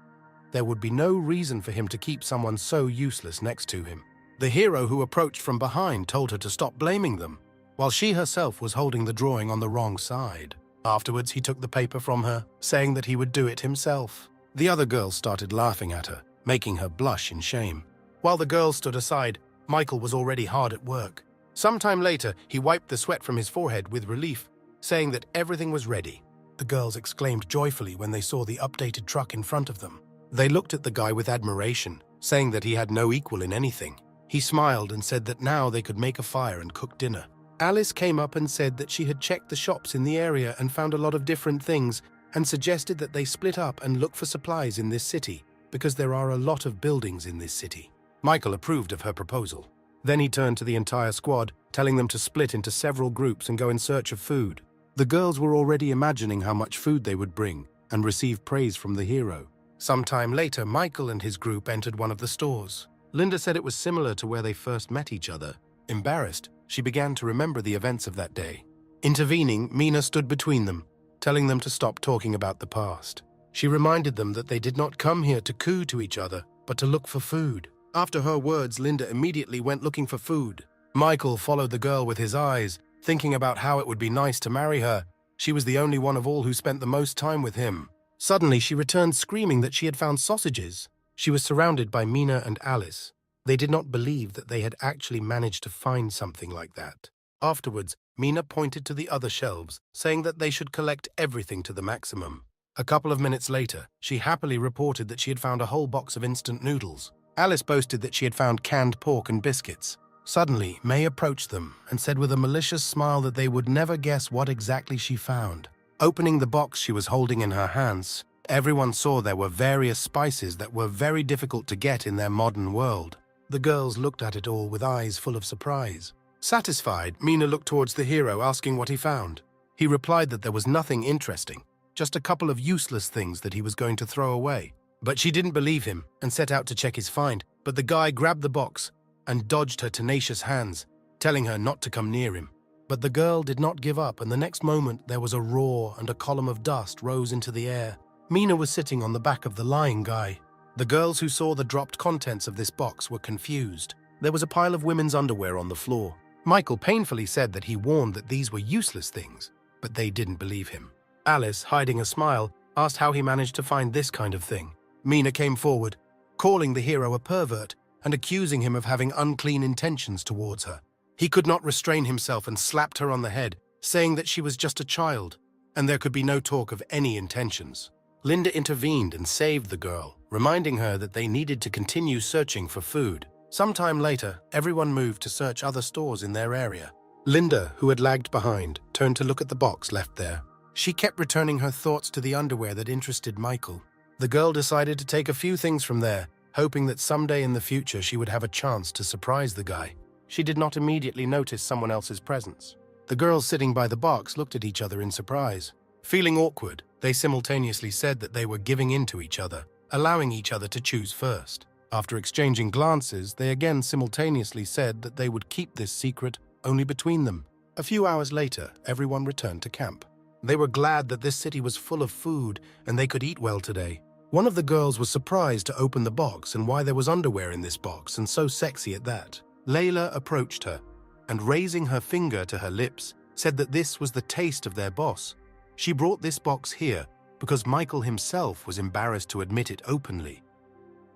There would be no reason for him to keep someone so useless next to him. The hero who approached from behind told her to stop blaming them, while she herself was holding the drawing on the wrong side. Afterwards, he took the paper from her, saying that he would do it himself. The other girls started laughing at her, making her blush in shame. While the girls stood aside, Michael was already hard at work. Sometime later, he wiped the sweat from his forehead with relief, saying that everything was ready. The girls exclaimed joyfully when they saw the updated truck in front of them. They looked at the guy with admiration, saying that he had no equal in anything. He smiled and said that now they could make a fire and cook dinner. Alice came up and said that she had checked the shops in the area and found a lot of different things, and suggested that they split up and look for supplies in this city, because there are a lot of buildings in this city. Michael approved of her proposal. Then he turned to the entire squad, telling them to split into several groups and go in search of food. The girls were already imagining how much food they would bring and receive praise from the hero. Sometime later, Michael and his group entered one of the stores. Linda said it was similar to where they first met each other. Embarrassed, she began to remember the events of that day. Intervening, Mina stood between them, telling them to stop talking about the past. She reminded them that they did not come here to coo to each other, but to look for food. After her words, Linda immediately went looking for food. Michael followed the girl with his eyes, thinking about how it would be nice to marry her. She was the only one of all who spent the most time with him. Suddenly, she returned screaming that she had found sausages. She was surrounded by Mina and Alice. They did not believe that they had actually managed to find something like that. Afterwards, Mina pointed to the other shelves, saying that they should collect everything to the maximum. A couple of minutes later, she happily reported that she had found a whole box of instant noodles. Alice boasted that she had found canned pork and biscuits. Suddenly, May approached them and said with a malicious smile that they would never guess what exactly she found. Opening the box she was holding in her hands, everyone saw there were various spices that were very difficult to get in their modern world. The girls looked at it all with eyes full of surprise. Satisfied, Mina looked towards the hero, asking what he found. He replied that there was nothing interesting, just a couple of useless things that he was going to throw away. But she didn't believe him and set out to check his find, but the guy grabbed the box and dodged her tenacious hands, telling her not to come near him. But the girl did not give up, and the next moment there was a roar and a column of dust rose into the air. Mina was sitting on the back of the lying guy. The girls who saw the dropped contents of this box were confused. There was a pile of women's underwear on the floor. Michael painfully said that he warned that these were useless things, but they didn't believe him. Alice, hiding a smile, asked how he managed to find this kind of thing. Mina came forward, calling the hero a pervert and accusing him of having unclean intentions towards her. He could not restrain himself and slapped her on the head, saying that she was just a child, and there could be no talk of any intentions. Linda intervened and saved the girl, reminding her that they needed to continue searching for food. Sometime later, everyone moved to search other stores in their area. Linda, who had lagged behind, turned to look at the box left there. She kept returning her thoughts to the underwear that interested Michael. The girl decided to take a few things from there, hoping that someday in the future she would have a chance to surprise the guy. She did not immediately notice someone else's presence. The girls sitting by the box looked at each other in surprise. Feeling awkward, they simultaneously said that they were giving in to each other, allowing each other to choose first. After exchanging glances, they again simultaneously said that they would keep this secret only between them. A few hours later, everyone returned to camp. They were glad that this city was full of food and they could eat well today. One of the girls was surprised to open the box and why there was underwear in this box, and so sexy at that. Layla approached her and, raising her finger to her lips, said that this was the taste of their boss. She brought this box here because Michael himself was embarrassed to admit it openly.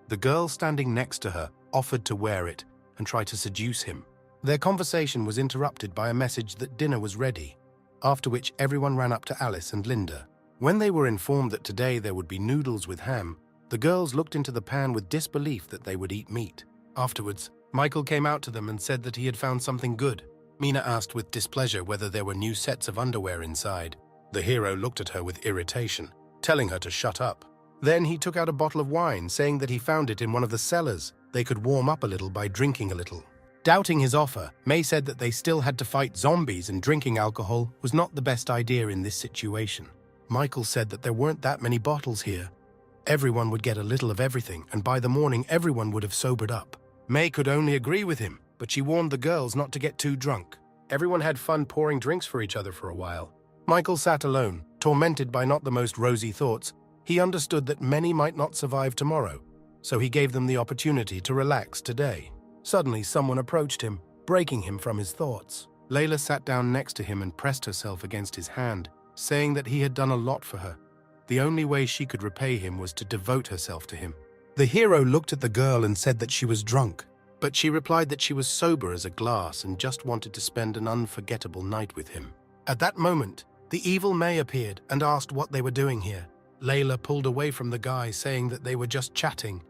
The girl standing next to her offered to wear it and try to seduce him. Their conversation was interrupted by a message that dinner was ready, after which everyone ran up to Alice and Linda. When they were informed that today there would be noodles with ham, the girls looked into the pan with disbelief that they would eat meat. Afterwards, Michael came out to them and said that he had found something good. Mina asked with displeasure whether there were new sets of underwear inside. The hero looked at her with irritation, telling her to shut up. Then he took out a bottle of wine, saying that he found it in one of the cellars. They could warm up a little by drinking a little. Doubting his offer, May said that they still had to fight zombies and drinking alcohol was not the best idea in this situation. Michael said that there weren't that many bottles here. Everyone would get a little of everything, and by the morning everyone would have sobered up. May could only agree with him, but she warned the girls not to get too drunk. Everyone had fun pouring drinks for each other for a while. Michael sat alone, tormented by not the most rosy thoughts. He understood that many might not survive tomorrow, so he gave them the opportunity to relax today. Suddenly, someone approached him, breaking him from his thoughts. Layla sat down next to him and pressed herself against his hand, saying that he had done a lot for her. The only way she could repay him was to devote herself to him. The hero looked at the girl and said that she was drunk, but she replied that she was sober as a glass and just wanted to spend an unforgettable night with him. At that moment, the evil May appeared and asked what they were doing here. Layla pulled away from the guy, saying that they were just chatting.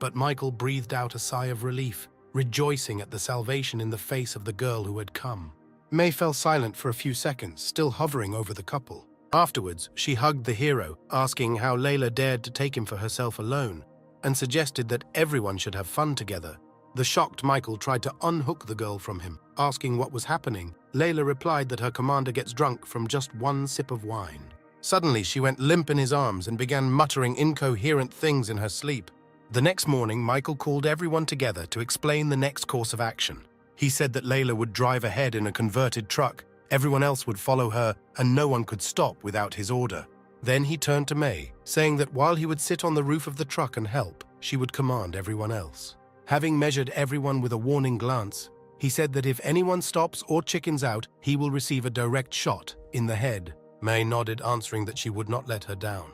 but Michael breathed out a sigh of relief, rejoicing at the salvation in the face of the girl who had come. May fell silent for a few seconds, still hovering over the couple. Afterwards, she hugged the hero, asking how Layla dared to take him for herself alone, and suggested that everyone should have fun together. The shocked Michael tried to unhook the girl from him, asking what was happening. Layla replied that her commander gets drunk from just one sip of wine. Suddenly, she went limp in his arms and began muttering incoherent things in her sleep. The next morning, Michael called everyone together to explain the next course of action. He said that Layla would drive ahead in a converted truck, everyone else would follow her, and no one could stop without his order. Then he turned to May, saying that while he would sit on the roof of the truck and help, she would command everyone else. Having measured everyone with a warning glance, he said that if anyone stops or chickens out, he will receive a direct shot in the head. May nodded, answering that she would not let her down.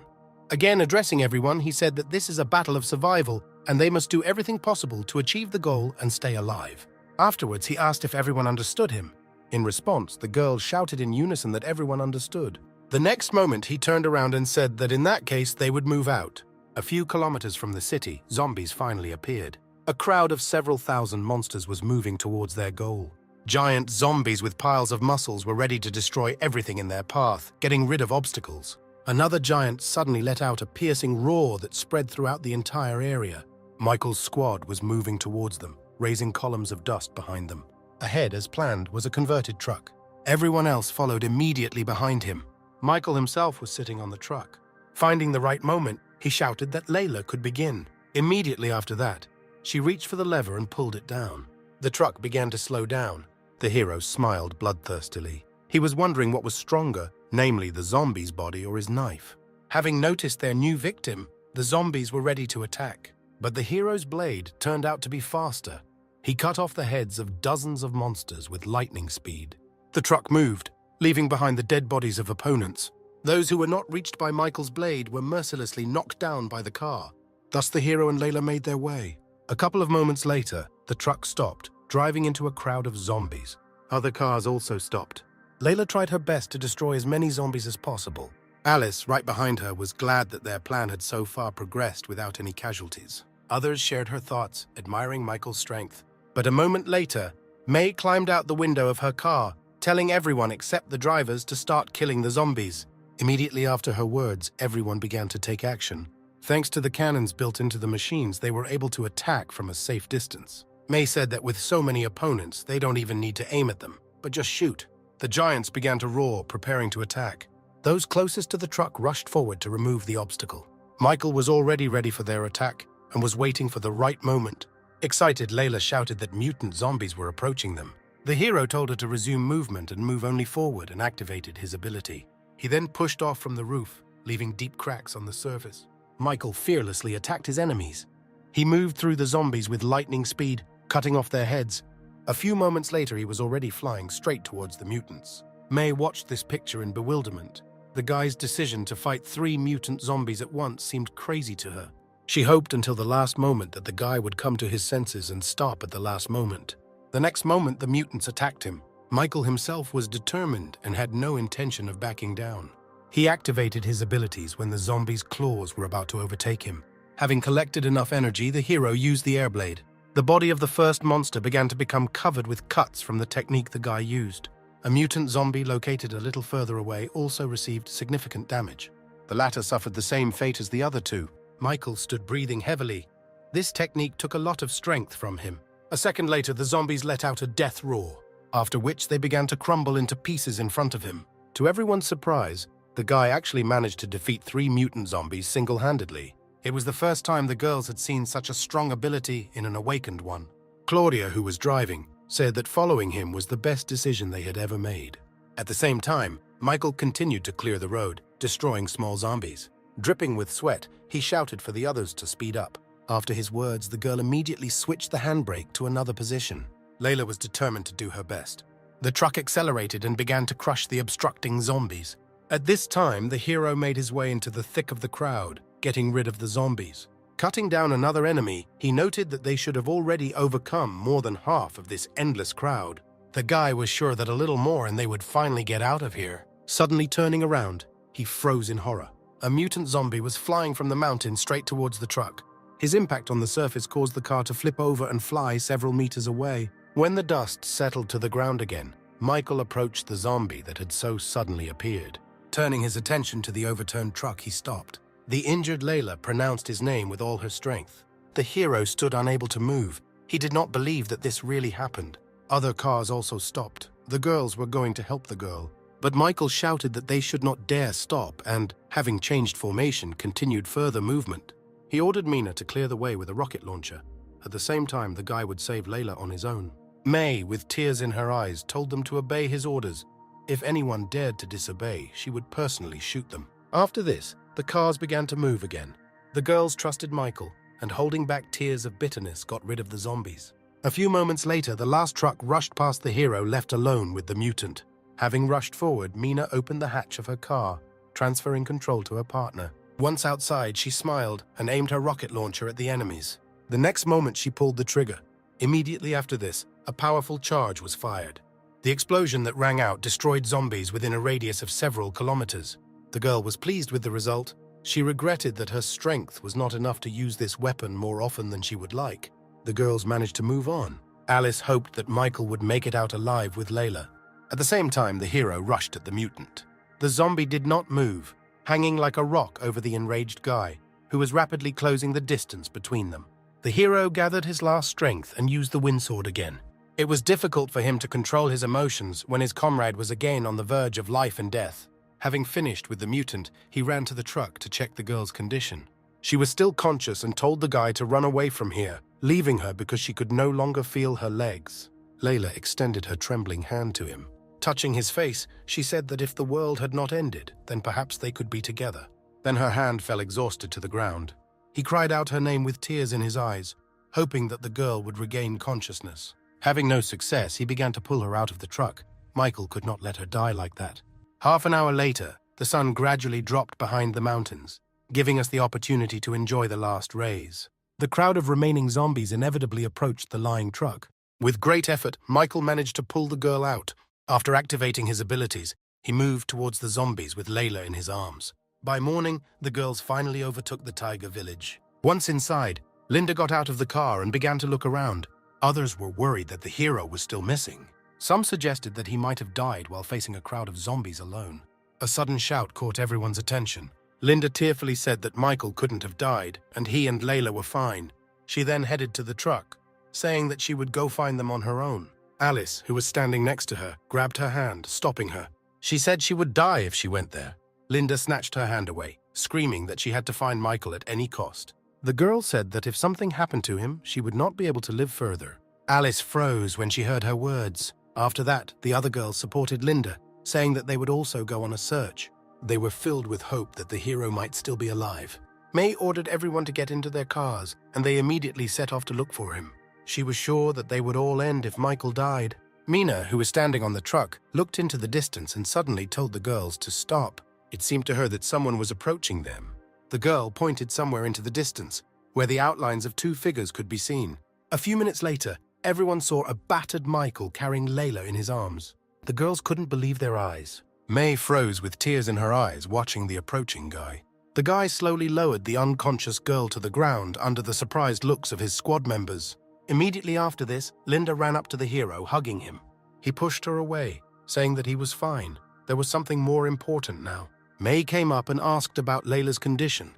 Again addressing everyone, he said that this is a battle of survival and they must do everything possible to achieve the goal and stay alive. Afterwards, he asked if everyone understood him. In response, the girls shouted in unison that everyone understood. The next moment, he turned around and said that in that case, they would move out. A few kilometers from the city, zombies finally appeared. A crowd of several thousand monsters was moving towards their goal. Giant zombies with piles of muscles were ready to destroy everything in their path, getting rid of obstacles. Another giant suddenly let out a piercing roar that spread throughout the entire area. Michael's squad was moving towards them, raising columns of dust behind them. Ahead, as planned, was a converted truck. Everyone else followed immediately behind him. Michael himself was sitting on the truck. Finding the right moment, he shouted that Layla could begin. Immediately after that, she reached for the lever and pulled it down. The truck began to slow down. The hero smiled bloodthirstily. He was wondering what was stronger, namely the zombie's body or his knife. Having noticed their new victim, the zombies were ready to attack. But the hero's blade turned out to be faster. He cut off the heads of dozens of monsters with lightning speed. The truck moved, leaving behind the dead bodies of opponents. Those who were not reached by Michael's blade were mercilessly knocked down by the car. Thus the hero and Layla made their way. A couple of moments later, the truck stopped, driving into a crowd of zombies. Other cars also stopped. Layla tried her best to destroy as many zombies as possible. Alice, right behind her, was glad that their plan had so far progressed without any casualties. Others shared her thoughts, admiring Michael's strength. But a moment later, May climbed out the window of her car, telling everyone except the drivers to start killing the zombies. Immediately after her words, everyone began to take action. Thanks to the cannons built into the machines, they were able to attack from a safe distance. May said that with so many opponents, they don't even need to aim at them, but just shoot. The giants began to roar, preparing to attack. Those closest to the truck rushed forward to remove the obstacle. Michael was already ready for their attack and was waiting for the right moment. Excited, Layla shouted that mutant zombies were approaching them. The hero told her to resume movement and move only forward and activated his ability. He then pushed off from the roof, leaving deep cracks on the surface. Michael fearlessly attacked his enemies. He moved through the zombies with lightning speed, cutting off their heads. A few moments later, he was already flying straight towards the mutants. May watched this picture in bewilderment. The guy's decision to fight 3 mutant zombies at once seemed crazy to her. She hoped until the last moment that the guy would come to his senses and stop at the last moment. The next moment, the mutants attacked him. Michael himself was determined and had no intention of backing down. He activated his abilities when the zombies' claws were about to overtake him. Having collected enough energy, the hero used the airblade. The body of the first monster began to become covered with cuts from the technique the guy used. A mutant zombie located a little further away also received significant damage. The latter suffered the same fate as the other 2. Michael stood breathing heavily. This technique took a lot of strength from him. A second later, the zombies let out a death roar, after which they began to crumble into pieces in front of him. To everyone's surprise, the guy actually managed to defeat 3 mutant zombies single-handedly. It was the first time the girls had seen such a strong ability in an awakened one. Claudia, who was driving, said that following him was the best decision they had ever made. At the same time, Michael continued to clear the road, destroying small zombies. Dripping with sweat, he shouted for the others to speed up. After his words, the girl immediately switched the handbrake to another position. Layla was determined to do her best. The truck accelerated and began to crush the obstructing zombies. At this time, the hero made his way into the thick of the crowd, getting rid of the zombies. Cutting down another enemy, he noted that they should have already overcome more than half of this endless crowd. The guy was sure that a little more and they would finally get out of here. Suddenly turning around, he froze in horror. A mutant zombie was flying from the mountain straight towards the truck. His impact on the surface caused the car to flip over and fly several meters away. When the dust settled to the ground again, Michael approached the zombie that had so suddenly appeared. Turning his attention to the overturned truck, he stopped. The injured Layla pronounced his name with all her strength. The hero stood unable to move. He did not believe that this really happened. Other cars also stopped. The girls were going to help the girl. But Michael shouted that they should not dare stop and, having changed formation, continued further movement. He ordered Mina to clear the way with a rocket launcher. At the same time, the guy would save Layla on his own. May, with tears in her eyes, told them to obey his orders. If anyone dared to disobey, she would personally shoot them. After this, the cars began to move again. The girls trusted Michael, and holding back tears of bitterness, got rid of the zombies. A few moments later, the last truck rushed past the hero, left alone with the mutant. Having rushed forward, Mina opened the hatch of her car, transferring control to her partner. Once outside, she smiled and aimed her rocket launcher at the enemies. The next moment, she pulled the trigger. Immediately after this, a powerful charge was fired. The explosion that rang out destroyed zombies within a radius of several kilometers. The girl was pleased with the result. She regretted that her strength was not enough to use this weapon more often than she would like. The girls managed to move on. Alice hoped that Michael would make it out alive with Layla. At the same time, the hero rushed at the mutant. The zombie did not move, hanging like a rock over the enraged guy, who was rapidly closing the distance between them. The hero gathered his last strength and used the windsword again. It was difficult for him to control his emotions when his comrade was again on the verge of life and death. Having finished with the mutant, he ran to the truck to check the girl's condition. She was still conscious and told the guy to run away from here, leaving her because she could no longer feel her legs. Layla extended her trembling hand to him. Touching his face, she said that if the world had not ended, then perhaps they could be together. Then her hand fell exhausted to the ground. He cried out her name with tears in his eyes, hoping that the girl would regain consciousness. Having no success, he began to pull her out of the truck. Michael could not let her die like that. Half an hour later, the sun gradually dropped behind the mountains, giving us the opportunity to enjoy the last rays. The crowd of remaining zombies inevitably approached the lying truck. With great effort, Michael managed to pull the girl out. After activating his abilities, he moved towards the zombies with Layla in his arms. By morning, the girls finally overtook the tiger village. Once inside, Linda got out of the car and began to look around. Others were worried that the hero was still missing. Some suggested that he might have died while facing a crowd of zombies alone. A sudden shout caught everyone's attention. Linda tearfully said that Michael couldn't have died, and he and Layla were fine. She then headed to the truck, saying that she would go find them on her own. Alice, who was standing next to her, grabbed her hand, stopping her. She said she would die if she went there. Linda snatched her hand away, screaming that she had to find Michael at any cost. The girl said that if something happened to him, she would not be able to live further. Alice froze when she heard her words. After that, the other girls supported Linda, saying that they would also go on a search. They were filled with hope that the hero might still be alive. May ordered everyone to get into their cars, and they immediately set off to look for him. She was sure that they would all end if Michael died. Mina, who was standing on the truck, looked into the distance and suddenly told the girls to stop. It seemed to her that someone was approaching them. The girl pointed somewhere into the distance, where the outlines of two figures could be seen. A few minutes later, everyone saw a battered Michael carrying Layla in his arms. The girls couldn't believe their eyes. May froze with tears in her eyes, watching the approaching guy. The guy slowly lowered the unconscious girl to the ground under the surprised looks of his squad members. Immediately after this, Linda ran up to the hero, hugging him. He pushed her away, saying that he was fine. There was something more important now. May came up and asked about Layla's condition.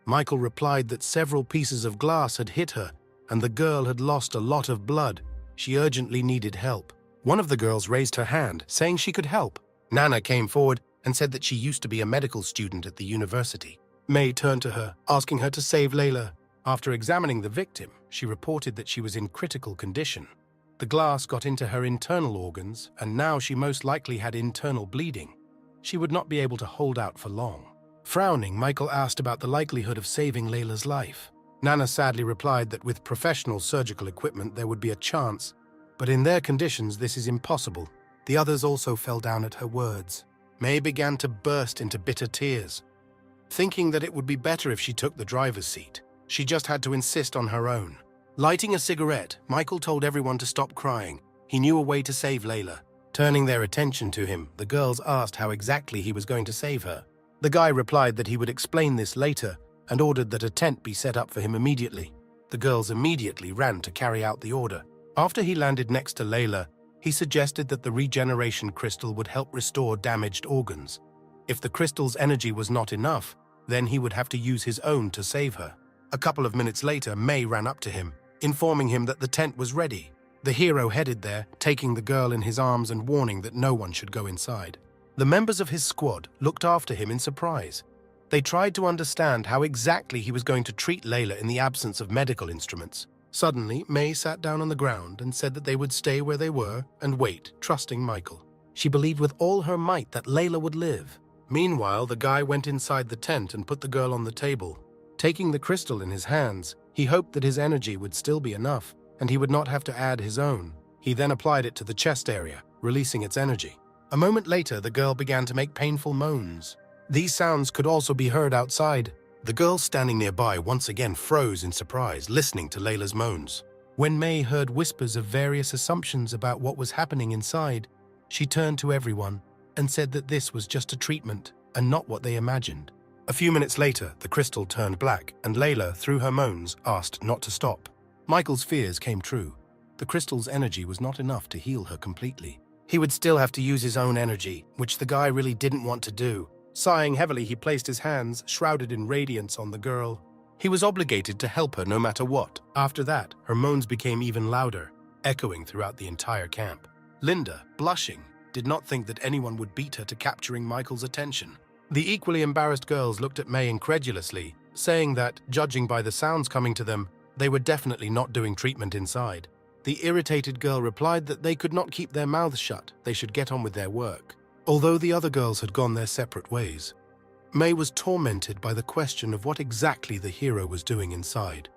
Michael replied that several pieces of glass had hit her, and the girl had lost a lot of blood. She urgently needed help. One of the girls raised her hand, saying she could help. Nana came forward and said that she used to be a medical student at the university. May turned to her, asking her to save Layla. After examining the victim, she reported that she was in critical condition. The glass got into her internal organs, and now she most likely had internal bleeding. She would not be able to hold out for long. Frowning, Michael asked about the likelihood of saving Layla's life. Nana sadly replied that with professional surgical equipment there would be a chance, but in their conditions this is impossible. The others also fell down at her words. May began to burst into bitter tears, thinking that it would be better if she took the driver's seat. She just had to insist on her own. Lighting a cigarette, Michael told everyone to stop crying. He knew a way to save Layla. Turning their attention to him, the girls asked how exactly he was going to save her. The guy replied that he would explain this later, and ordered that a tent be set up for him immediately. The girls immediately ran to carry out the order. After he landed next to Layla, he suggested that the regeneration crystal would help restore damaged organs. If the crystal's energy was not enough, then he would have to use his own to save her. A couple of minutes later, May ran up to him, informing him that the tent was ready. The hero headed there, taking the girl in his arms and warning that no one should go inside. The members of his squad looked after him in surprise. They tried to understand how exactly he was going to treat Layla in the absence of medical instruments. Suddenly, May sat down on the ground and said that they would stay where they were and wait, trusting Michael. She believed with all her might that Layla would live. Meanwhile, the guy went inside the tent and put the girl on the table. Taking the crystal in his hands, he hoped that his energy would still be enough, and he would not have to add his own. He then applied it to the chest area, releasing its energy. A moment later, the girl began to make painful moans. These sounds could also be heard outside. The girl standing nearby once again froze in surprise, listening to Layla's moans. When May heard whispers of various assumptions about what was happening inside, she turned to everyone and said that this was just a treatment and not what they imagined. A few minutes later, the crystal turned black, and Layla, through her moans, asked not to stop. Michael's fears came true. The crystal's energy was not enough to heal her completely. He would still have to use his own energy, which the guy really didn't want to do. Sighing heavily, he placed his hands, shrouded in radiance, on the girl. He was obligated to help her no matter what. After that, her moans became even louder, echoing throughout the entire camp. Linda, blushing, did not think that anyone would beat her to capturing Michael's attention. The equally embarrassed girls looked at May incredulously, saying that, judging by the sounds coming to them, they were definitely not doing treatment inside. The irritated girl replied that they could not keep their mouths shut, they should get on with their work. Although the other girls had gone their separate ways, May was tormented by the question of what exactly the hero was doing inside,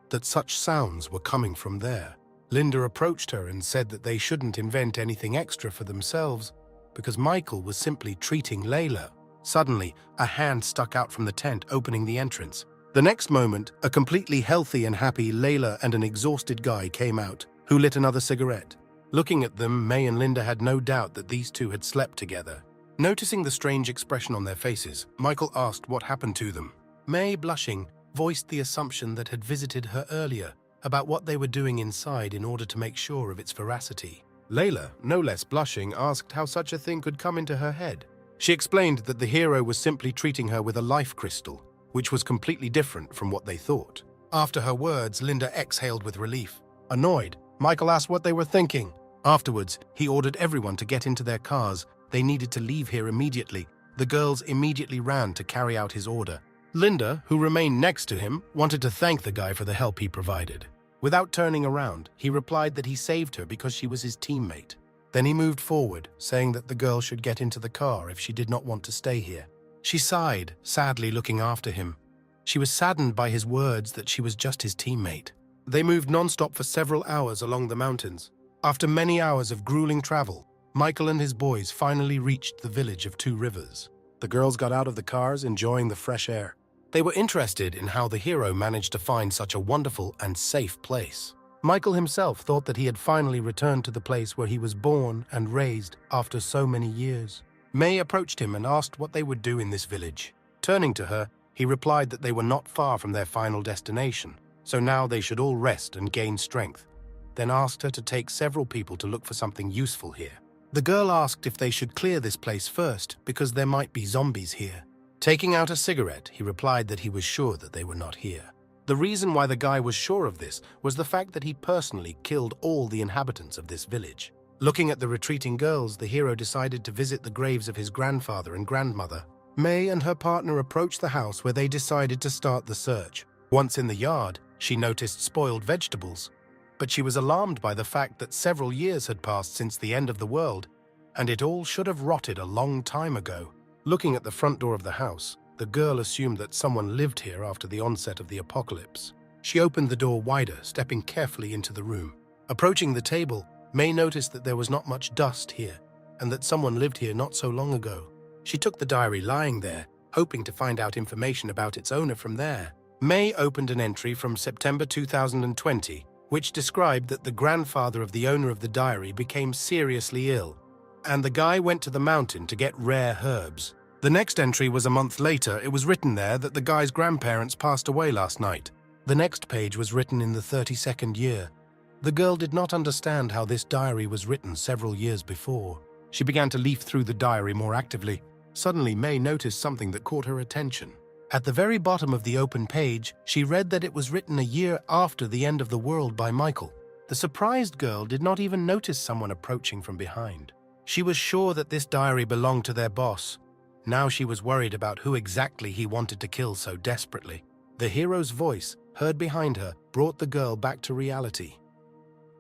that such sounds were coming from there. Linda approached her and said that they shouldn't invent anything extra for themselves because Michael was simply treating Layla. Suddenly, a hand stuck out from the tent, opening the entrance. The next moment, a completely healthy and happy Layla and an exhausted guy came out, who lit another cigarette. Looking at them, May and Linda had no doubt that these two had slept together. Noticing the strange expression on their faces, Michael asked what happened to them. May, blushing, voiced the assumption that had visited her earlier about what they were doing inside in order to make sure of its veracity. Layla, no less blushing, asked how such a thing could come into her head. She explained that the hero was simply treating her with a life crystal, which was completely different from what they thought. After her words, Linda exhaled with relief. Annoyed, Michael asked what they were thinking. Afterwards, he ordered everyone to get into their cars. They needed to leave here immediately. The girls immediately ran to carry out his order. Linda, who remained next to him, wanted to thank the guy for the help he provided. Without turning around, he replied that he saved her because she was his teammate. Then he moved forward, saying that the girl should get into the car if she did not want to stay here. She sighed, sadly looking after him. She was saddened by his words that she was just his teammate. They moved non-stop for several hours along the mountains. After many hours of grueling travel, Michael and his boys finally reached the village of Two Rivers. The girls got out of the cars, enjoying the fresh air. They were interested in how the hero managed to find such a wonderful and safe place. Michael himself thought that he had finally returned to the place where he was born and raised after so many years. May approached him and asked what they would do in this village. Turning to her, he replied that they were not far from their final destination, so now they should all rest and gain strength, then asked her to take several people to look for something useful here. The girl asked if they should clear this place first because there might be zombies here. Taking out a cigarette, he replied that he was sure that they were not here. The reason why the guy was sure of this was the fact that he personally killed all the inhabitants of this village. Looking at the retreating girls, the hero decided to visit the graves of his grandfather and grandmother. May and her partner approached the house where they decided to start the search. Once in the yard, she noticed spoiled vegetables, but she was alarmed by the fact that several years had passed since the end of the world, and it all should have rotted a long time ago. Looking at the front door of the house, the girl assumed that someone lived here after the onset of the apocalypse. She opened the door wider, stepping carefully into the room. Approaching the table, May noticed that there was not much dust here, and that someone lived here not so long ago. She took the diary lying there, hoping to find out information about its owner from there. May opened an entry from September 2020, which described that the grandfather of the owner of the diary became seriously ill, and the guy went to the mountain to get rare herbs. The next entry was a month later. It was written there that the guy's grandparents passed away last night. The next page was written in the 32nd year. The girl did not understand how this diary was written several years before. She began to leaf through the diary more actively. Suddenly, May noticed something that caught her attention. At the very bottom of the open page, she read that it was written a year after the end of the world by Michael. The surprised girl did not even notice someone approaching from behind. She was sure that this diary belonged to their boss. Now she was worried about who exactly he wanted to kill so desperately. The hero's voice, heard behind her, brought the girl back to reality.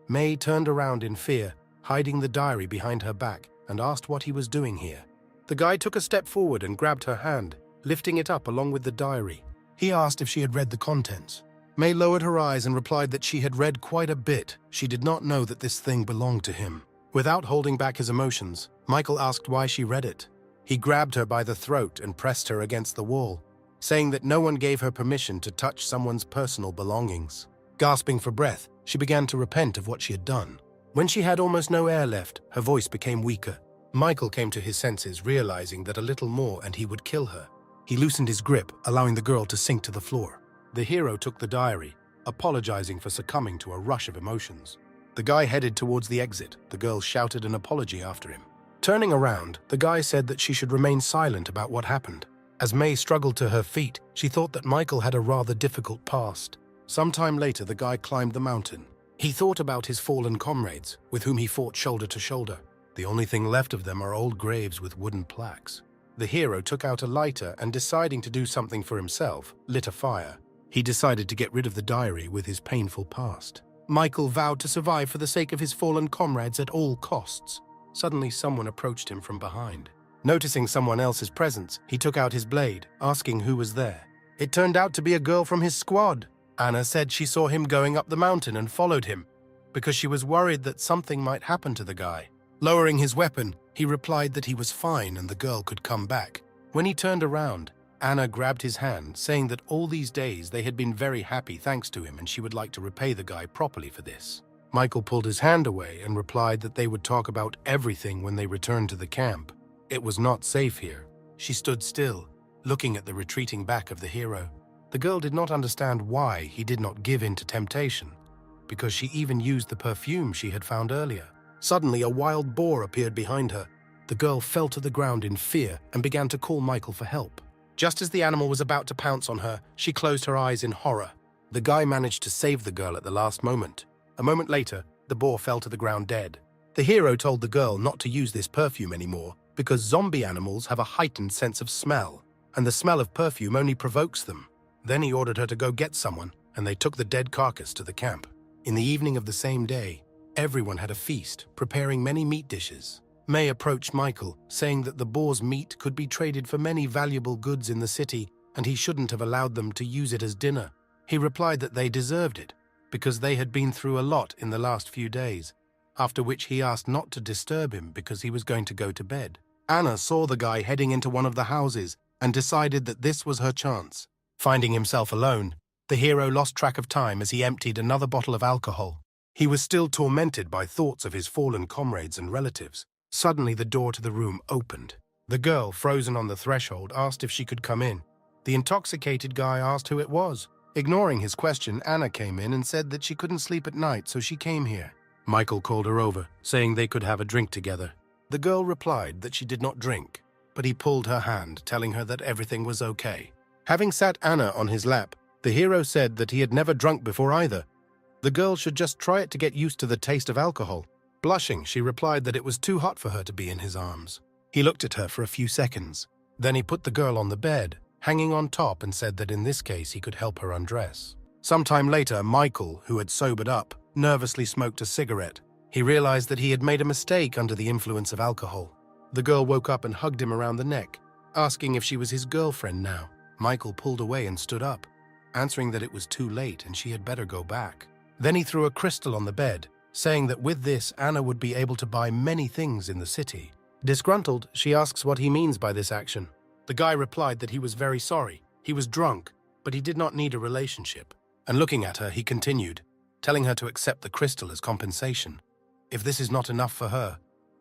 May turned around in fear, hiding the diary behind her back, and asked what he was doing here. The guy took a step forward and grabbed her hand, lifting it up along with the diary. He asked if she had read the contents. May lowered her eyes and replied that she had read quite a bit. She did not know that this thing belonged to him. Without holding back his emotions, Michael asked why she read it. He grabbed her by the throat and pressed her against the wall, saying that no one gave her permission to touch someone's personal belongings. Gasping for breath, she began to repent of what she had done. When she had almost no air left, her voice became weaker. Michael came to his senses, realizing that a little more and he would kill her. He loosened his grip, allowing the girl to sink to the floor. The hero took the diary, apologizing for succumbing to a rush of emotions. The guy headed towards the exit. The girl shouted an apology after him. Turning around, the guy said that she should remain silent about what happened. As May struggled to her feet, she thought that Michael had a rather difficult past. Sometime later, the guy climbed the mountain. He thought about his fallen comrades, with whom he fought shoulder to shoulder. The only thing left of them are old graves with wooden plaques. The hero took out a lighter and, deciding to do something for himself, lit a fire. He decided to get rid of the diary with his painful past. Michael vowed to survive for the sake of his fallen comrades at all costs. Suddenly, someone approached him from behind. Noticing someone else's presence, he took out his blade, asking who was there. It turned out to be a girl from his squad. Anna said she saw him going up the mountain and followed him, because she was worried that something might happen to the guy. Lowering his weapon, he replied that he was fine and the girl could come back. When he turned around, Anna grabbed his hand, saying that all these days they had been very happy thanks to him and she would like to repay the guy properly for this. Michael pulled his hand away and replied that they would talk about everything when they returned to the camp. It was not safe here. She stood still, looking at the retreating back of the hero. The girl did not understand why he did not give in to temptation, because she even used the perfume she had found earlier. Suddenly, a wild boar appeared behind her. The girl fell to the ground in fear and began to call Michael for help. Just as the animal was about to pounce on her, she closed her eyes in horror. The guy managed to save the girl at the last moment. A moment later, the boar fell to the ground dead. The hero told the girl not to use this perfume anymore because zombie animals have a heightened sense of smell, and the smell of perfume only provokes them. Then he ordered her to go get someone, and they took the dead carcass to the camp. In the evening of the same day, everyone had a feast, preparing many meat dishes. May approached Michael, saying that the boar's meat could be traded for many valuable goods in the city, and he shouldn't have allowed them to use it as dinner. He replied that they deserved it, because they had been through a lot in the last few days, after which he asked not to disturb him because he was going to go to bed. Anna saw the guy heading into one of the houses and decided that this was her chance. Finding himself alone, the hero lost track of time as he emptied another bottle of alcohol. He was still tormented by thoughts of his fallen comrades and relatives. Suddenly, the door to the room opened. The girl, frozen on the threshold, asked if she could come in. The intoxicated guy asked who it was. Ignoring his question, Anna came in and said that she couldn't sleep at night, so she came here. Michael called her over, saying they could have a drink together. The girl replied that she did not drink, but he pulled her hand, telling her that everything was okay. Having sat Anna on his lap, the hero said that he had never drunk before either. The girl should just try it to get used to the taste of alcohol. Blushing, she replied that it was too hot for her to be in his arms. He looked at her for a few seconds. Then he put the girl on the bed, hanging on top, and said that in this case he could help her undress. Sometime later, Michael, who had sobered up, nervously smoked a cigarette. He realized that he had made a mistake under the influence of alcohol. The girl woke up and hugged him around the neck, asking if she was his girlfriend now. Michael pulled away and stood up, answering that it was too late and she had better go back. Then he threw a crystal on the bed, saying that with this, Anna would be able to buy many things in the city. Disgruntled, she asks what he means by this action. The guy replied that he was very sorry. He was drunk, but he did not need a relationship. And looking at her, he continued, telling her to accept the crystal as compensation. If this is not enough for her,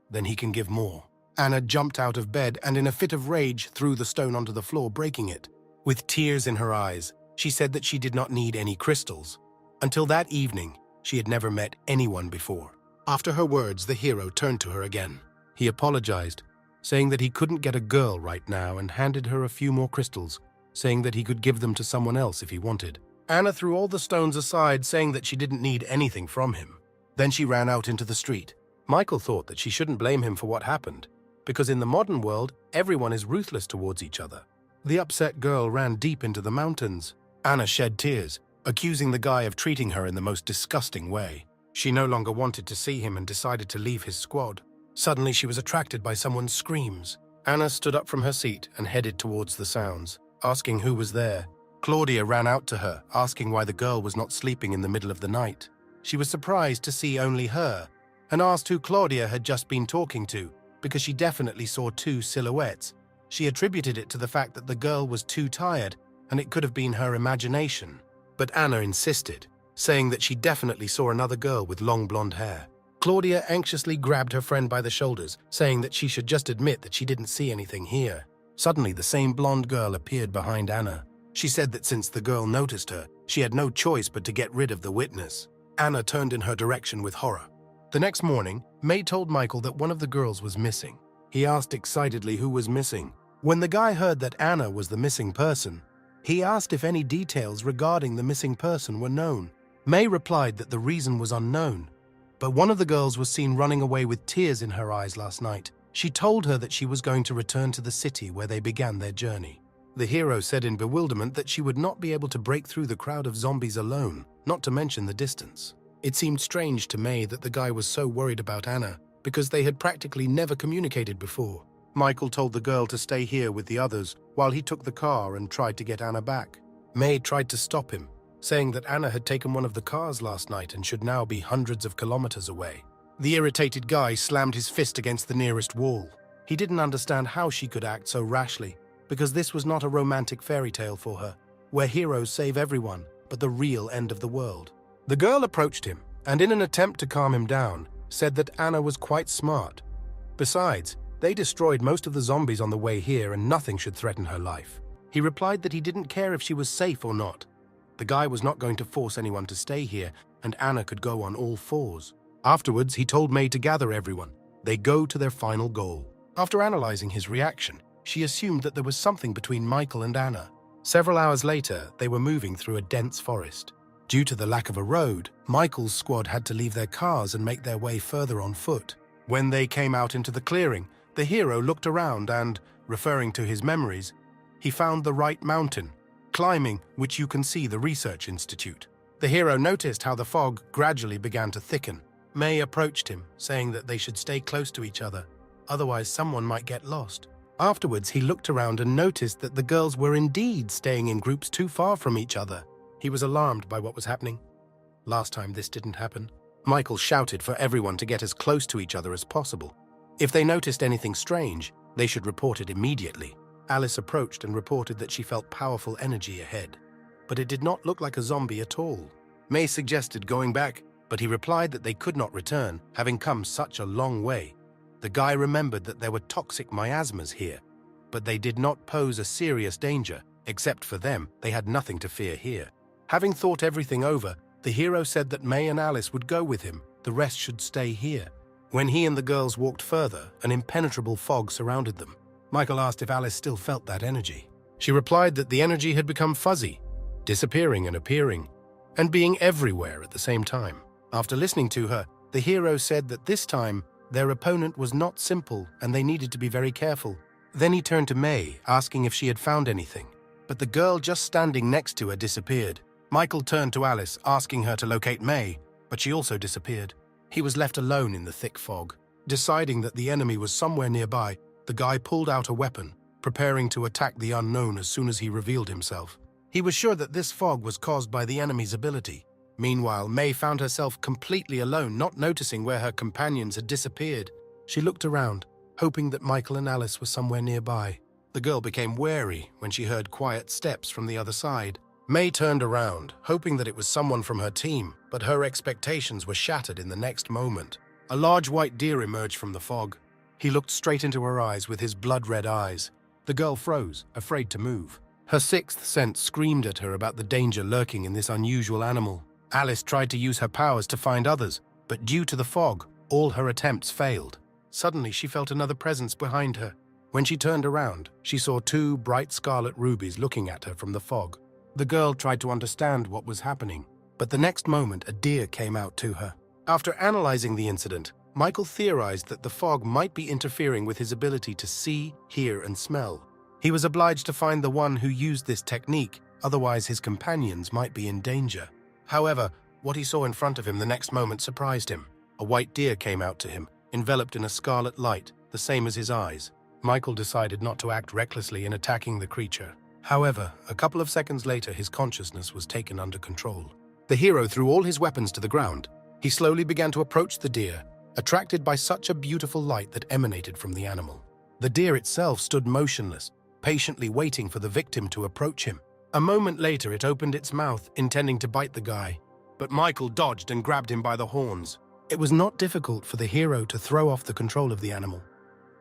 then he can give more. Anna jumped out of bed and in a fit of rage threw the stone onto the floor, breaking it. With tears in her eyes, she said that she did not need any crystals. Until that evening, she had never met anyone before. After her words, the hero turned to her again. He apologized, saying that he couldn't get a girl right now, and handed her a few more crystals, saying that he could give them to someone else if he wanted. Anna threw all the stones aside, saying that she didn't need anything from him. Then she ran out into the street. Michael thought that she shouldn't blame him for what happened, because in the modern world, everyone is ruthless towards each other. The upset girl ran deep into the mountains. Anna shed tears, accusing the guy of treating her in the most disgusting way. She no longer wanted to see him and decided to leave his squad. Suddenly, she was attracted by someone's screams. Anna stood up from her seat and headed towards the sounds, asking who was there. Claudia ran out to her, asking why the girl was not sleeping in the middle of the night. She was surprised to see only her, and asked who Claudia had just been talking to, because she definitely saw two silhouettes. She attributed it to the fact that the girl was too tired, and it could have been her imagination. But Anna insisted, saying that she definitely saw another girl with long blonde hair. Claudia anxiously grabbed her friend by the shoulders, saying that she should just admit that she didn't see anything here. Suddenly, the same blonde girl appeared behind Anna. She said that since the girl noticed her, she had no choice but to get rid of the witness. Anna turned in her direction with horror. The next morning, May told Michael that one of the girls was missing. He asked excitedly who was missing. When the guy heard that Anna was the missing person, he asked if any details regarding the missing person were known. May replied that the reason was unknown, but one of the girls was seen running away with tears in her eyes last night. She told her that she was going to return to the city where they began their journey. The hero said in bewilderment that she would not be able to break through the crowd of zombies alone, not to mention the distance. It seemed strange to May that the guy was so worried about Anna, because they had practically never communicated before. Michael told the girl to stay here with the others while he took the car and tried to get Anna back. May tried to stop him, saying that Anna had taken one of the cars last night and should now be hundreds of kilometers away. The irritated guy slammed his fist against the nearest wall. He didn't understand how she could act so rashly, because this was not a romantic fairy tale for her, where heroes save everyone but the real end of the world. The girl approached him, and in an attempt to calm him down, said that Anna was quite smart. Besides, they destroyed most of the zombies on the way here and nothing should threaten her life. He replied that he didn't care if she was safe or not. The guy was not going to force anyone to stay here, and Anna could go on all fours. Afterwards, he told May to gather everyone. They go to their final goal. After analyzing his reaction, she assumed that there was something between Michael and Anna. Several hours later, they were moving through a dense forest. Due to the lack of a road, Michael's squad had to leave their cars and make their way further on foot. When they came out into the clearing, the hero looked around and, referring to his memories, he found the right mountain, climbing which you can see the research institute. The hero noticed how the fog gradually began to thicken. May approached him, saying that they should stay close to each other, otherwise someone might get lost. Afterwards, he looked around and noticed that the girls were indeed staying in groups too far from each other. He was alarmed by what was happening. Last time this didn't happen. Michael shouted for everyone to get as close to each other as possible. If they noticed anything strange, they should report it immediately. Alice approached and reported that she felt powerful energy ahead, but it did not look like a zombie at all. May suggested going back, but he replied that they could not return, having come such a long way. The guy remembered that there were toxic miasmas here, but they did not pose a serious danger. Except for them, they had nothing to fear here. Having thought everything over, the hero said that May and Alice would go with him. The rest should stay here. When he and the girls walked further, an impenetrable fog surrounded them. Michael asked if Alice still felt that energy. She replied that the energy had become fuzzy, disappearing and appearing, and being everywhere at the same time. After listening to her, the hero said that this time, their opponent was not simple and they needed to be very careful. Then he turned to May, asking if she had found anything. But the girl just standing next to her disappeared. Michael turned to Alice, asking her to locate May, but she also disappeared. He was left alone in the thick fog. Deciding that the enemy was somewhere nearby, the guy pulled out a weapon, preparing to attack the unknown as soon as he revealed himself. He was sure that this fog was caused by the enemy's ability. Meanwhile, May found herself completely alone, not noticing where her companions had disappeared. She looked around, hoping that Michael and Alice were somewhere nearby. The girl became wary when she heard quiet steps from the other side. May turned around, hoping that it was someone from her team, but her expectations were shattered in the next moment. A large white deer emerged from the fog. He looked straight into her eyes with his blood-red eyes. The girl froze, afraid to move. Her sixth sense screamed at her about the danger lurking in this unusual animal. Alice tried to use her powers to find others, but due to the fog, all her attempts failed. Suddenly, she felt another presence behind her. When she turned around, she saw two bright scarlet rubies looking at her from the fog. The girl tried to understand what was happening, but the next moment a deer came out to her. After analyzing the incident, Michael theorized that the fog might be interfering with his ability to see, hear, and smell. He was obliged to find the one who used this technique, otherwise his companions might be in danger. However, what he saw in front of him the next moment surprised him. A white deer came out to him, enveloped in a scarlet light, the same as his eyes. Michael decided not to act recklessly in attacking the creature. However, a couple of seconds later, his consciousness was taken under control. The hero threw all his weapons to the ground. He slowly began to approach the deer, attracted by such a beautiful light that emanated from the animal. The deer itself stood motionless, patiently waiting for the victim to approach him. A moment later, it opened its mouth, intending to bite the guy, but Michael dodged and grabbed him by the horns. It was not difficult for the hero to throw off the control of the animal.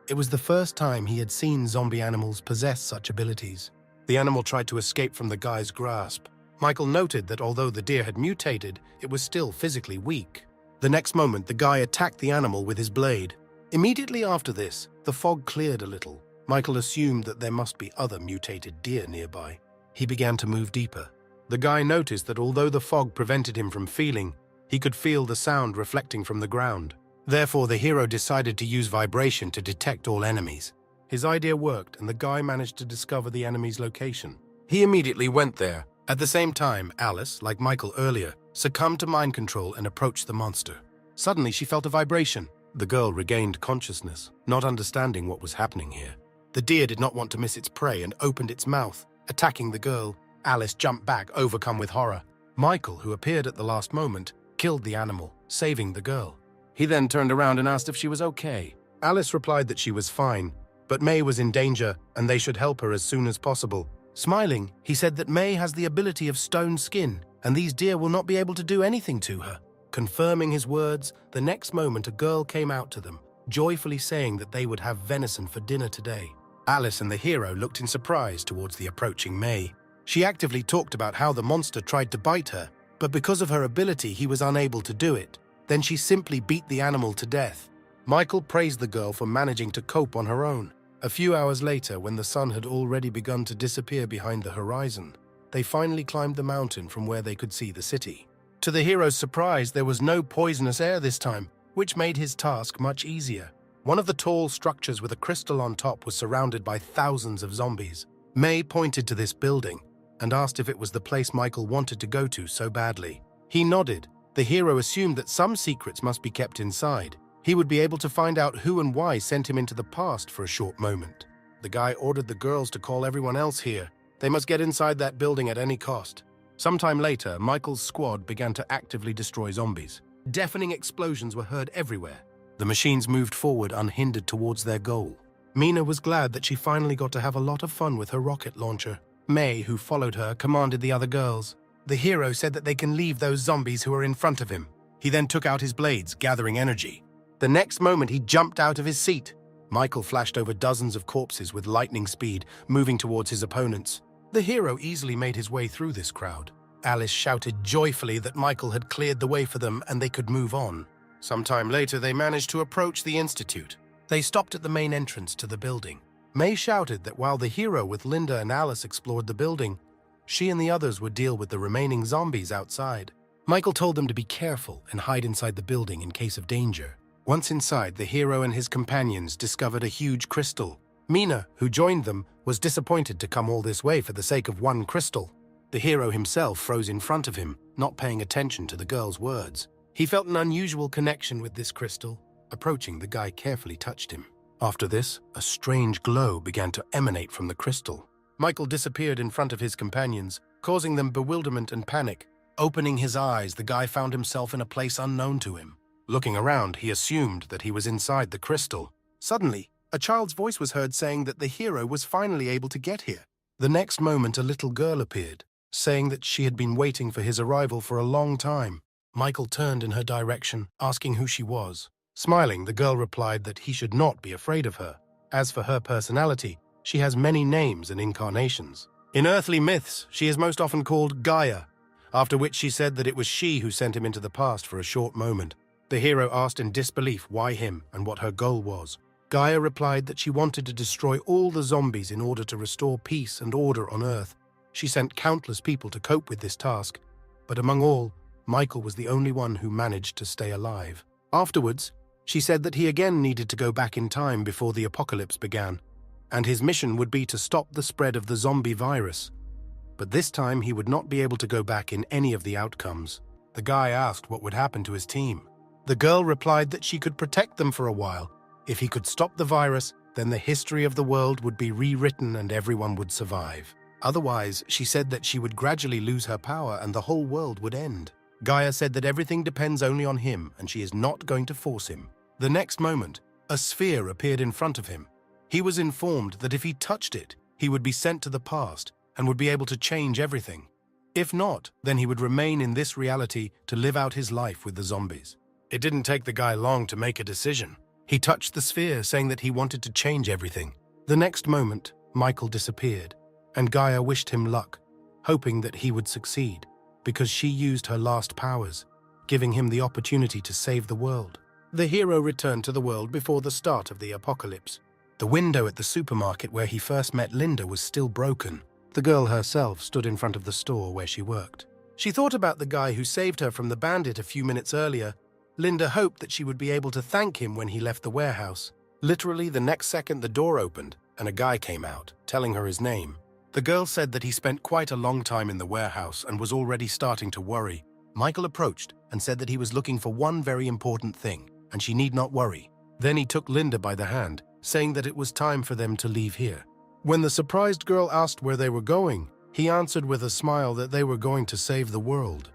It was the first time he had seen zombie animals possess such abilities. The animal tried to escape from the guy's grasp. Michael noted that although the deer had mutated, it was still physically weak. The next moment, the guy attacked the animal with his blade. Immediately after this, the fog cleared a little. Michael assumed that there must be other mutated deer nearby. He began to move deeper. The guy noticed that although the fog prevented him from feeling, he could feel the sound reflecting from the ground. Therefore, the hero decided to use vibration to detect all enemies. His idea worked, and the guy managed to discover the enemy's location. He immediately went there. At the same time, Alice, like Michael earlier, succumbed to mind control and approached the monster. Suddenly, she felt a vibration. The girl regained consciousness, not understanding what was happening here. The deer did not want to miss its prey and opened its mouth, attacking the girl. Alice jumped back, overcome with horror. Michael, who appeared at the last moment, killed the animal, saving the girl. He then turned around and asked if she was okay. Alice replied that she was fine, but May was in danger and they should help her as soon as possible. Smiling, he said that May has the ability of stone skin, and these deer will not be able to do anything to her. Confirming his words, the next moment a girl came out to them, joyfully saying that they would have venison for dinner today. Alice and the hero looked in surprise towards the approaching May. She actively talked about how the monster tried to bite her, but because of her ability he was unable to do it. Then she simply beat the animal to death. Michael praised the girl for managing to cope on her own. A few hours later, when the sun had already begun to disappear behind the horizon, they finally climbed the mountain from where they could see the city. To the hero's surprise, there was no poisonous air this time, which made his task much easier. One of the tall structures with a crystal on top was surrounded by thousands of zombies. May pointed to this building and asked if it was the place Michael wanted to go to so badly. He nodded. The hero assumed that some secrets must be kept inside. He would be able to find out who and why sent him into the past for a short moment. The guy ordered the girls to call everyone else here. They must get inside that building at any cost. Sometime later, Michael's squad began to actively destroy zombies. Deafening explosions were heard everywhere. The machines moved forward unhindered towards their goal. Mina was glad that she finally got to have a lot of fun with her rocket launcher. May, who followed her, commanded the other girls. The hero said that they can leave those zombies who are in front of him. He then took out his blades, gathering energy. The next moment, he jumped out of his seat. Michael flashed over dozens of corpses with lightning speed, moving towards his opponents. The hero easily made his way through this crowd. Alice shouted joyfully that Michael had cleared the way for them and they could move on. Sometime later, they managed to approach the institute. They stopped at the main entrance to the building. May shouted that while the hero with Linda and Alice explored the building, she and the others would deal with the remaining zombies outside. Michael told them to be careful and hide inside the building in case of danger. Once inside, the hero and his companions discovered a huge crystal. Mina, who joined them, was disappointed to come all this way for the sake of one crystal. The hero himself froze in front of him, not paying attention to the girl's words. He felt an unusual connection with this crystal. Approaching, the guy carefully touched him. After this, a strange glow began to emanate from the crystal. Michael disappeared in front of his companions, causing them bewilderment and panic. Opening his eyes, the guy found himself in a place unknown to him. Looking around, he assumed that he was inside the crystal. Suddenly, a child's voice was heard saying that the hero was finally able to get here. The next moment, a little girl appeared, saying that she had been waiting for his arrival for a long time. Michael turned in her direction, asking who she was. Smiling, the girl replied that he should not be afraid of her. As for her personality, she has many names and incarnations. In earthly myths, she is most often called Gaia, after which she said that it was she who sent him into the past for a short moment. The hero asked in disbelief why him and what her goal was. Gaia replied that she wanted to destroy all the zombies in order to restore peace and order on Earth. She sent countless people to cope with this task, but among all, Michael was the only one who managed to stay alive. Afterwards, she said that he again needed to go back in time before the apocalypse began, and his mission would be to stop the spread of the zombie virus. But this time he would not be able to go back in any of the outcomes. The guy asked what would happen to his team. The girl replied that she could protect them for a while. If he could stop the virus, then the history of the world would be rewritten and everyone would survive. Otherwise, she said that she would gradually lose her power and the whole world would end. Gaia said that everything depends only on him and she is not going to force him. The next moment, a sphere appeared in front of him. He was informed that if he touched it, he would be sent to the past and would be able to change everything. If not, then he would remain in this reality to live out his life with the zombies. It didn't take the guy long to make a decision. He touched the sphere, saying that he wanted to change everything. The next moment, Michael disappeared, and Gaia wished him luck, hoping that he would succeed, because she used her last powers, giving him the opportunity to save the world. The hero returned to the world before the start of the apocalypse. The window at the supermarket where he first met Linda was still broken. The girl herself stood in front of the store where she worked. She thought about the guy who saved her from the bandit a few minutes earlier. Linda hoped that she would be able to thank him when he left the warehouse. Literally, the next second the door opened and a guy came out, telling her his name. The girl said that he spent quite a long time in the warehouse and was already starting to worry. Michael approached and said that he was looking for one very important thing, and she need not worry. Then he took Linda by the hand, saying that it was time for them to leave here. When the surprised girl asked where they were going, he answered with a smile that they were going to save the world.